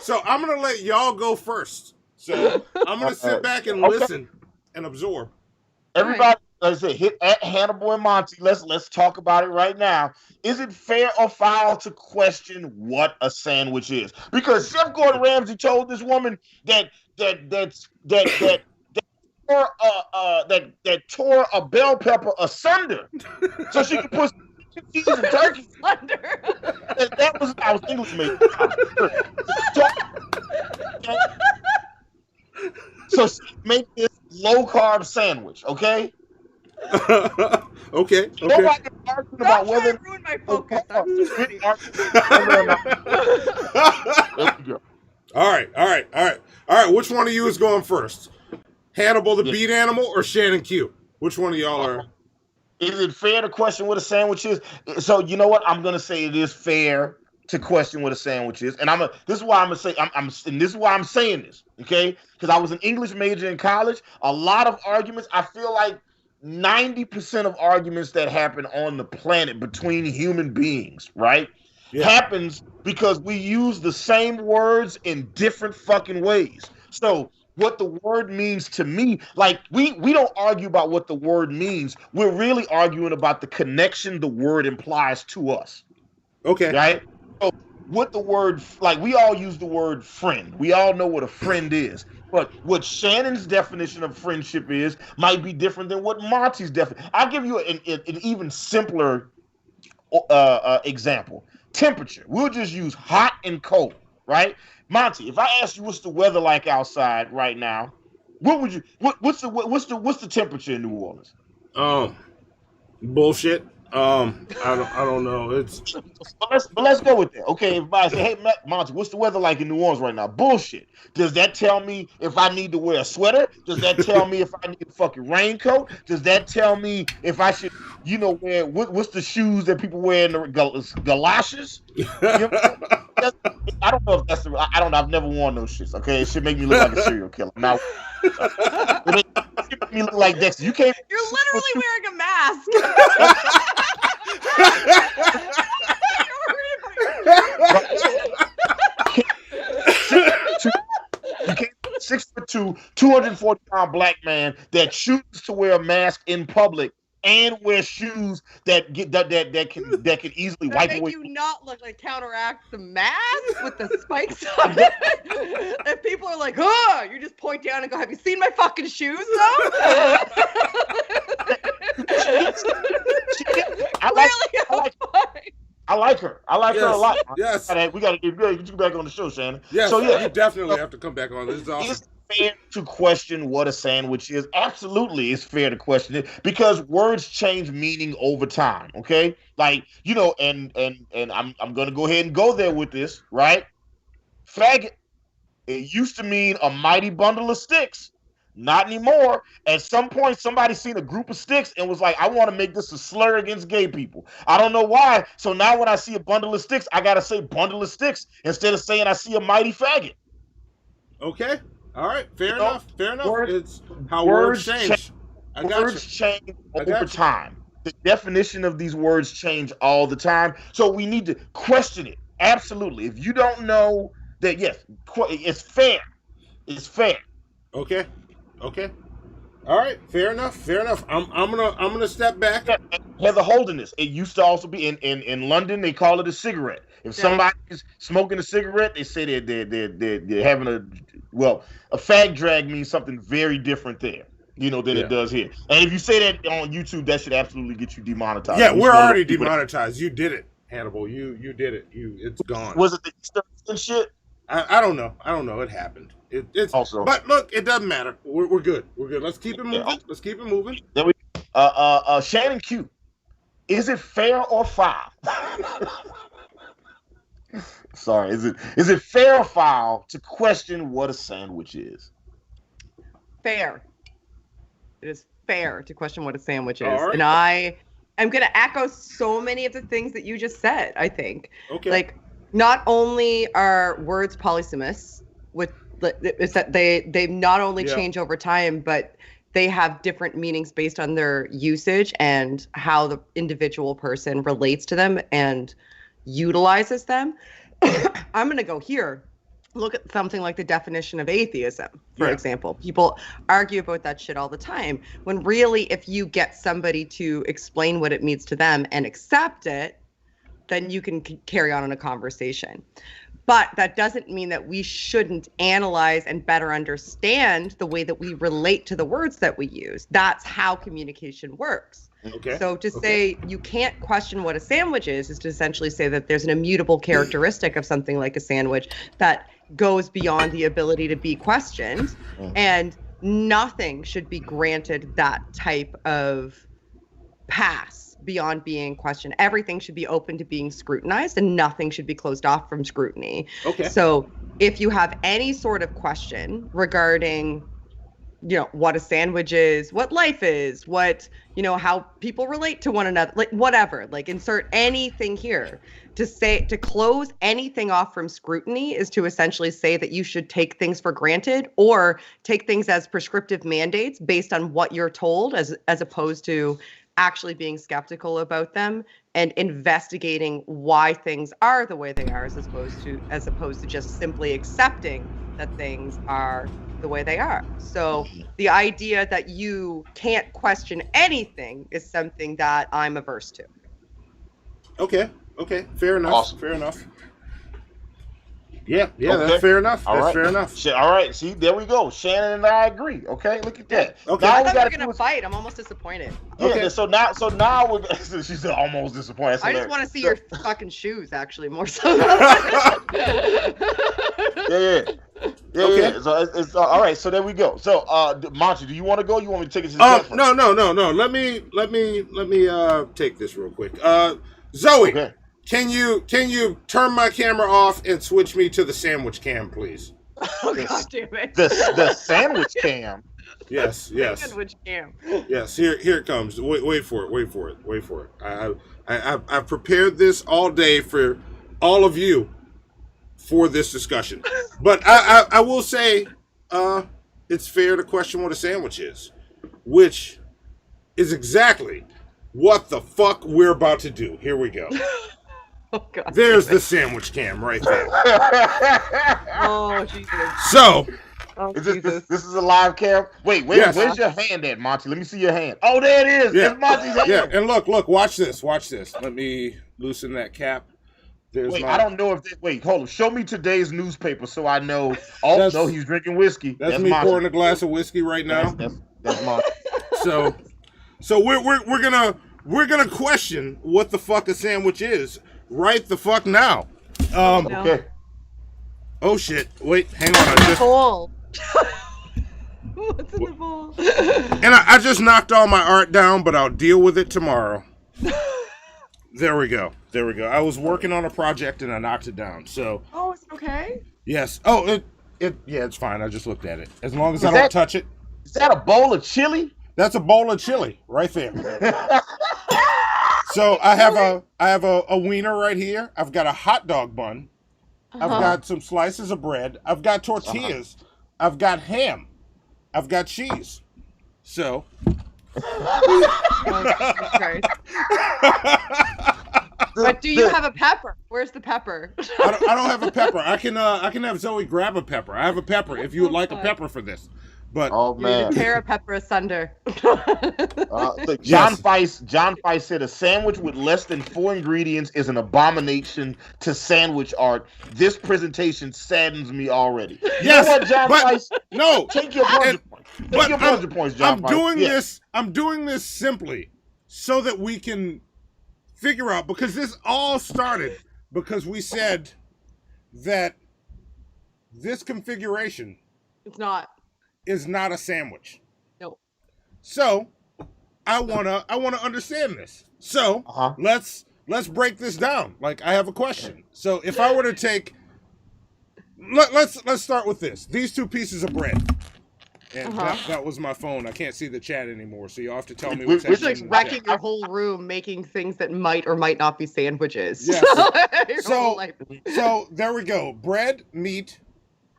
So I'm gonna let y'all go first. So I'm gonna sit back and listen and absorb. Everybody, let's say hit at Hannibal and Monty. Let's talk about it right now. Is it fair or foul to question what a sandwich is? Because Chef Gordon Ramsay told this woman that tore a bell pepper asunder, so she could put cheese and turkey under. That was our English major. So she made this low carb sandwich. Okay. Okay. Nobody arguing about whether to ruin my focus. I'm so ready. All right. Which one of you is going first? Hannibal the beat animal or Shannon Q? Which one of y'all are? Is it fair to question what a sandwich is? So you know what? I'm gonna say it is fair to question what a sandwich is, and this is why I'm gonna say and this is why I'm saying this, okay? Because I was an English major in college. A lot of arguments. I feel like 90% of arguments that happen on the planet between human beings, right, happens because we use the same words in different fucking ways. So what the word means to me, like we don't argue about what the word means. We're really arguing about the connection the word implies to us. Okay. Right? So what the word, like we all use the word friend. We all know what a friend is. But what Shannon's definition of friendship is might be different than what Monty's definition. I'll give you an even simpler example. Temperature. We'll just use hot and cold, right? Monty, if I ask you what's the weather like outside right now, what's the temperature in New Orleans? Bullshit. I don't know. But let's go with that. Okay, if I say, hey Monty, what's the weather like in New Orleans right now? Bullshit. Does that tell me if I need to wear a sweater? Does that tell me if I need a fucking raincoat? Does that tell me if I should, wear what's the shoes that people wear in the galoshes? I don't know if that's I don't know. I've never worn those shits. Okay, it should make me look like a serial killer. Now, it make me look like Dexter. You can't. You're literally wearing a mask. You can't 6'2", 240-pound black man that chooses to wear a mask in public and wear shoes that can easily wipe away. Make you not look like counteract the mask with the spikes on it. If people are like, "Huh," you just point down and go, "Have you seen my fucking shoes, though?" I like her. I like her a lot. Yes. We gotta get you back on the show, Shannon. Yes. So you definitely have to come back on. This is awesome. fair to question what a sandwich is? Absolutely, it's fair to question it because words change meaning over time. Okay, like and I'm gonna go ahead and go there with this, right? Faggot. It used to mean a mighty bundle of sticks. Not anymore. At some point, somebody seen a group of sticks and was like, I want to make this a slur against gay people. I don't know why. So now when I see a bundle of sticks, I got to say bundle of sticks instead of saying I see a mighty faggot. Okay. All right. Fair enough. Fair enough. It's how words change. Words change over time. The definition of these words change all the time. So we need to question it. Absolutely. If you don't know that, yes, it's fair. It's fair. Okay. Okay. All right. Fair enough. Fair enough. I'm gonna step back. Heather Holderness. It used to also be in London. They call it a cigarette. If somebody's smoking a cigarette, they say they're having a fag drag means something very different there. Than it does here. And if you say that on YouTube, that should absolutely get you demonetized. Yeah, we're already demonetized. You did it, Hannibal. You did it. It's gone. Was it the Easter shit? I don't know. I don't know. It happened. It's also. But look, it doesn't matter. We're good. We're good. Let's keep it moving. Let's keep it moving. Then Shannon Q. Is it fair or foul? Sorry. Is it fair or foul to question what a sandwich is? Fair. It is fair to question what a sandwich is. Right. And I am going to echo so many of the things that you just said, I think. Okay. Like, not only are words polysemous, is that they not only change over time, but they have different meanings based on their usage and how the individual person relates to them and utilizes them. I'm going to go here. Look at something like the definition of atheism, for example. People argue about that shit all the time, when really, if you get somebody to explain what it means to them and accept it, then you can carry on in a conversation. But that doesn't mean that we shouldn't analyze and better understand the way that we relate to the words that we use. That's how communication works. Okay. So to say you can't question what a sandwich is to essentially say that there's an immutable characteristic of something like a sandwich that goes beyond the ability to be questioned, and nothing should be granted that type of pass beyond being questioned. Everything should be open to being scrutinized, and nothing should be closed off from scrutiny. Okay. So if you have any sort of question regarding, what a sandwich is, what life is, what, how people relate to one another, like whatever, like insert anything here. To close anything off from scrutiny is to essentially say that you should take things for granted or take things as prescriptive mandates based on what you're told, as opposed to actually being skeptical about them and investigating why things are the way they are, as opposed to just simply accepting that things are the way they are. So the idea that you can't question anything is something that I'm averse to. Okay. Fair enough. Awesome. Fair enough. Yeah, Okay. that's fair enough. All That's right. fair enough. All right, see, there we go. Shannon and I agree. Okay, look at that. Okay. Now I we thought we got were gonna fight. I'm almost disappointed. Yeah. So now we're. She said almost disappointed. I just want to see your fucking shoes, actually, more so. Yeah. Okay. So it's all right. So there we go. So Monty, do you want to go? You want me to take it to the chat first? No. Let me take this real quick. Zoe, Okay. can you turn my camera off and switch me to the sandwich cam, please? Oh, God damn it. The sandwich cam. Yes. Sandwich cam. Yes, here it comes. Wait for it. I've prepared this all day for all of you for this discussion. But I will say it's fair to question what a sandwich is, which is exactly what the fuck we're about to do. Here we go. Oh, God. There's the sandwich cam right there. Oh, Jesus. So, this is a live cam. Wait, Yes. Where's your hand at, Monty? Let me see your hand. Oh, there it is. Yeah. It's Monty's hand. Yeah, and look, watch this. Let me loosen that cap. There's Wait, I don't know if wait, hold on. Show me today's newspaper so I know. Oh, no, he's drinking whiskey. That's me Monty. pouring a glass of whiskey right now. That's Monty. So we're gonna question what the fuck a sandwich is right the fuck now. Okay. Oh shit! Wait, hang on. Cool. What's in the bowl? And I just knocked all my art down, but I'll deal with it tomorrow. There we go. There we go. I was working on a project and I knocked it down. So. Oh, it's okay. Yes. Oh, it's fine. I just looked at it. As long as I don't touch it. Is that a bowl of chili? That's a bowl of chili right there. So I have a wiener right here. I've got a hot dog bun. I've got some slices of bread. I've got tortillas. I've got ham. I've got cheese. So. But do you have a pepper? Where's the pepper? I don't have a pepper. I can have Zoe grab a pepper. I have a pepper if you would like a pepper for this. But man, tear a pepper asunder. John Feist said a sandwich with less than 4 ingredients is an abomination to sandwich art. This presentation saddens me already. Yes, you know what, John Feist? No, take your bunch of points, John Feist. I'm doing this simply so that we can figure out, because this all started because we said that this configuration is not a sandwich. No. So I wanna understand this. So let's break this down. Like, I have a question. So if I were to take, let's start with this. These 2 pieces of bread. And that was my phone. I can't see the chat anymore, so you'll have to tell me what's happening. It's like wrecking your whole room, making things that might or might not be sandwiches. Yes. So there we go. Bread, meat,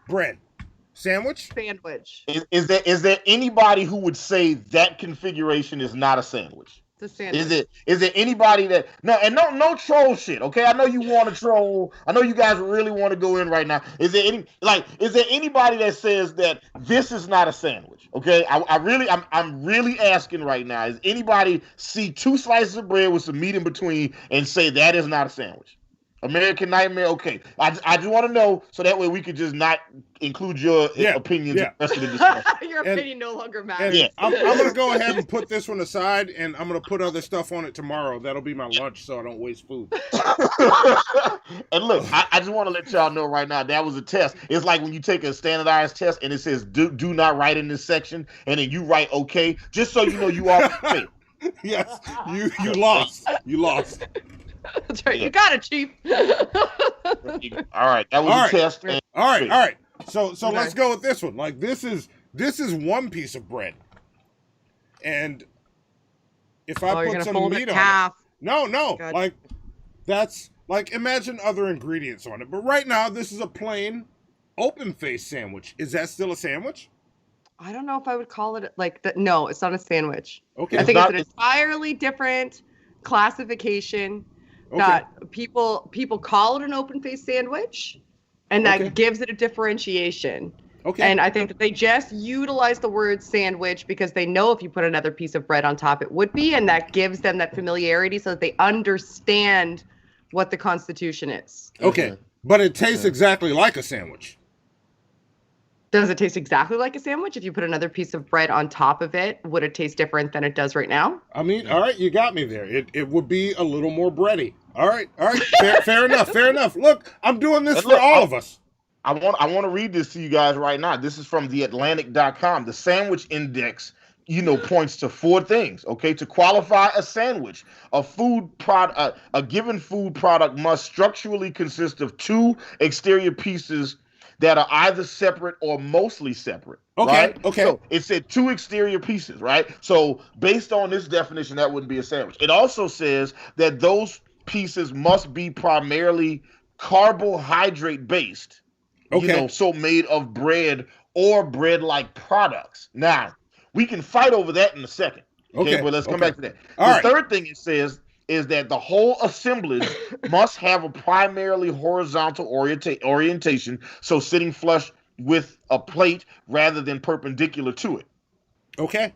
bread. Sandwich? Sandwich. Is there anybody who would say that configuration is not a sandwich? It's a sandwich. Is there anybody that no troll shit, okay? I know you want to troll. I know you guys really want to go in right now. Is there anybody that says that this is not a sandwich? Okay? I'm really asking right now. Is anybody see 2 slices of bread with some meat in between and say that is not a sandwich? American Nightmare, okay. I just want to know so that way we could just not include your opinions in the rest of the discussion. Your opinion no longer matters. I'm going to go ahead and put this one aside, and I'm going to put other stuff on it tomorrow. That'll be my lunch so I don't waste food. And look, I just want to let y'all know right now, that was a test. It's like when you take a standardized test and it says, do not write in this section, and then you write okay, just so you know you are failed. Yes, you lost. You lost. That's right. You got it, Chief. All right, that was a test. All right. So let's go with this one. Like, this is 1 piece of bread, and if I put some meat on it, no, God. Like, that's like, imagine other ingredients on it. But right now, this is a plain open-faced sandwich. Is that still a sandwich? I don't know if I would call it like that. No, it's not a sandwich. Okay, I think it's an entirely different classification. That people call it an open-faced sandwich, and that gives it a differentiation. Okay. And I think that they just utilize the word sandwich because they know if you put another piece of bread on top, it would be, and that gives them that familiarity so that they understand what the Constitution is. Okay, but it tastes exactly like a sandwich. Does it taste exactly like a sandwich? If you put another piece of bread on top of it, would it taste different than it does right now? I mean, all right, you got me there. It would be a little more bready. All right. Fair enough. Look, I'm doing this for all of us. I want to read this to you guys right now. This is from theatlantic.com. The sandwich index, points to 4 things. Okay, to qualify a sandwich, a given food product must structurally consist of 2 exterior pieces that are either separate or mostly separate. Okay. Right? So it said 2 exterior pieces, right? So based on this definition, that wouldn't be a sandwich. It also says that those pieces must be primarily carbohydrate based. So made of bread or bread-like products. Now, we can fight over that in a second. Okay, but let's come back to that. The third thing it says is that the whole assemblage must have a primarily horizontal orientation, so sitting flush with a plate rather than perpendicular to it. Okay.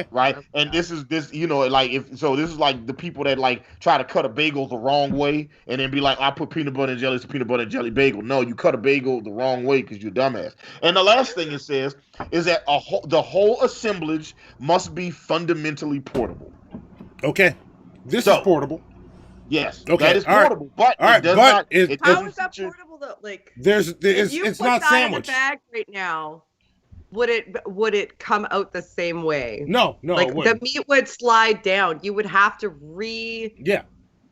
Right? And this is this is like the people that like try to cut a bagel the wrong way and then be like, I put peanut butter and jelly, it's a peanut butter and jelly bagel. No, you cut a bagel the wrong way because you're a dumbass. And the last thing it says is that the whole assemblage must be fundamentally portable. Okay. This is portable. Yes. Okay. That is portable. But it does not. How is that portable though? Like, it's not sandwich. In a bag right now, would it come out the same way? No, Like it the wouldn't. meat would slide down. You would have to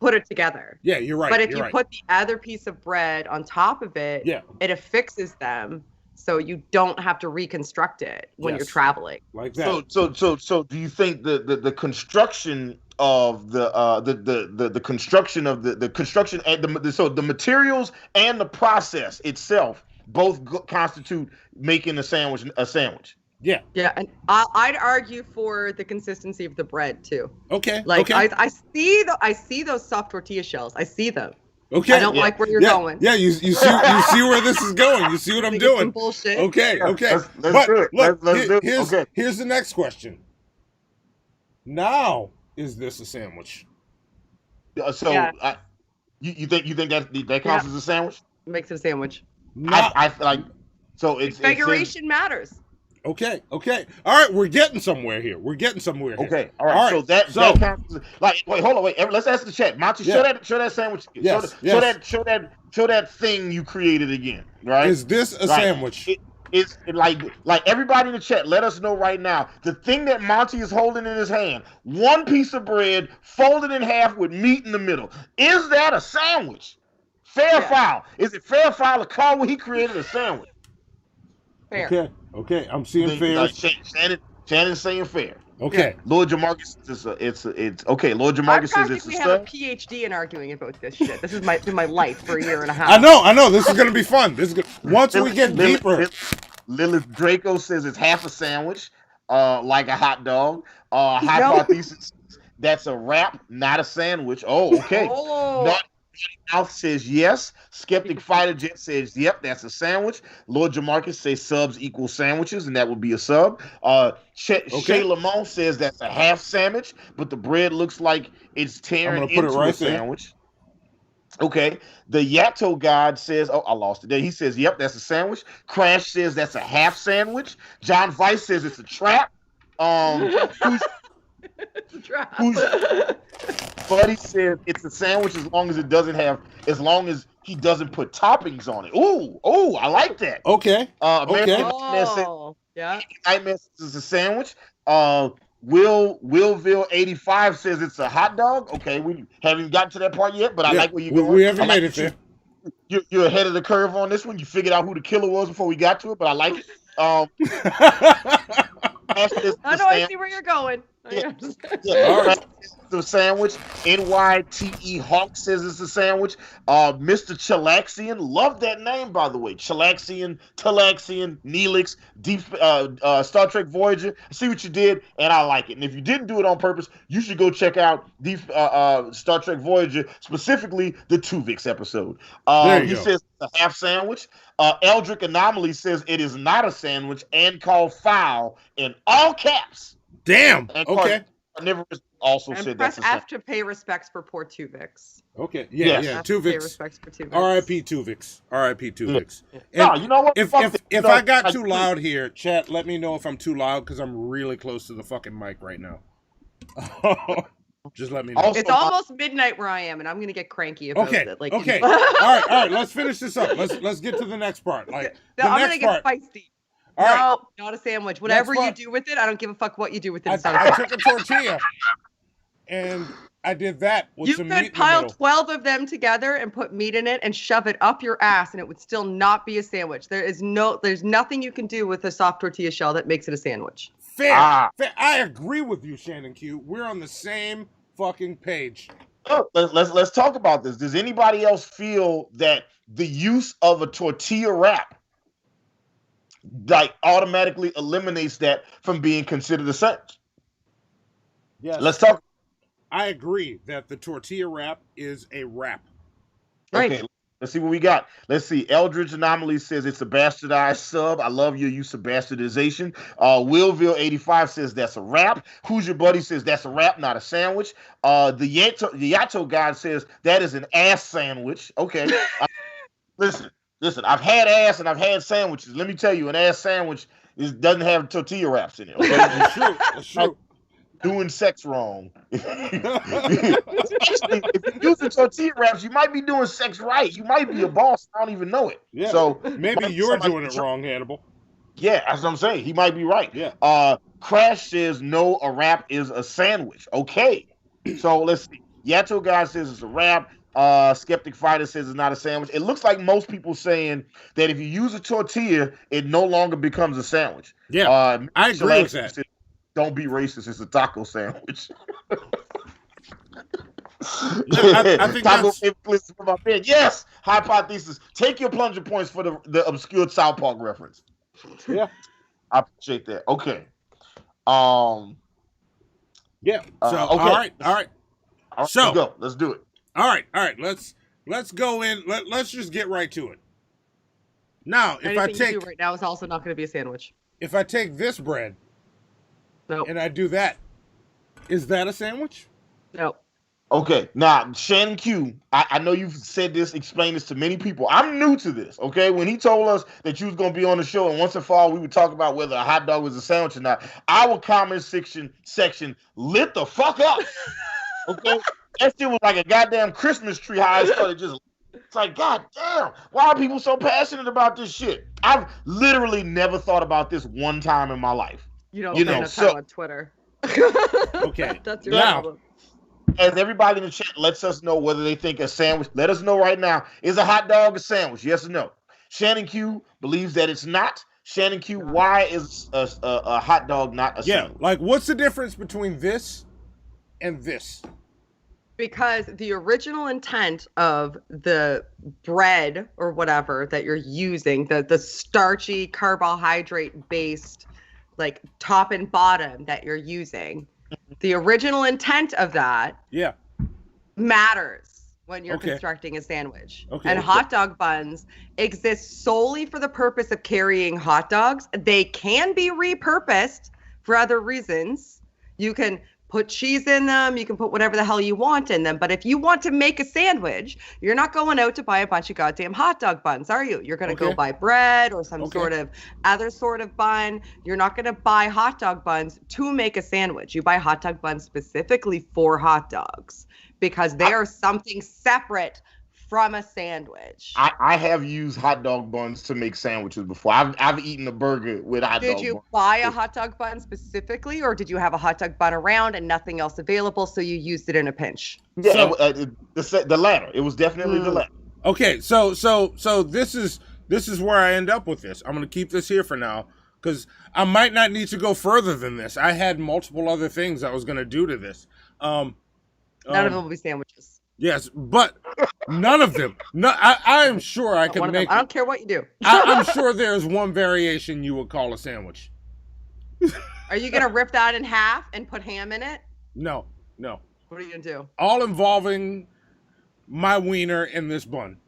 put it together. Yeah, you're right. But if you put the other piece of bread on top of it, it affixes them, so you don't have to reconstruct it when you're traveling. Like that. So do you think the construction of the construction of the construction and the materials and the process itself both constitute making a sandwich a sandwich? Yeah. Yeah, and I'd argue for the consistency of the bread too. Okay. Like okay. I see those soft tortilla shells. I see them. Okay. I don't like where you're going. Yeah, you see where this is going. You see what I'm doing. Bullshit. Okay. Let's But do it. look, Let's do it. here's the next question. Now, is this a sandwich? You think that counts as a sandwich? Makes it a sandwich. I like so it's configuration matters. Okay. All right, we're getting somewhere here. Okay. All right. So that counts as, like, wait, hold on, wait. Let's ask the chat. Monty, show that sandwich. Yes. Show that thing you created again. Right? Is this a sandwich? It's like everybody in the chat, let us know right now. The thing that Monty is holding in his hand, one piece of bread folded in half with meat in the middle. Is that a sandwich? Fair or foul? Is it fair or foul to call what he created a sandwich? Fair. Okay. I'm seeing fair. Shannon's saying fair. Okay. Lord Jamarcus, it's okay. Lord Jamarcus says it's a have a PhD in arguing about this shit. This is been my life for a year and a half. I know. This is gonna be fun. Once we get deeper. Lilith Draco says it's half a sandwich, like a hot dog. Hypothesis, that's a wrap, not a sandwich. Oh, okay. Mouth says yes. Skeptic Fighter Jet says yep, that's a sandwich. Lord Jamarcus says subs equal sandwiches, and that would be a sub. Shay Lamont says that's a half sandwich, but the bread looks like it's tearing into a sandwich. Okay. The Yato God says, oh, I lost it there. He says, yep, that's a sandwich. Crash says that's a half sandwich. John Vice says it's a trap. Buddy says it's a sandwich as long as he doesn't put toppings on it. Ooh, I like that. Okay. Nightmare says it's a sandwich. Willville 85 says it's a hot dog. Okay, we haven't gotten to that part yet, but I like where you're going. We haven't made it there. You're ahead of the curve on this one. You figured out who the killer was before we got to it, but I like it. I see where you're going. All right. The sandwich. NYTE Hawk says it's a sandwich. Mr. Chilaxian, love that name, by the way. Chilaxian, Talaxian, Neelix, Deep Star Trek Voyager. I see what you did, and I like it. And if you didn't do it on purpose, you should go check out Deep Star Trek Voyager, specifically the Tuvix episode. He says it's a half sandwich. Eldrick Anomaly says it is not a sandwich and called foul in all caps. Damn. Okay. Carnivorous also said that's a F to pay respects for poor Tuvix. Okay. Yeah. Pay respects for Tuvix. R.I.P. Tuvix. R.I.P. Tuvix. No, you know what? If I got too loud here, chat, let me know if I'm too loud because I'm really close to the fucking mic right now. Just let me know. It's almost midnight where I am, and I'm gonna get cranky about it. Okay. All right. Let's finish this up. Let's get to the next part. I'm gonna get feisty. No, not a sandwich. Whatever you do with it, I don't give a fuck what you do with it. I took a tortilla and I did that with some meat in the middle. You could pile 12 of them together and put meat in it and shove it up your ass, and it would still not be a sandwich. There's nothing you can do with a soft tortilla shell that makes it a sandwich. Fair. I agree with you, Shannon Q. We're on the same fucking page. Let's talk about this. Does anybody else feel that the use of a tortilla wrap automatically eliminates that from being considered a sandwich? Yes. Let's talk. I agree that the tortilla wrap is a wrap. Right. Okay, let's see what we got. Let's see. Eldridge Anomaly says it's a bastardized sub. I love your use of bastardization. Willville 85 says that's a wrap. Who's Your Buddy says that's a wrap, not a sandwich. The Yato God says that is an ass sandwich. Okay. Listen, I've had ass and I've had sandwiches. Let me tell you, an ass sandwich doesn't have tortilla wraps in it. Okay? It's true. Doing sex wrong. Actually, if you're using tortilla wraps, you might be doing sex right. You might be a boss. I don't even know it. Yeah. So maybe you're doing it wrong, Hannibal. Yeah, that's what I'm saying. He might be right. Yeah. Crash says no, a wrap is a sandwich. Okay. So let's see. Yato guy says it's a wrap. Skeptic Fighter says it's not a sandwich. It looks like most people saying that if you use a tortilla, it no longer becomes a sandwich. Yeah, I agree with that. Says, don't be racist. It's a taco sandwich. I think taco listen from my bed. Yes, hypothesis. Take your plunger points for the obscure South Park reference. Yeah, I appreciate that. Okay. Yeah. So okay. All right. So let's go. Let's do it. All right. Let's go in. Let's just get right to it. Now, if I take you do right now is also not going to be a sandwich. If I take this bread, and I do that, is that a sandwich? No. Okay, now Shannon Q, I know you've said this, explained this to many people. I'm new to this, okay? When he told us that you was gonna be on the show, and once and for all we would talk about whether a hot dog was a sandwich or not, our comment section lit the fuck up. Okay, that shit was like a goddamn Christmas tree. How it started just. It's like, God damn, why are people so passionate about this shit? I've literally never thought about this one time in my life. You don't spend enough time on Twitter. Okay, that's your problem. As everybody in the chat lets us know whether they think a sandwich, let us know right now. Is a hot dog a sandwich? Yes or no? Shannon Q believes that it's not. Shannon Q, why is a hot dog not a sandwich? Yeah, like what's the difference between this and this? Because the original intent of the bread or whatever that you're using, the starchy carbohydrate based like top and bottom that you're using, the original intent of that matters when you're constructing a sandwich. And hot dog buns exist solely for the purpose of carrying hot dogs. They can be repurposed for other reasons. You can put cheese in them. You can put whatever the hell you want in them. But if you want to make a sandwich, you're not going out to buy a bunch of goddamn hot dog buns, are you? You're going to go buy bread or some sort of other sort of bun. You're not going to buy hot dog buns to make a sandwich. You buy hot dog buns specifically for hot dogs because they are something separate from a sandwich. I have used hot dog buns to make sandwiches before. I've eaten a burger with hot dog buns. Did you buy a hot dog bun specifically, or did you have a hot dog bun around and nothing else available, so you used it in a pinch? Yeah, the latter. It was definitely the latter. Okay, so this is where I end up with this. I'm gonna keep this here for now because I might not need to go further than this. I had multiple other things I was gonna do to this. None of them will be sandwiches. Yes, but none of them. No, I am sure I can make. I don't care what you do. I'm sure there's one variation you would call a sandwich. Are you gonna rip that in half and put ham in it? No. What are you gonna do? All involving my wiener in this bun.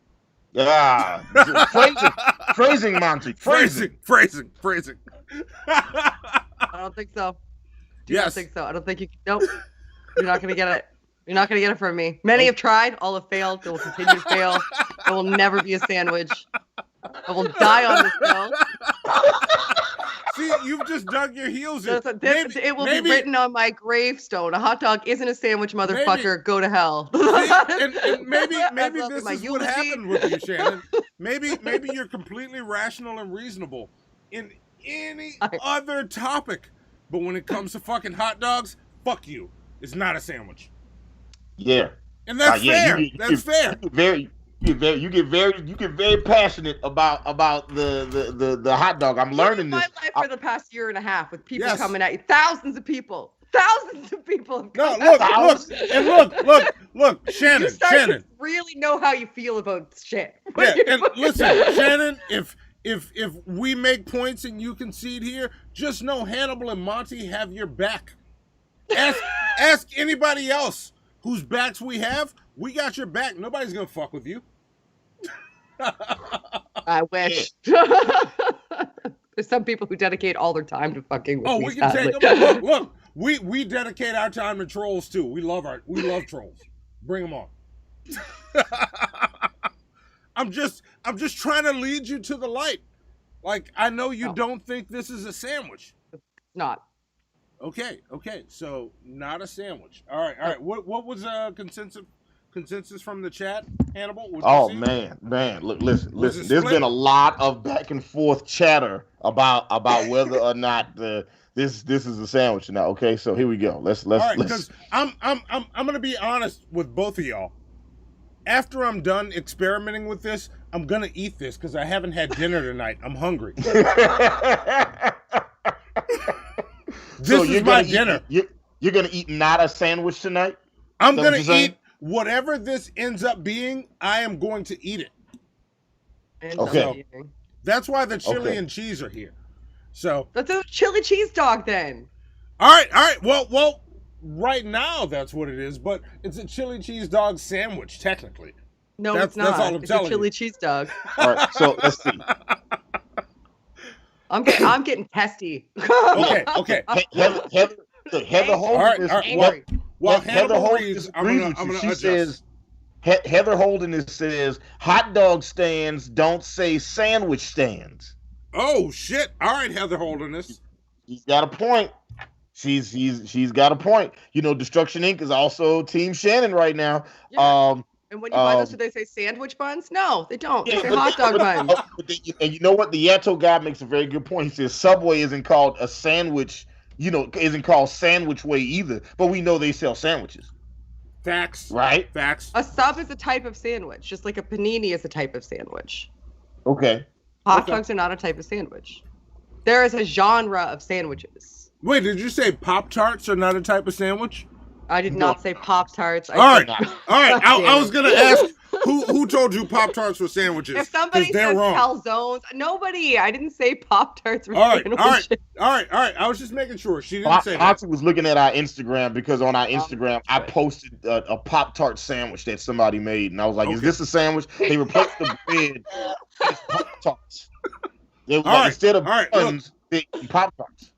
Yeah, phrasing, Monty. Phrasing. I don't think so. I don't think so. I don't think you. Nope. You're not gonna get it. You're not going to get it from me. Many have tried. All have failed. They will continue to fail. It will never be a sandwich. I will die on this hill. See, you've just dug your heels in. It will be written on my gravestone. A hot dog isn't a sandwich, motherfucker. Go to hell. and maybe this is what happened with you, Shannon. Maybe you're completely rational and reasonable in any other topic. But when it comes to fucking hot dogs, fuck you. It's not a sandwich. Yeah, and that's fair. That's fair. You get very passionate about the hot dog. I'm learning this. My life for the past year and a half with people coming at you, thousands of people have come. Look, Shannon. To really know how you feel about shit. Yeah, and listen, Shannon, if we make points and you concede here, just know Hannibal and Monty have your back. Ask anybody else whose backs we have. We got your back. Nobody's gonna fuck with you. I wish. There's some people who dedicate all their time to fucking with me. We can take them. Look, we dedicate our time to trolls too. We love trolls. Bring them on. I'm just trying to lead you to the light. Like, I know you don't think this is a sandwich. It's not. Okay, so not a sandwich. All right. What was consensus from the chat, Hannibal? Man, look, listen. There's been a lot of back and forth chatter about whether or not this is a sandwich or not. Okay, so here we go. Let's. All right, because I'm gonna be honest with both of y'all. After I'm done experimenting with this, I'm gonna eat this because I haven't had dinner tonight. I'm hungry. This is my dinner. You're gonna eat not a sandwich tonight? I'm gonna eat whatever this ends up being. I am going to eat it. Okay. So, that's why the chili and cheese are here. So that's a chili cheese dog then. All right. Well, right now that's what it is, but it's a chili cheese dog sandwich technically. No, it's not. That's all I'm telling a chili you. cheese dog. All right, so let's see. I'm getting testy. Okay. Heather Holden Heather Holden says hot dog stands don't say sandwich stands. Oh shit! All right, Heather Holden this. She's got a point. She's got a point. You know, Destruction Inc. is also Team Shannon right now. Yeah. And when you buy those, do they say sandwich buns? No, they don't. They say hot dog buns. And you know what? The Yato guy makes a very good point. He says Subway isn't called a sandwich. You know, isn't called Sandwich Way either. But we know they sell sandwiches. Facts. Right? Facts. A sub is a type of sandwich, just like a panini is a type of sandwich. Okay. Hot dogs are not a type of sandwich. There is a genre of sandwiches. Wait, did you say Pop-Tarts are not a type of sandwich? I did not say Pop-Tarts. All right. I was going to ask who told you Pop-Tarts were sandwiches? If somebody says calzones, nobody. I didn't say Pop-Tarts were sandwiches. All right. I was just making sure. She didn't say that. Monty was looking at our Instagram because on our Instagram, I posted a Pop-Tart sandwich that somebody made. And I was like, is this a sandwich? They replaced the bread with Pop-Tarts. Instead of buns, they Pop-Tarts.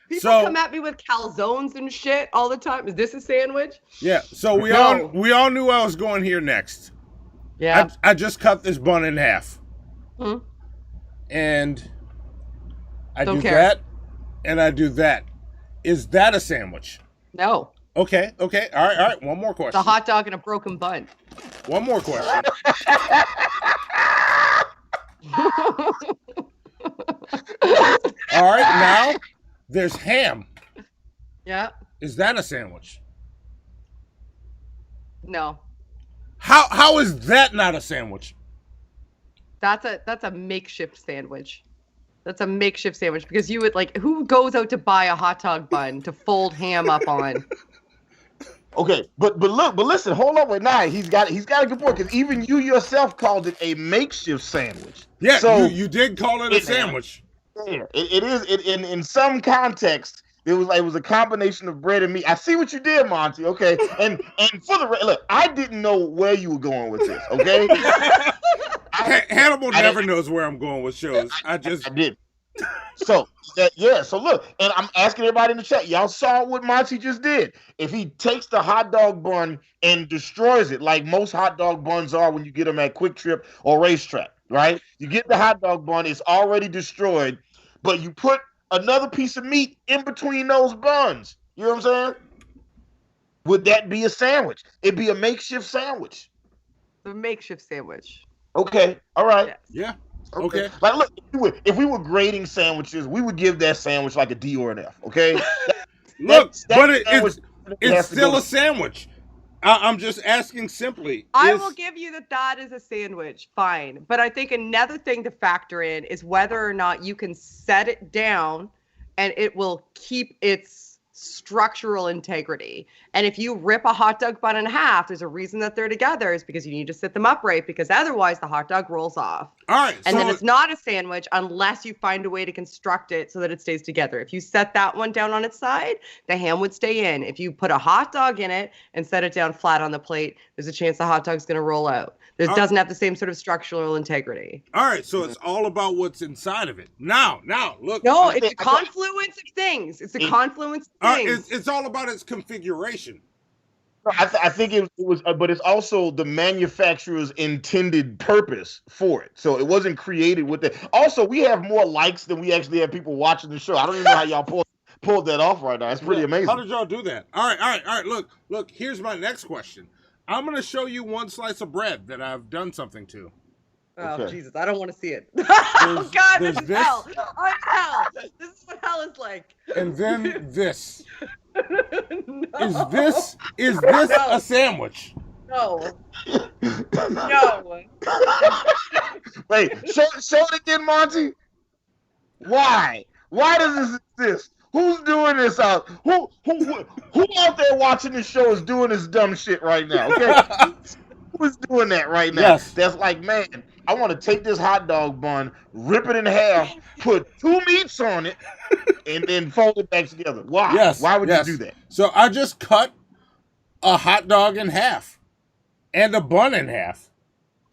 People come at me with calzones and shit all the time. Is this a sandwich? Yeah. So we all knew I was going here next. Yeah. I just cut this bun in half. And I do that, and I do that. Is that a sandwich? No. Okay. All right. One more question. It's a hot dog and a broken bun. One more question. All right, now there's ham. Yeah. Is that a sandwich? No. How is that not a sandwich? That's a makeshift sandwich. That's a makeshift sandwich because you would who goes out to buy a hot dog bun to fold ham up on? Okay, but listen, hold on, wait, nah, he's got a good point because even you yourself called it a makeshift sandwich. Yeah, so you did call it a sandwich. Yeah, it is. In some context, it was a combination of bread and meat. I see what you did, Monty. Okay, and for the look, I didn't know where you were going with this. Okay, Hannibal never knows where I'm going with shows. I did. So look, and I'm asking everybody in the chat. Y'all saw what Monty just did. If he takes the hot dog bun and destroys it, like most hot dog buns are when you get them at Quick Trip or Racetrack, right? You get the hot dog bun, it's already destroyed, but you put another piece of meat in between those buns. You know what I'm saying? Would that be a sandwich? It'd be a makeshift sandwich. A makeshift sandwich. Okay. All right. Yes. Yeah. Okay. Like, look, if we were grading sandwiches, we would give that sandwich like a D or an F. Okay. Look, but it's still a sandwich. I'm just asking simply. I will give you that is a sandwich. Fine. But I think another thing to factor in is whether or not you can set it down and it will keep its structural integrity. And if you rip a hot dog bun in half, there's a reason that they're together is because you need to sit them upright because otherwise the hot dog rolls off. All right. And then it's not a sandwich unless you find a way to construct it so that it stays together. If you set that one down on its side, the ham would stay in. If you put a hot dog in it and set it down flat on the plate, there's a chance the hot dog's going to roll out. It doesn't have the same sort of structural integrity. All right, so it's all about what's inside of it. Now, look. No, it's a confluence of things. It's a confluence of things. It's all about its configuration. I think it was, but it's also the manufacturer's intended purpose for it. So it wasn't created with that. Also, we have more likes than we actually have people watching the show. I don't even know how y'all pulled that off right now. It's pretty amazing. How did y'all do that? All right. Look. Here's my next question. I'm going to show you one slice of bread that I've done something to. Oh, Jesus, I don't want to see it. Oh, God, this is hell. I'm hell. This is what hell is like. And then this. No. Is this a sandwich? No. No. Wait, show it again, Monty. Why? Why does this exist? Who's doing this out? Who out there watching this show is doing this dumb shit right now? Okay, who's doing that right now? Yes. That's like, man, I want to take this hot dog bun, rip it in half, put 2 meats on it, and then fold it back together. Why? Yes. Why would you do that? So I just cut a hot dog in half and a bun in half.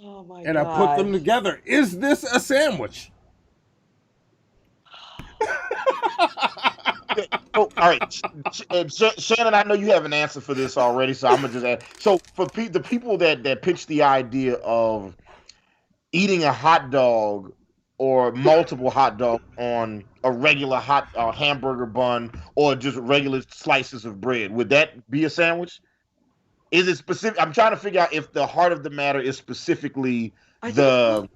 Oh my God. And I put them together. Is this a sandwich? Oh, all right, Shannon, I know you have an answer for this already, so I'm gonna just add. So for the people that pitch the idea of eating a hot dog or multiple hot dogs on a regular hamburger bun or just regular slices of bread, would that be a sandwich? Is it specific? I'm trying to figure out if the heart of the matter is specifically I think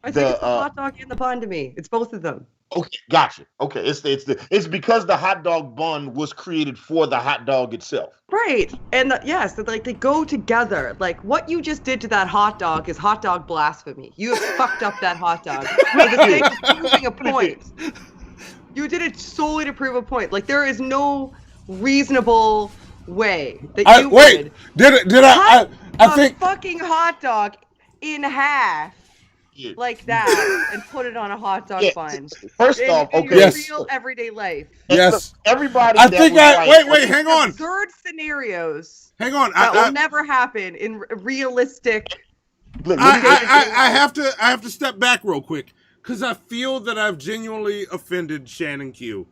it's the hot dog and the bun to me. It's both of them. Okay, gotcha. Okay, it's because the hot dog bun was created for the hot dog itself. Right, and yes, like they go together. Like what you just did to that hot dog is hot dog blasphemy. You have fucked up that hot dog for the sake of proving a point. You did it solely to prove a point. Like there is no reasonable way that you would I think fucking hot dog in half. Like that, and put it on a hot dog bun. First off, in okay, your real everyday life. Yes, everybody. I think wait. Hang on. Absurd scenarios. Hang on. That will never happen in realistic. I have to step back real quick because I feel that I've genuinely offended Shannon Q.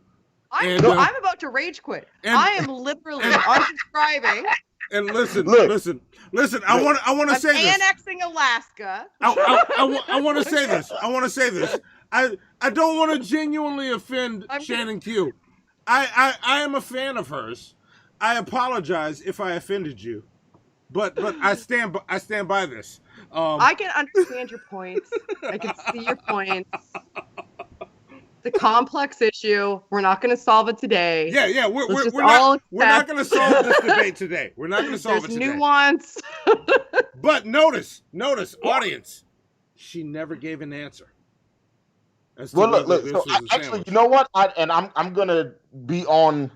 I'm about to rage quit. I am literally unsubscribing. And listen. I want to say this. Annexing Alaska. I want to say this. I don't want to genuinely offend Shannon Q. I am a fan of hers. I apologize if I offended you, but I stand by this. I can understand your points. I can see your points. It's a complex issue. We're not going to solve it today. Yeah. We're not going to solve this debate today. We're not going to solve it today. There's nuance. But notice, audience, she never gave an answer. Well, look. So actually, you know what? I'm going to be on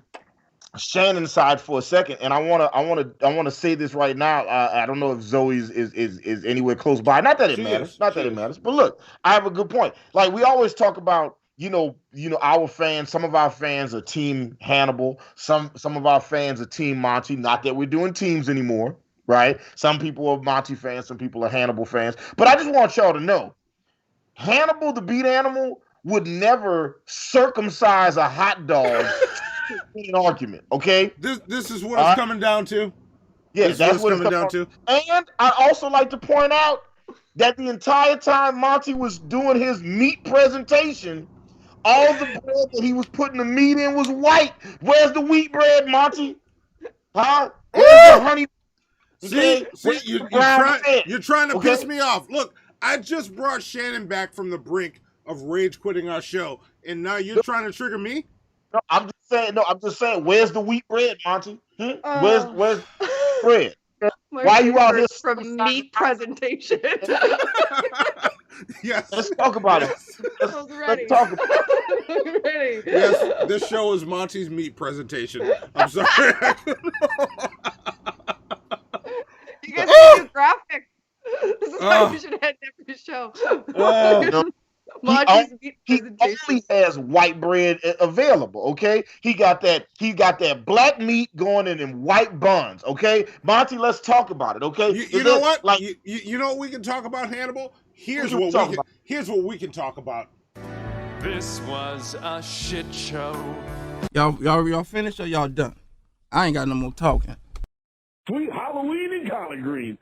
Shannon's side for a second, and I want to say this right now. I don't know if Zoe is anywhere close by. Not that it matters. Not that it matters. But look, I have a good point. Like we always talk about. You know, our fans, some of our fans are Team Hannibal. Some of our fans are Team Monty. Not that we're doing teams anymore, right? Some people are Monty fans, some people are Hannibal fans. But I just want y'all to know, Hannibal the beat animal would never circumcise a hot dog in an argument, okay? This is what it's coming down to? Yeah, that's what it's coming down to. And I'd also like to point out that the entire time Monty was doing his meat presentation, all the bread that he was putting the meat in was white. Where's the wheat bread, Monty? Huh? Where's the honey? See, you're trying to piss me off. Look, I just brought Shannon back from the brink of rage quitting our show, and now you're trying to trigger me? No, I'm just saying, where's the wheat bread, Monty? Where's bread? Why are you out here from meat presentation? Yes. Let's talk about it. Let's talk about it. Ready. Yes, this show is Monty's meat presentation. I'm sorry. You guys need new graphics. This is why we should have every show. He only has white bread available, okay? He got that black meat going in white buns, okay? Monty, let's talk about it, okay? You know what? Like you know what we can talk about, Hannibal? Here's what we can talk about. This was a shit show. Y'all finished or y'all done? I ain't got no more talking. Sweet Halloween and collard greens.